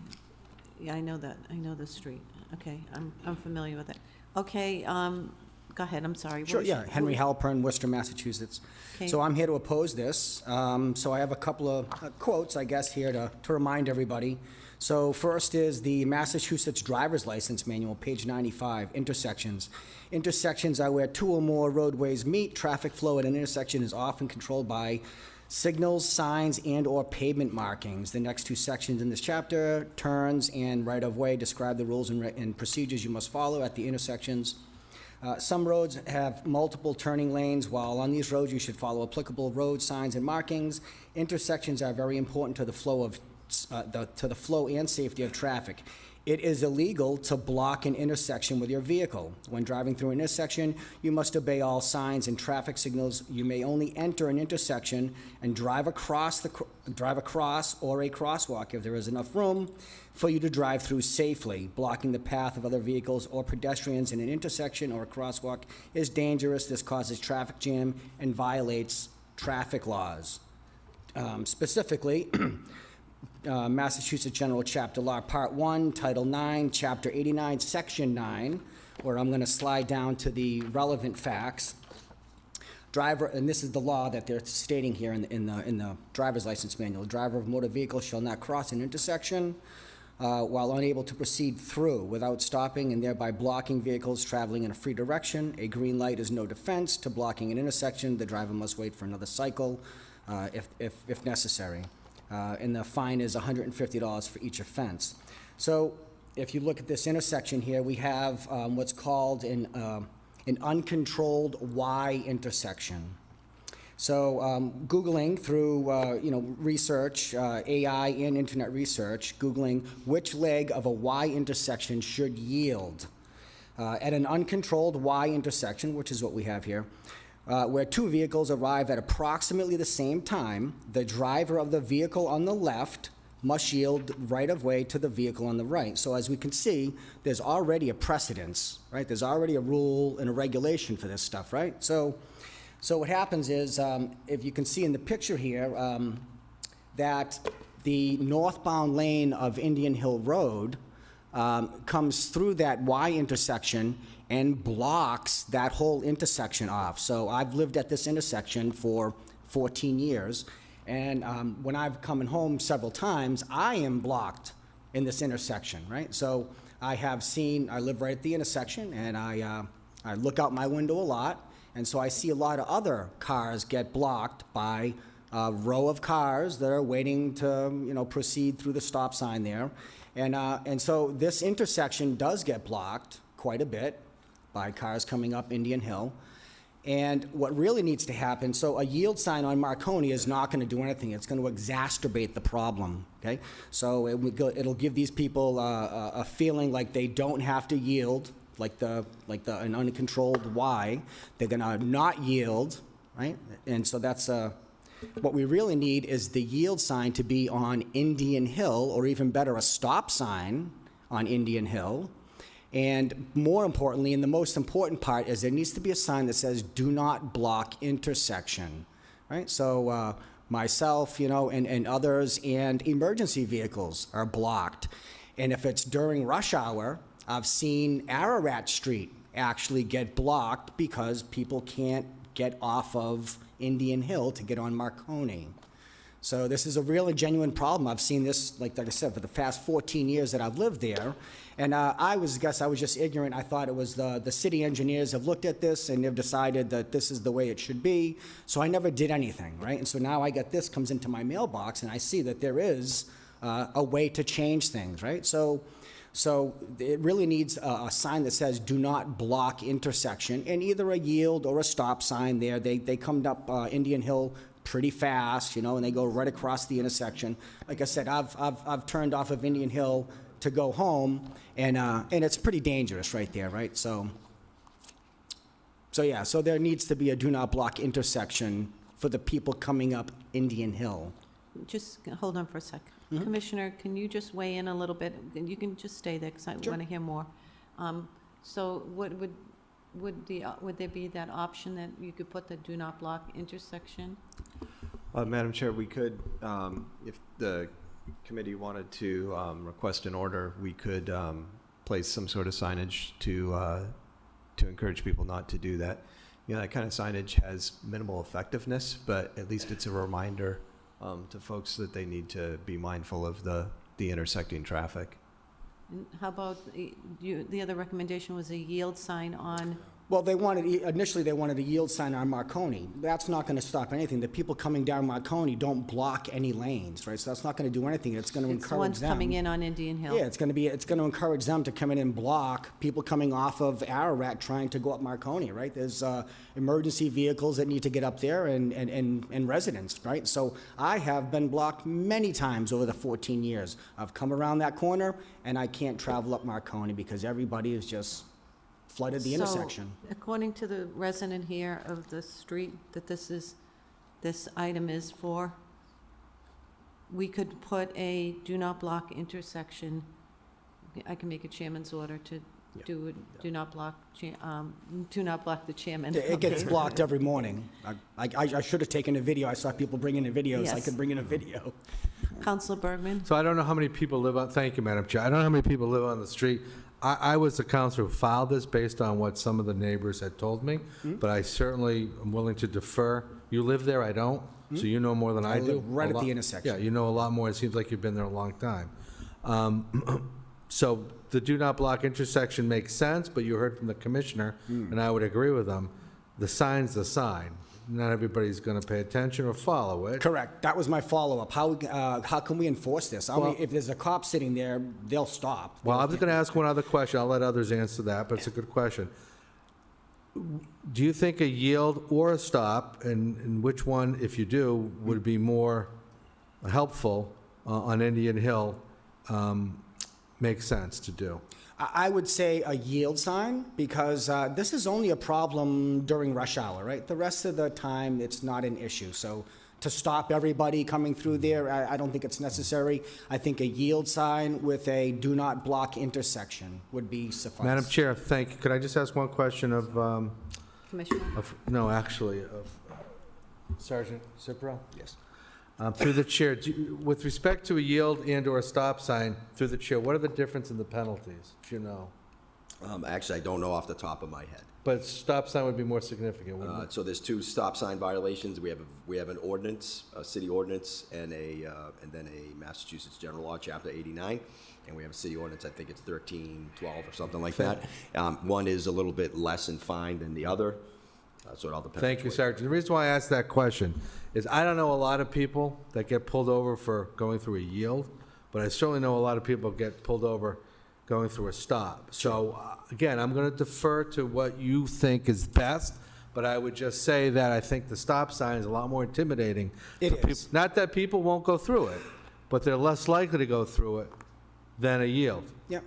yeah, I know that, I know the street. Okay, I'm familiar with it. Okay, go ahead, I'm sorry. What Sure, was yeah, your- Henry Halpern, Worcester, Massachusetts. Okay. So I'm here to oppose this. So I have a couple of quotes, I guess, here to remind everybody. So first is the Massachusetts Driver's License Manual, page 95, intersections. Intersections are where two or more roadways meet. Traffic flow at an intersection is often controlled by signals, signs, and/or pavement markings. The next two sections in this chapter, turns and right-of-way, describe the rules and procedures you must follow at the intersections. Some roads have multiple turning lanes. While on these roads, you should follow applicable road signs and markings. Intersections are very important to the flow and safety of traffic. It is illegal to block an intersection with your vehicle. When driving through an intersection, you must obey all signs and traffic signals. You may only enter an intersection and drive across or a crosswalk if there is enough room for you to drive through safely. Blocking the path of other vehicles or pedestrians in an intersection or a crosswalk is dangerous. This causes traffic jam and violates traffic laws. Specifically, Massachusetts General Chapter Law, Part 1, Title 9, Chapter 89, Section 9, where I'm going to slide down to the relevant facts. Driver, and this is the law that they're stating here in the driver's license manual. Driver of motor vehicle shall not cross an intersection while unable to proceed through without stopping and thereby blocking vehicles traveling in a free direction. A green light is no defense to blocking an intersection. The driver must wait for another cycle if necessary. And the fine is $150 for each offense. So if you look at this intersection here, we have what's called an uncontrolled Y intersection. So Googling through research, AI and internet research, Googling which leg of a Y intersection should yield. At an uncontrolled Y intersection, which is what we have here, where two vehicles arrive at approximately the same time, the driver of the vehicle on the left must yield right-of-way to the vehicle on the right. So as we can see, there's already a precedence, right? There's already a rule and a regulation for this stuff, right? So what happens is, if you can see in the picture here, that the northbound lane of Indian Hill Road comes through that Y intersection and blocks that whole intersection off. So I've lived at this intersection for 14 years, and when I've come home several times, I am blocked in this intersection, right? So I live right at the intersection, and I look out my window a lot, and so I see a lot of other cars get blocked by a row of cars that are waiting to, proceed through the stop sign there. And so this intersection does get blocked quite a bit by cars coming up Indian Hill. And what really needs to happen, so a yield sign on Marconi is not going to do anything. It's going to exacerbate the problem, okay? So it'll give these people a feeling like they don't have to yield, like an uncontrolled Y. They're going to not yield, right? And so that's what we really need is the yield sign to be on Indian Hill, or even better, a stop sign on Indian Hill. And more importantly, and the most important part, is there needs to be a sign that says, "Do not block intersection," right? So myself, and others, and emergency vehicles are blocked. And if it's during rush hour, I've seen Ararat Street actually get blocked because people can't get off of Indian Hill to get on Marconi. So this is a really genuine problem. I've seen this, like I said, for the past 14 years that I've lived there. And I was just ignorant. I thought it was the city engineers have looked at this and they've decided that this is the way it should be. So I never did anything, right? And so now I get this comes into my mailbox and I see that there is a way to change things, right? So it really needs a sign that says, "Do not block intersection," and either a yield or a stop sign there. They come up Indian Hill pretty fast, and they go right across the intersection. Like I said, I've turned off of Indian Hill to go home, and it's pretty dangerous right there, right? So there needs to be a do not block intersection for the people coming up Indian Hill. Just hold on for a sec. Mhm. Commissioner, can you just weigh in a little bit? And you can just stay there, because I want to hear more. So would there be that option that you could put the do not block intersection? Madam Chair, we could, if the committee wanted to request an order, we could place some sort of signage to encourage people not to do that. That kind of signage has minimal effectiveness, but at least it's a reminder to folks that they need to be mindful of the intersecting traffic. And how about, the other recommendation was a yield sign on? Well, initially they wanted a yield sign on Marconi. That's not going to stop anything. The people coming down Marconi don't block any lanes, right? So that's not going to do anything. It's going to It's the encourage ones them. coming in on Indian Hill? Yeah, it's going to encourage them to come in and block people coming off of Ararat trying to go up Marconi, right? There's emergency vehicles that need to get up there and residents, right? So I have been blocked many times over the 14 years. I've come around that corner and I can't travel up Marconi because everybody is just flooded the intersection. So, according to the resident here of the street that this item is for, we could put a do not block intersection. I can make a chairman's order to do not block the chairman. It gets blocked every morning. I should have taken a video. I saw people bringing in videos. I Yes. could bring in a video. Councilor Bergman? So I don't know how many people live on, thank you, Madam Chair. I don't know how many people live on the street. I was the counselor who filed this based on what some of the neighbors had told me, but I certainly am willing to defer. You live there, I don't, so you know more than I do. live right A at lot- the intersection. Yeah, you know a lot more. It seems like you've been there a long time. So the do not block intersection makes sense, but you heard from the commissioner, and I would agree with them. The sign's the sign. Not everybody's going to pay attention or follow it. Correct. That was my follow-up. How can we enforce this? If there's a cop sitting there, they'll stop. Well, I'm just going to ask one other question. I'll let others answer that, but it's a good question. Do you think a yield or a stop, and which one, if you do, would be more helpful on Indian Hill, makes sense to do? I would say a yield sign, because this is only a problem during rush hour, right? The rest of the time, it's not an issue. So to stop everybody coming through there, I don't think it's necessary. I think a yield sign with a do not block intersection would be suffice. Madam Chair, thank you. Could I just ask one question of, Commissioner? of Sergeant Cipro? Yes. Through the chair, with respect to a yield and/or a stop sign, through the chair, what are the difference in the penalties, if you know? Actually, I don't know off the top of my head. But stop sign would be more significant, wouldn't it? So there's two stop sign violations. We have an ordinance, a city ordinance, and then a Massachusetts General Law, Chapter 89. And we have a city ordinance, I think it's 1312 or something like that. One is a little bit less in fine than the other. So it all depends. Thank you, Sergeant. The reason why I asked that question is I don't know a lot of people that get pulled over for going through a yield, but I certainly know a lot of people get pulled over going through a stop. So, again, I'm going to defer to what you think is best, but I would just say that I think the stop sign is a lot more intimidating. It for is. peop- Not that people won't go through it, but they're less likely to go through it than a yield. Yeah,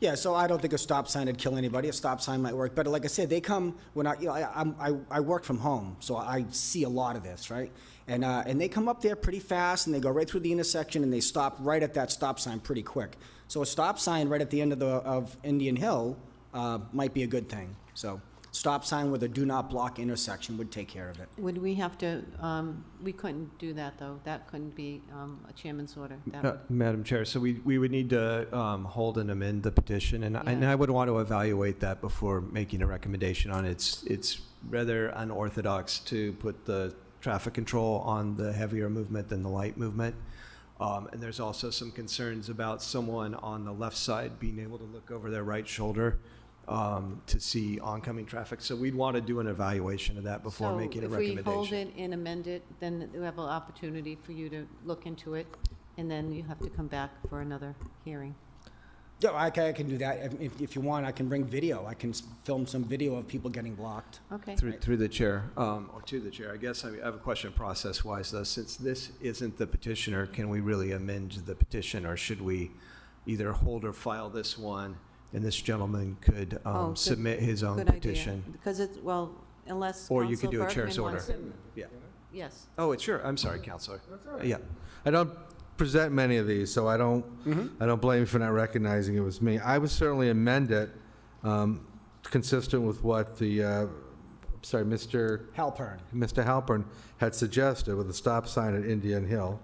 yeah, so I don't think a stop sign would kill anybody. A stop sign might work better. Like I said, they come when I work from home, so I see a lot of this, right? And they come up there pretty fast, and they go right through the intersection, and they stop right at that stop sign pretty quick. So a stop sign right at the end of Indian Hill might be a good thing. So stop sign with a do not block intersection would take care of it. Would we have to, we couldn't do that, though. That couldn't be a chairman's order. That would- Madam Chair, so we would need to hold and amend the petition, and I would want to evaluate that before making a recommendation on it. It's rather unorthodox to put the traffic control on the heavier movement than the light movement. And there's also some concerns about someone on the left side being able to look over their right shoulder to see oncoming traffic. So we'd want to do an evaluation of that before making a recommendation. So if we hold it and amend it, then we have an opportunity for you to look into it, and then you have to come back for another hearing. Yeah, I can do that. If you want, I can bring video. I can film some video of people getting blocked. Okay. Through the chair, or to the chair, I guess I have a question process-wise, though. Since this isn't the petitioner, can we really amend the petition, or should we either hold or file this one, and this gentleman could Good- submit his own good idea. petition? Because it's, well, unless Or you could Council do a chair's Bergman order. wants to- Yeah. Yes. Oh, it's sure. I'm sorry, Counselor. Yeah. I don't present many of these, so I don't blame you for not recognizing it was me. I would certainly amend it, consistent with what the, Mr. Halpern had suggested, with a stop sign at Indian Hill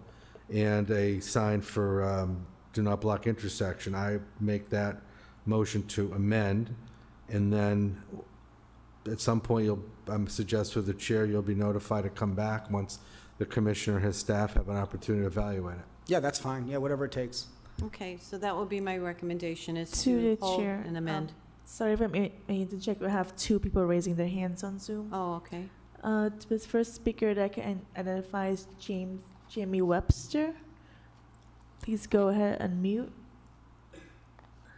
and a sign for do not block intersection. I make that motion to amend, and then at some point, suggest to the chair, you'll be notified to come back once the commissioner and his staff have an opportunity to evaluate it. Yeah, that's fine. Yeah, whatever it takes. Okay, so that would be my recommendation, is To to the hold chair. and amend. Sorry if I need to check. We have two people raising their hands on Zoom. Oh, okay. The first speaker that I can identify is Jamie Webster. Please go ahead and mute.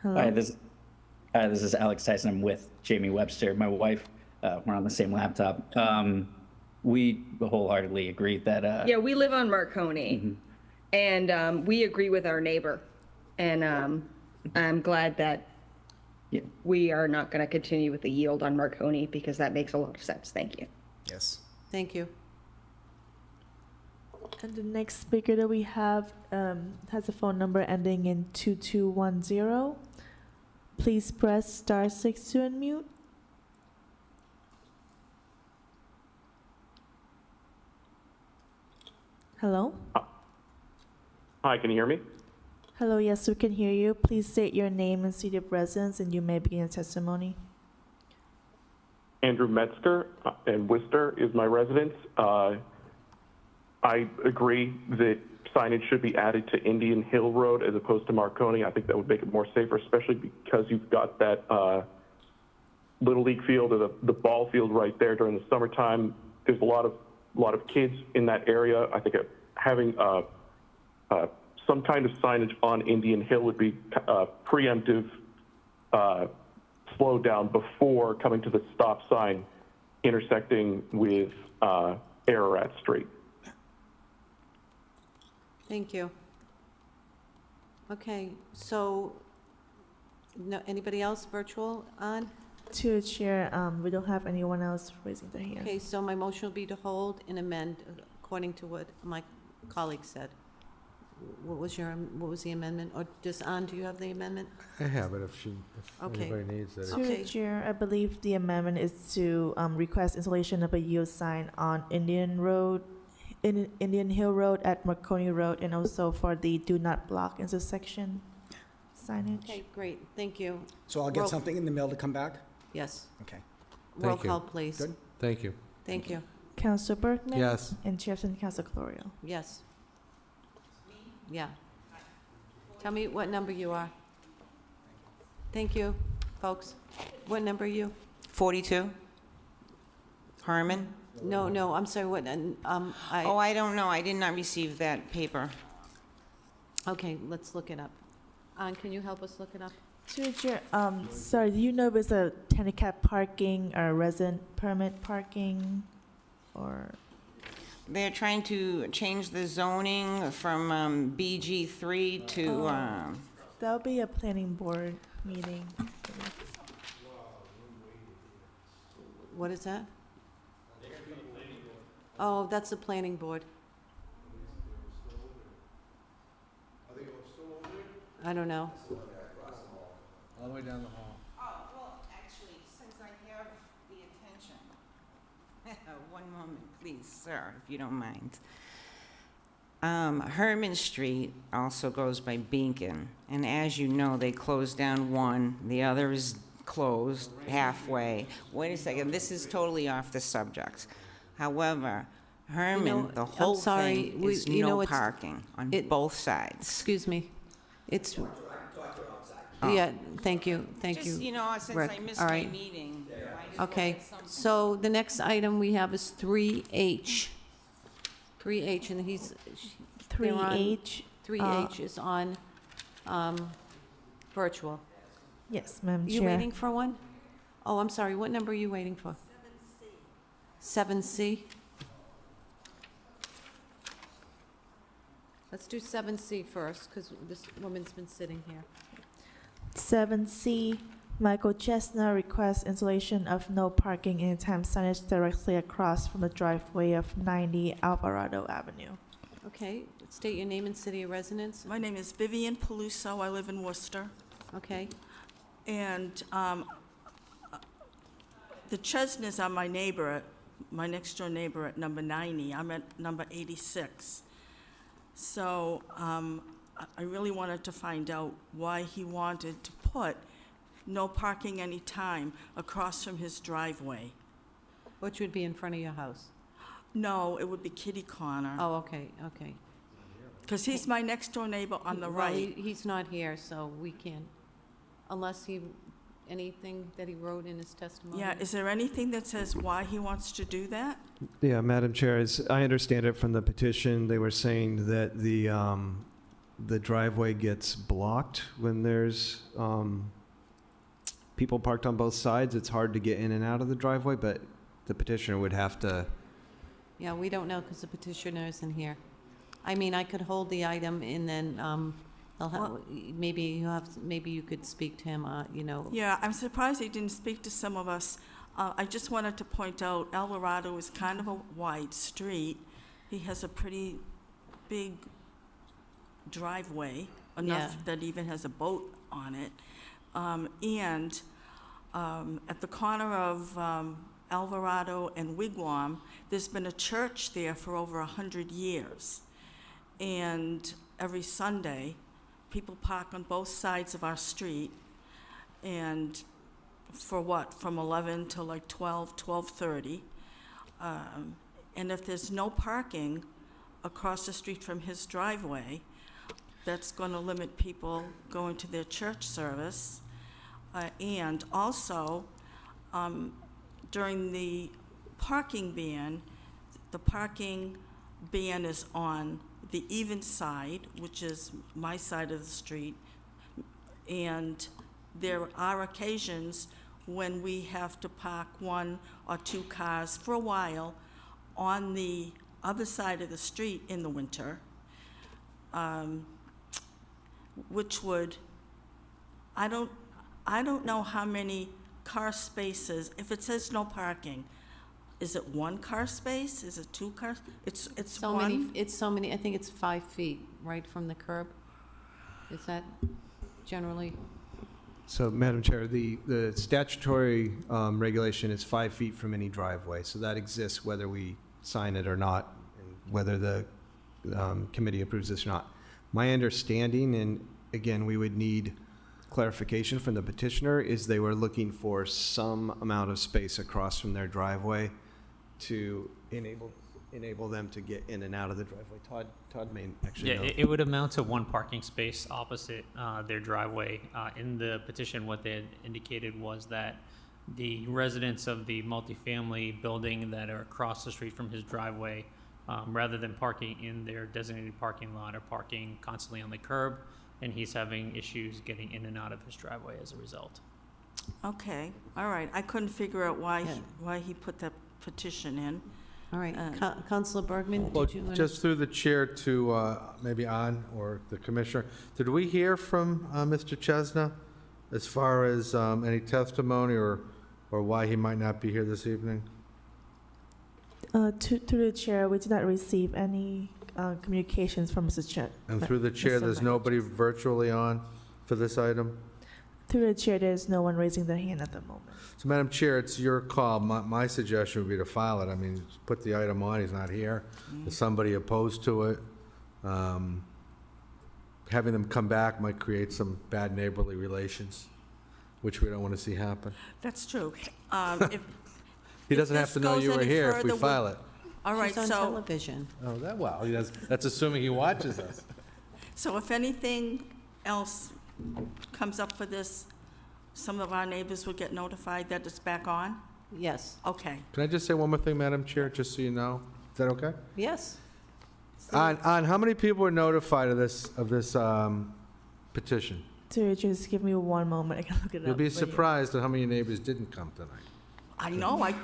Hello. Hi, this is Alex Tyson. I'm with Jamie Webster. My wife, we're on the same laptop. We wholeheartedly agree that. Yeah, we live on Marconi, and we agree with our neighbor. And I'm glad that we are not going to continue with the yield on Marconi, because that makes a lot of sense. Thank you. Yes. Thank you. And the next speaker that we have has a phone number ending in 2210. Please press *6 to unmute. Hello? Hi, can you hear me? Hello, yes, we can hear you. Please state your name and city of residence, and you may begin your testimony. Andrew Metzger, and Worcester is my residence. I agree that signage should be added to Indian Hill Road as opposed to Marconi. I think that would make it more safer, especially because you've got that Little League field, or the ball field right there during the summertime. There's a lot of kids in that area. I think having some kind of signage on Indian Hill would be preemptive slow down before coming to the stop sign intersecting with Ararat Street. Thank you. Okay, so, no, anybody else virtual on? To the chair, we don't have anyone else raising their hand. Okay, so my motion will be to hold and amend according to what my colleague said. What was the amendment? Or does Ann, do you have the amendment? I have it if Okay. anybody needs it. To the chair, I believe the amendment is to request installation of a yield sign on Indian Hill Road at Marconi Road, and also for the do not block intersection signage. Okay, great, thank you. So I'll get Roll- something in the mail to come back? Yes. Okay. Roll Thank you. call, please. Good. Thank you. Thank you. Councilor Bergman? Yes. And Chairperson Councilor Calorio? Yes. Yeah. Tell me what number you are. Thank you, folks. What number are you? 42? Herman? No, I'm sorry, what, Oh, I don't know. I did not receive that paper. Okay, let's look it up. Ann, can you help us look it up? To the chair, sorry, do you know if it's a handicap parking or resident permit parking or? They're trying to change the zoning from BG3 to, That'll be a planning board meeting. What is that? Oh, that's the planning board. I don't know. All the way down the hall. Oh, well, actually, since I have the attention, one moment, please, sir, if you don't mind. Herman Street also goes by Beacon, and as you know, they closed down one, the other is closed halfway. Wait a second, this is totally off the subject. However, Herman, the whole sorry, thing is you know, no it's- parking on it- both sides. Excuse me. It's, yeah, thank you, thank you. Just, you know, since Rick. I missed All my right. meeting. I just Okay, wanted something- so the next item we have is 3H. 3H, and he's, they're on- 3H. 3H is on virtual. Yes, Madam Chair. You waiting for one? Oh, I'm sorry, what number are you waiting for? 7C. Let's do 7C first, because this woman's been sitting here. 7C, Michael Chestnut requests installation of no parking anytime signage directly across from the driveway of 90 Alvarado Avenue. Okay, state your name and city of residence. My name is Vivian Peluso. I live in Worcester. Okay, And the Chesnas are my neighbor, my next-door neighbor at number 90. I'm at number 86. So I really wanted to find out why he wanted to put no parking anytime across from his driveway. which would be in front of your house? No, it would be kitty corner. Oh, okay, okay. Because he's my next-door neighbor on the Well, right. He's not here, so we can't, unless anything that he wrote in his testimony. Yeah, is there anything that says why he wants to do that? Yeah, Madam Chair, as I understand it from the petition, they were saying that the driveway gets blocked when there's people parked on both sides. It's hard to get in and out of the driveway, but the petitioner would have to. Yeah, we don't know because the petitioner isn't here. I mean, I could hold the item and then they'll have, maybe you could speak to him, you know. Yeah, I'm surprised he didn't speak to some of us. I just wanted to point out Alvarado is kind of a wide street. He has a pretty big driveway, enough Yeah. that even has a boat on it. And at the corner of Alvarado and Wigwam, there's been a church there for over 100 years. And every Sunday, people park on both sides of our street. And for what, from 11 to like 12, 12:30. And if there's no parking across the street from his driveway, that's going to limit people going to their church service. And also, during the parking ban, the parking ban is on the even side, which is my side of the street. And there are occasions when we have to park one or two cars for a while on the other side of the street in the winter, which would, I don't know how many car spaces, if it says no parking, is it one car space? Is it two cars? It's So one? many, it's so many, I think it's 5 feet, right, from the curb? Is that generally? So, Madam Chair, the statutory regulation is 5 feet from any driveway, so that exists whether we sign it or not, and whether the committee approves this or not. My understanding, and again, we would need clarification from the petitioner, is they were looking for some amount of space across from their driveway to enable them to get in and out of the driveway. Todd may actually know. Yeah, it would amount to one parking space opposite their driveway. In the petition, what they had indicated was that the residents of the multifamily building that are across the street from his driveway, rather than parking in their designated parking lot or parking constantly on the curb, and he's having issues getting in and out of his driveway as a result. Okay, all right. I couldn't figure out why he put that petition in. All right, Councilor Bergman, Well, did you want to? just through the chair to maybe An or the commissioner, did we hear from Mr. Chesna as far as any testimony or why he might not be here this evening? To the chair, we did not receive any communications from Mr. Chair. And through the chair, there's nobody virtually on for this item? Through the chair, there's no one raising their hand at the moment. So, Madam Chair, it's your call. My suggestion would be to file it. I mean, just put the item on, he's not here. Is somebody opposed to it? Having them come back might create some bad neighborly relations, which we don't want to see happen. That's true. He doesn't have to know you were here if we file it. All right, She's on so, television. Oh, that, well, that's assuming he watches us. so if anything else comes up for this, some of our neighbors would get notified that it's back on? Yes, Okay. Can I just say one more thing, Madam Chair, just so you know? Is that okay? yes. On how many people were notified of this petition? To just give me one moment, I can look it up. You'll be for you. surprised at how many neighbors didn't come tonight. I know, I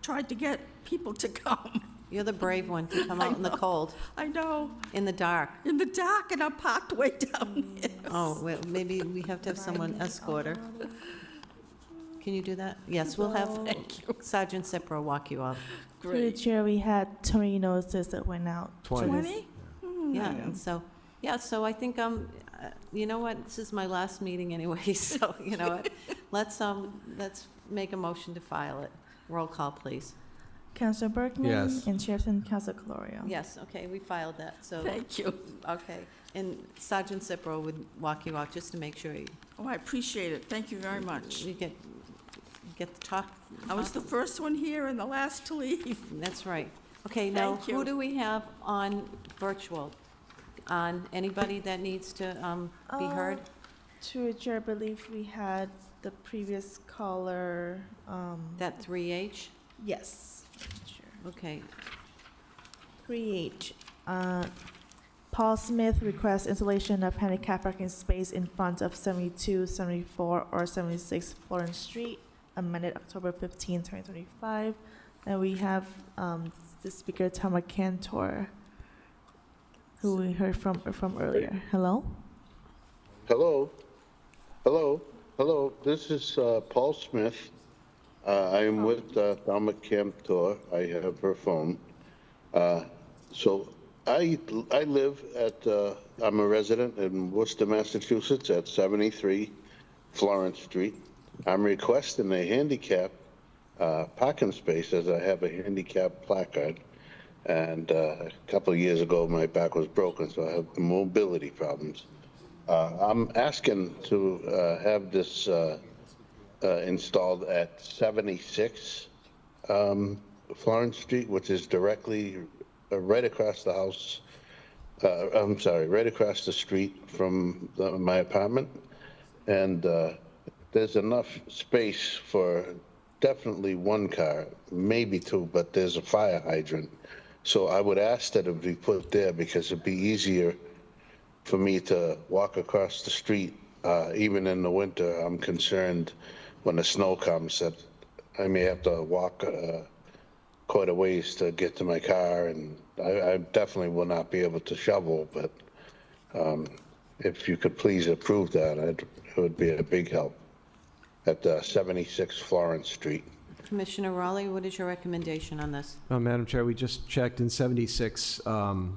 tried to get people to come. You're the brave one to come out in the cold, I know, in the dark. in the dark, and I'm parked way down here. Oh, well, maybe we have to have someone escort her. Can you do that? Yes, we'll have Sergeant Cipro walk you up. Through the chair, we had 20 notices that went out. 20. 20? Yeah, and so, I think, you know what, this is my last meeting anyway, so, you know what? Let's make a motion to file it. Roll call, please. Councilor Bergman? Yes. And Chairperson Councilor Calorio? Yes, okay, we filed that, so. Thank you. Okay, and Sergeant Cipro would walk you out just to make sure Oh, I appreciate it. Thank you very much. you get the talk. I was the first one here and the last to leave. That's right. Okay, now, Thank you. who do we have on virtual? On anybody that needs to be heard? Through the chair, I believe we had the previous caller. That 3H? Yes. Sure. Okay, 3H. Paul Smith requests installation of handicap parking space in front of 72, 74, or 76 Florence Street, amended October 15, 2025. And we have the speaker, Tama Cantor, who we heard from earlier. Hello? Hello? Hello? This is Paul Smith. I am with Thelma Camptor. I have her phone. So I live at, I'm a resident in Worcester, Massachusetts at 73 Florence Street. I'm requesting a handicap parking space as I have a handicap placard. And a couple of years ago, my back was broken, so I have mobility problems. I'm asking to have this installed at 76 Florence Street, which is directly right across the house. I'm sorry, right across the street from my apartment. And there's enough space for definitely one car, maybe two, but there's a fire hydrant. So I would ask that it be put there because it'd be easier for me to walk across the street. Even in the winter, I'm concerned when the snow comes that I may have to walk quite a ways to get to my car, and I definitely will not be able to shovel, but if you could please approve that, it would be a big help at 76 Florence Street. Commissioner Raleigh, what is your recommendation on this? Madam Chair, we just checked in 76,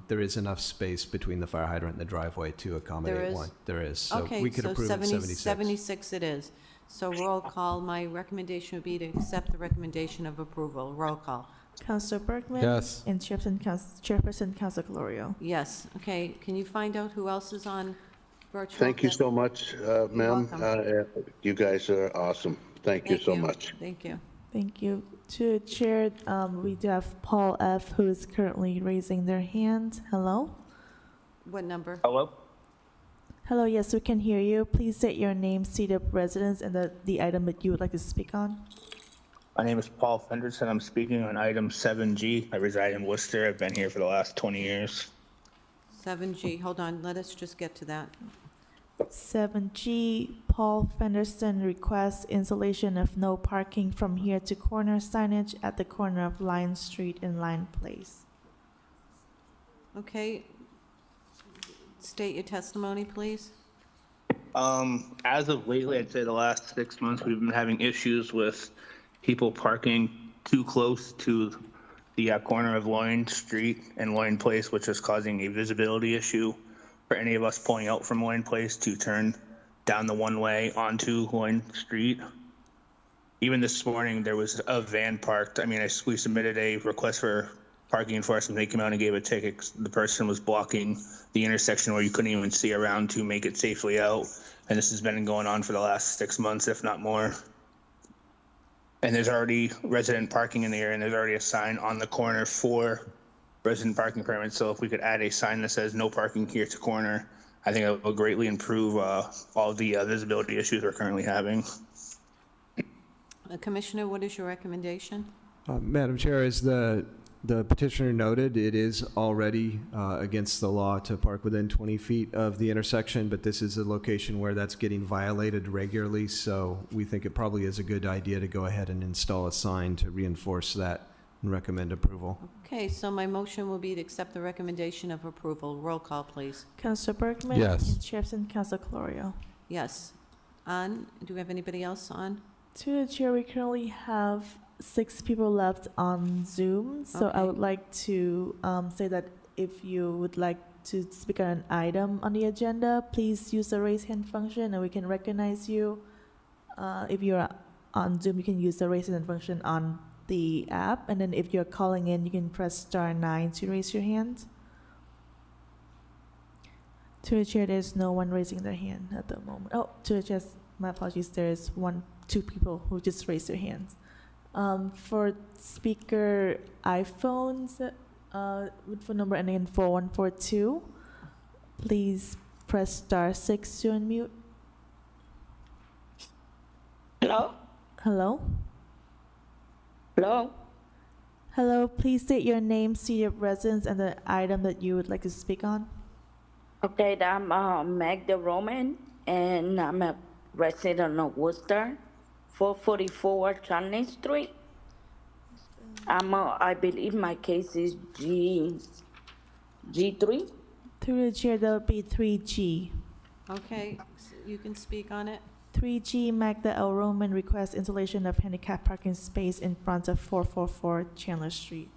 there is enough space between the fire hydrant and the driveway to accommodate one. There is. So Okay, we could so approve it 76. 76 it is. So roll call, my recommendation would be to accept the recommendation of approval. Roll call. Councilor Bergman? Yes. And Chairperson Councilor Calorio? Yes, okay, can you find out who else is on virtual? Thank you so much, ma'am. welcome. You guys are awesome. Thank you so much. Thank you. Thank you. To Chair, we do have Paul F., who is currently raising their hand. Hello? What number? Hello? Hello, yes, we can hear you. Please state your name, seat of residence, and the item that you would like to speak on. My name is Paul Fenderson. I'm speaking on item 7G. I reside in Worcester. I've been here for the last 20 years. 7G, hold on, let us just get to that. 7G, Paul Fenderson requests installation of no parking from here to corner signage at the corner of Lion Street and Lion Place. Okay. State your testimony, please. As of lately, I'd say the last 6 months, we've been having issues with people parking too close to the corner of Loyne Street and Loyne Place, which is causing a visibility issue for any of us pulling out from Loyne Place to turn down the one-way onto Loyne Street. Even this morning, there was a van parked. I mean, we submitted a request for parking enforcement. They came out and gave a ticket. The person was blocking the intersection where you couldn't even see around to make it safely out. And this has been going on for the last 6 months, if not more. And there's already resident parking in the area, and there's already a sign on the corner for resident parking permits. So if we could add a sign that says no parking here to corner, I think it will greatly improve all the visibility issues we're currently having. Commissioner, what is your recommendation? Madam Chair, as the petitioner noted, it is already against the law to park within 20 feet of the intersection, but this is a location where that's getting violated regularly, so we think it probably is a good idea to go ahead and install a sign to reinforce that and recommend approval. Okay, so my motion will be to accept the recommendation of approval. Roll call, please. Councilor Bergman? Yes. And Chairperson Councilor Calorio. Yes. On, do we have anybody else on? To the chair, we currently have 6 people left on Zoom, so I Okay. would like to say that if you would like to speak on an item on the agenda, please use the raise hand function and we can recognize you. If you're on Zoom, you can use the raise hand function on the app, and then if you're calling in, you can press *9 to raise your hand. To the chair, there's no one raising their hand at the moment. Oh, to the chair, my apologies, there is 2 people who just raised their hands. For speaker iPhones, with phone number ending in 4142, please press *6 to unmute. Hello? Hello? Hello? Hello, please state your name, city of residence, and the item that you would like to speak on. Okay, I'm Magda Roman, and I'm a resident of Worcester, 444 Charney Street. I believe my case is G3. Through the chair, that would be 3G. Okay, you can speak on it. 3G, Magda L. Roman requests installation of handicap parking space in front of 444 Chandler Street.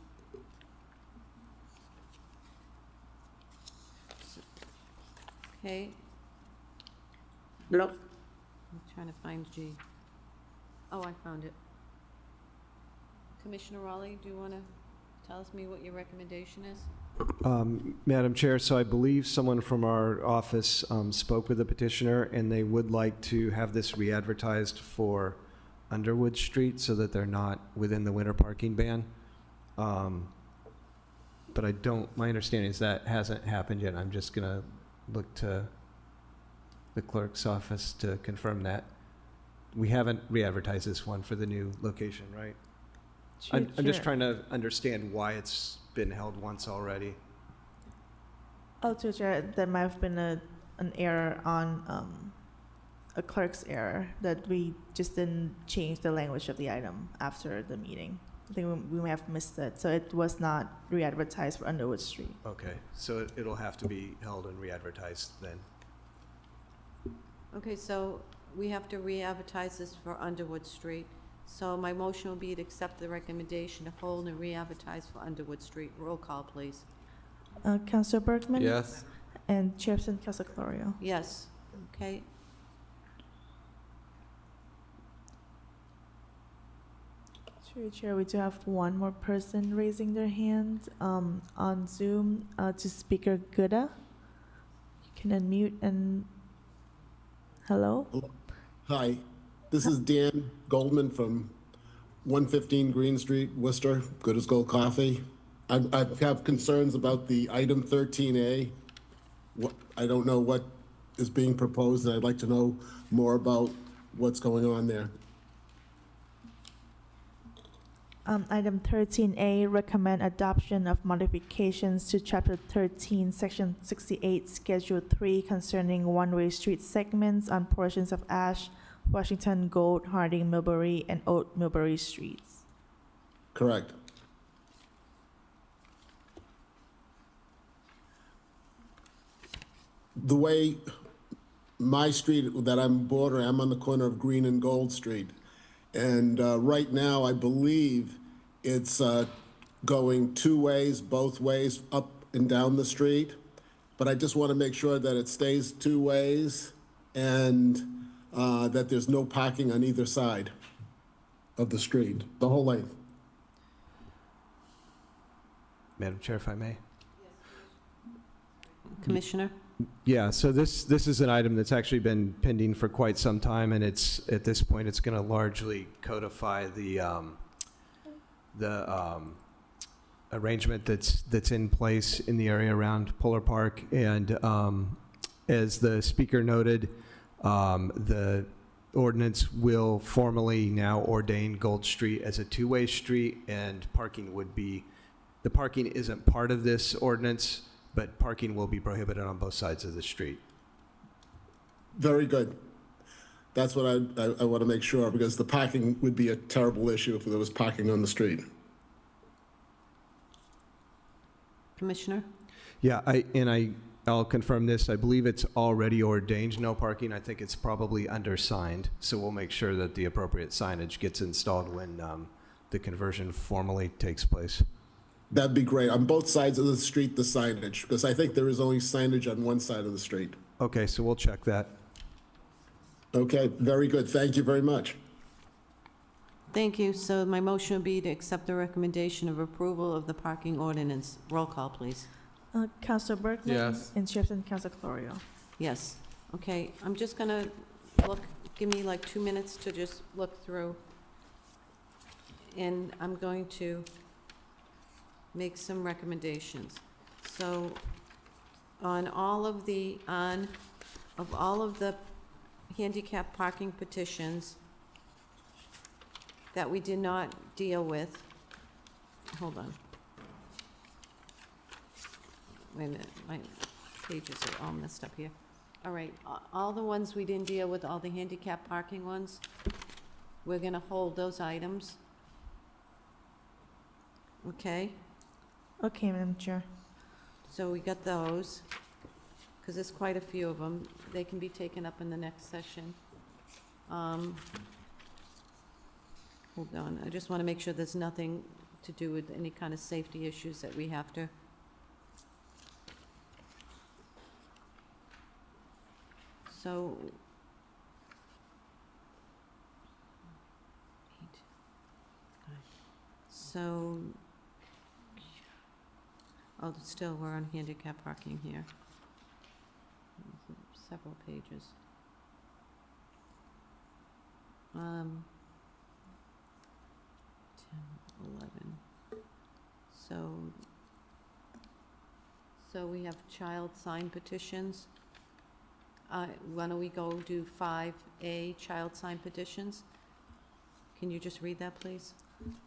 Okay, Hello? I'm trying to find G. Oh, I found it. Commissioner Raleigh, do you want to tell me what your recommendation is? Madam Chair, so I believe someone from our office spoke with the petitioner, and they would like to have this re-advertised for Underwood Street so that they're not within the winter parking ban. But my understanding is that hasn't happened yet. I'm just going to look to the clerk's office to confirm that. We haven't re-advertised this one for the new location, right? I'm just trying to understand why it's been held once already. Oh, to the chair, there might have been an error on a clerk's error that we just didn't change the language of the item after the meeting. I think we may have missed it. So it was not re-advertised for Underwood Street. Okay, so it'll have to be held and re-advertised then. Okay, so we have to re-advertise this for Underwood Street. So my motion will be to accept the recommendation to hold and re-advertise for Underwood Street. Roll call, please. Councilor Bergman? Yes. And Chairperson Councilor Calorio. Yes, okay. Through the chair, we do have one more person raising their hand on Zoom to Speaker Guda. You can unmute and hello. Hi, this is Dan Goldman from 115 Green Street, Worcester, Good as Gold Coffee. I have concerns about the item 13A. I don't know what is being proposed, and I'd like to know more about what's going on there. Item 13A, recommend adoption of modifications to Chapter 13, Section 68, Schedule 3 concerning one-way street segments on portions of Ash, Washington, Gold, Harding, Millbury, and Old Millbury streets. Correct. The way my street that I'm bordering, I'm on the corner of Green and Gold Street. And right now, I believe it's going two ways, both ways, up and down the street. But I just want to make sure that it stays two ways and that there's no parking on either side of the street, the whole length. Madam Chair, if I may. Commissioner? Yeah, so this is an item that's actually been pending for quite some time, and it's, at this point, it's going to largely codify the arrangement that's in place in the area around Polar Park. And as the speaker noted, the ordinance will formally now ordain Gold Street as a two-way street, and the parking isn't part of this ordinance, but parking will be prohibited on both sides of the street. Very good. That's what I want to make sure, because the parking would be a terrible issue if there was parking on the street. Commissioner? Yeah, I'll confirm this. I believe it's already ordained no parking. I think it's probably undersigned, so we'll make sure that the appropriate signage gets installed when the conversion formally takes place. That'd be great. On both sides of the street, the signage, because I think there is only signage on one side of the street. Okay, so we'll check that. Okay, very good. Thank you very much. Thank you. So my motion would be to accept the recommendation of approval of the parking ordinance. Roll call, please. Councilor Bergman? Yes. And Chairperson Councilor Calorio? Yes. Okay, I'm just gonna give me like 2 minutes to just look through. And I'm going to make some recommendations. So on all of the handicap parking petitions that we did not deal with, hold on. Wait a minute, my pages are all messed up here. All right, all the ones we didn't deal with, all the handicap parking ones, we're gonna hold those items. Okay? Okay, Madam Chair. So we got those, because there's quite a few of them. They can be taken up in the next session. Hold on, I just want to make sure there's nothing to do with any kind of safety issues that we have to. So. So. Oh, still, we're on handicap parking here. Several pages. 10, 11. So we have child sign petitions. Why don't we go do 5A, child sign petitions? Can you just read that, please?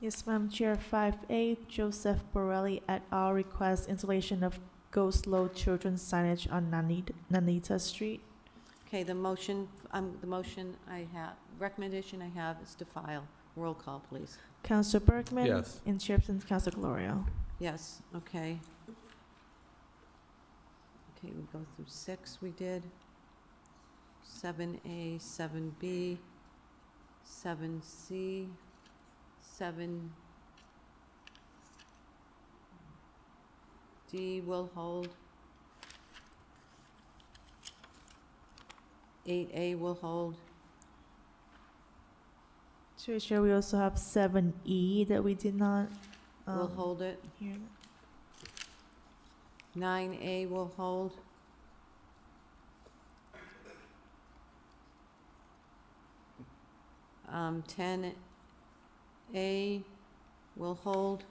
Yes, Madam Chair. 5A, Joseph Borelli et al. Request installation of Go Slow children's signage on Nanita Street. Okay, recommendation I have is to file. Roll call, please. Councilor Bergman? Yes. And Chairperson Councilor Calorio? Yes, okay. Okay, we go through 6, we did. 7A, 7B, 7C, 7D will hold. 8A will hold. Chair, we also have 7E that we did not. We'll hold it. Here. 9A will hold. 10A will hold.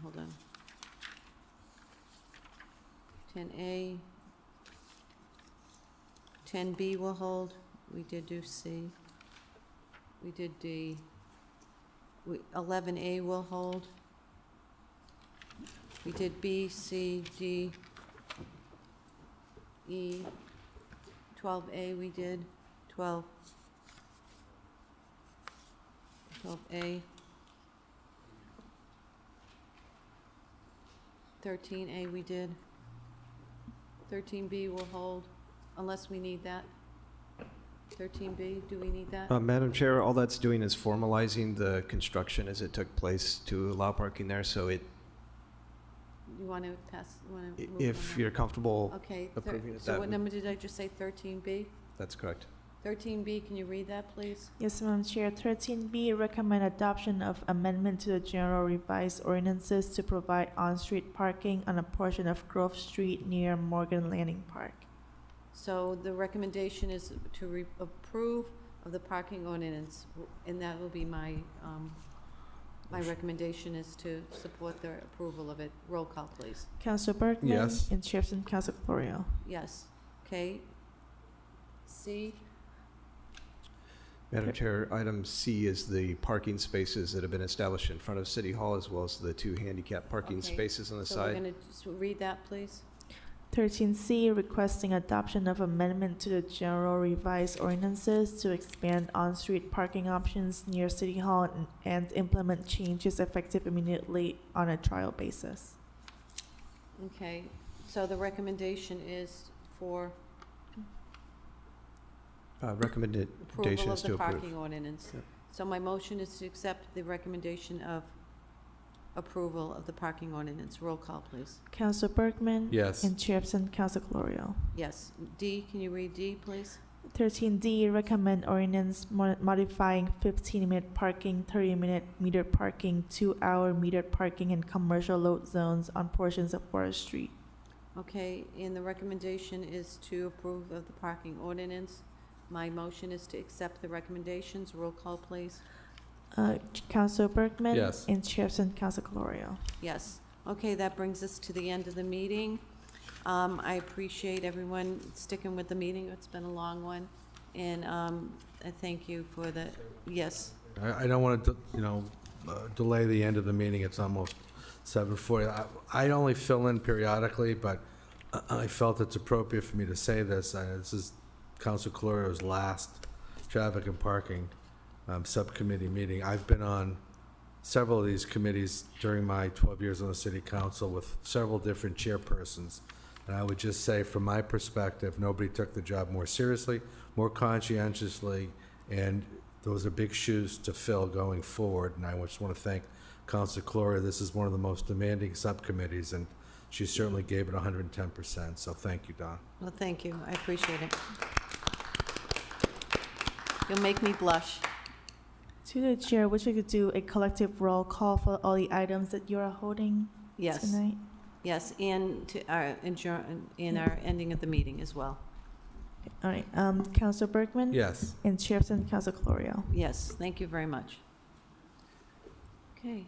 Hold on. 10A, 10B will hold. We did do C. We did D. 11A will hold. We did B, C, D, E. 12A we did. 12A. 13A we did. 13B will hold, unless we need that. 13B, do we need that? Madam Chair, all that's doing is formalizing the construction as it took place to allow parking there, so it, You want to pass, you want to move if on you're comfortable that? Okay, approving it so that what way. number did I just say, 13B? That's correct. 13B, can you read that, please? Yes, Madam Chair. 13B, recommend adoption of amendment to the general revised ordinances to provide on-street parking on a portion of Grove Street near Morgan Landing Park. So the recommendation is to approve of the parking ordinance, and that will be my, my recommendation is to support the approval of it. Roll call, please. Council Bergman? Yes. And Chairperson Council Florio? Yes. Okay. C, Madam Chair, item C is the parking spaces that have been established in front of City Hall, as well as the 2 handicap parking Okay, spaces on the so we're side. gonna just read that, please. 13C, requesting adoption of amendment to the general revised ordinances to expand on-street parking options near City Hall and implement changes effective immediately on a trial basis. Okay, so the recommendation is for Recommendation approval is of to the approve. parking ordinance. Yep. So my motion is to accept the recommendation of approval of the parking ordinance. Roll call, please. Council Bergman? Yes. And Chairperson Council Florio? Yes. D, can you read D, please? 13D, recommend ordinance modifying 15-minute parking, 30-minute metered parking, 2-hour metered parking, and commercial load zones on portions of Forest Street. Okay, and the recommendation is to approve of the parking ordinance. My motion is to accept the recommendations. Roll call, please. Council Bergman? Yes. And Chairperson Council Florio? Yes. Okay, that brings us to the end of the meeting. I appreciate everyone sticking with the meeting. It's been a long one. And I thank you for the, yes. I don't want to, delay the end of the meeting. It's almost 7:40. I only fill in periodically, but I felt it's appropriate for me to say this. This is Council Calorio's last traffic and parking subcommittee meeting. I've been on several of these committees during my 12 years on the city council with several different chairpersons. And I would just say, from my perspective, nobody took the job more seriously, more conscientiously, and those are big shoes to fill going forward. And I just want to thank Council Clorio. This is one of the most demanding subcommittees, and she certainly gave it 110%. So thank you, Don. Well, thank you. I appreciate it. You'll make me blush. To the chair, wish we could do a collective roll call for all the items that you are holding Yes. tonight. Yes, and to our adjourn, in our ending of the meeting as well. All right, Council Bergman? Yes. And Chairperson Council Florio? Yes, thank you very much. Okay.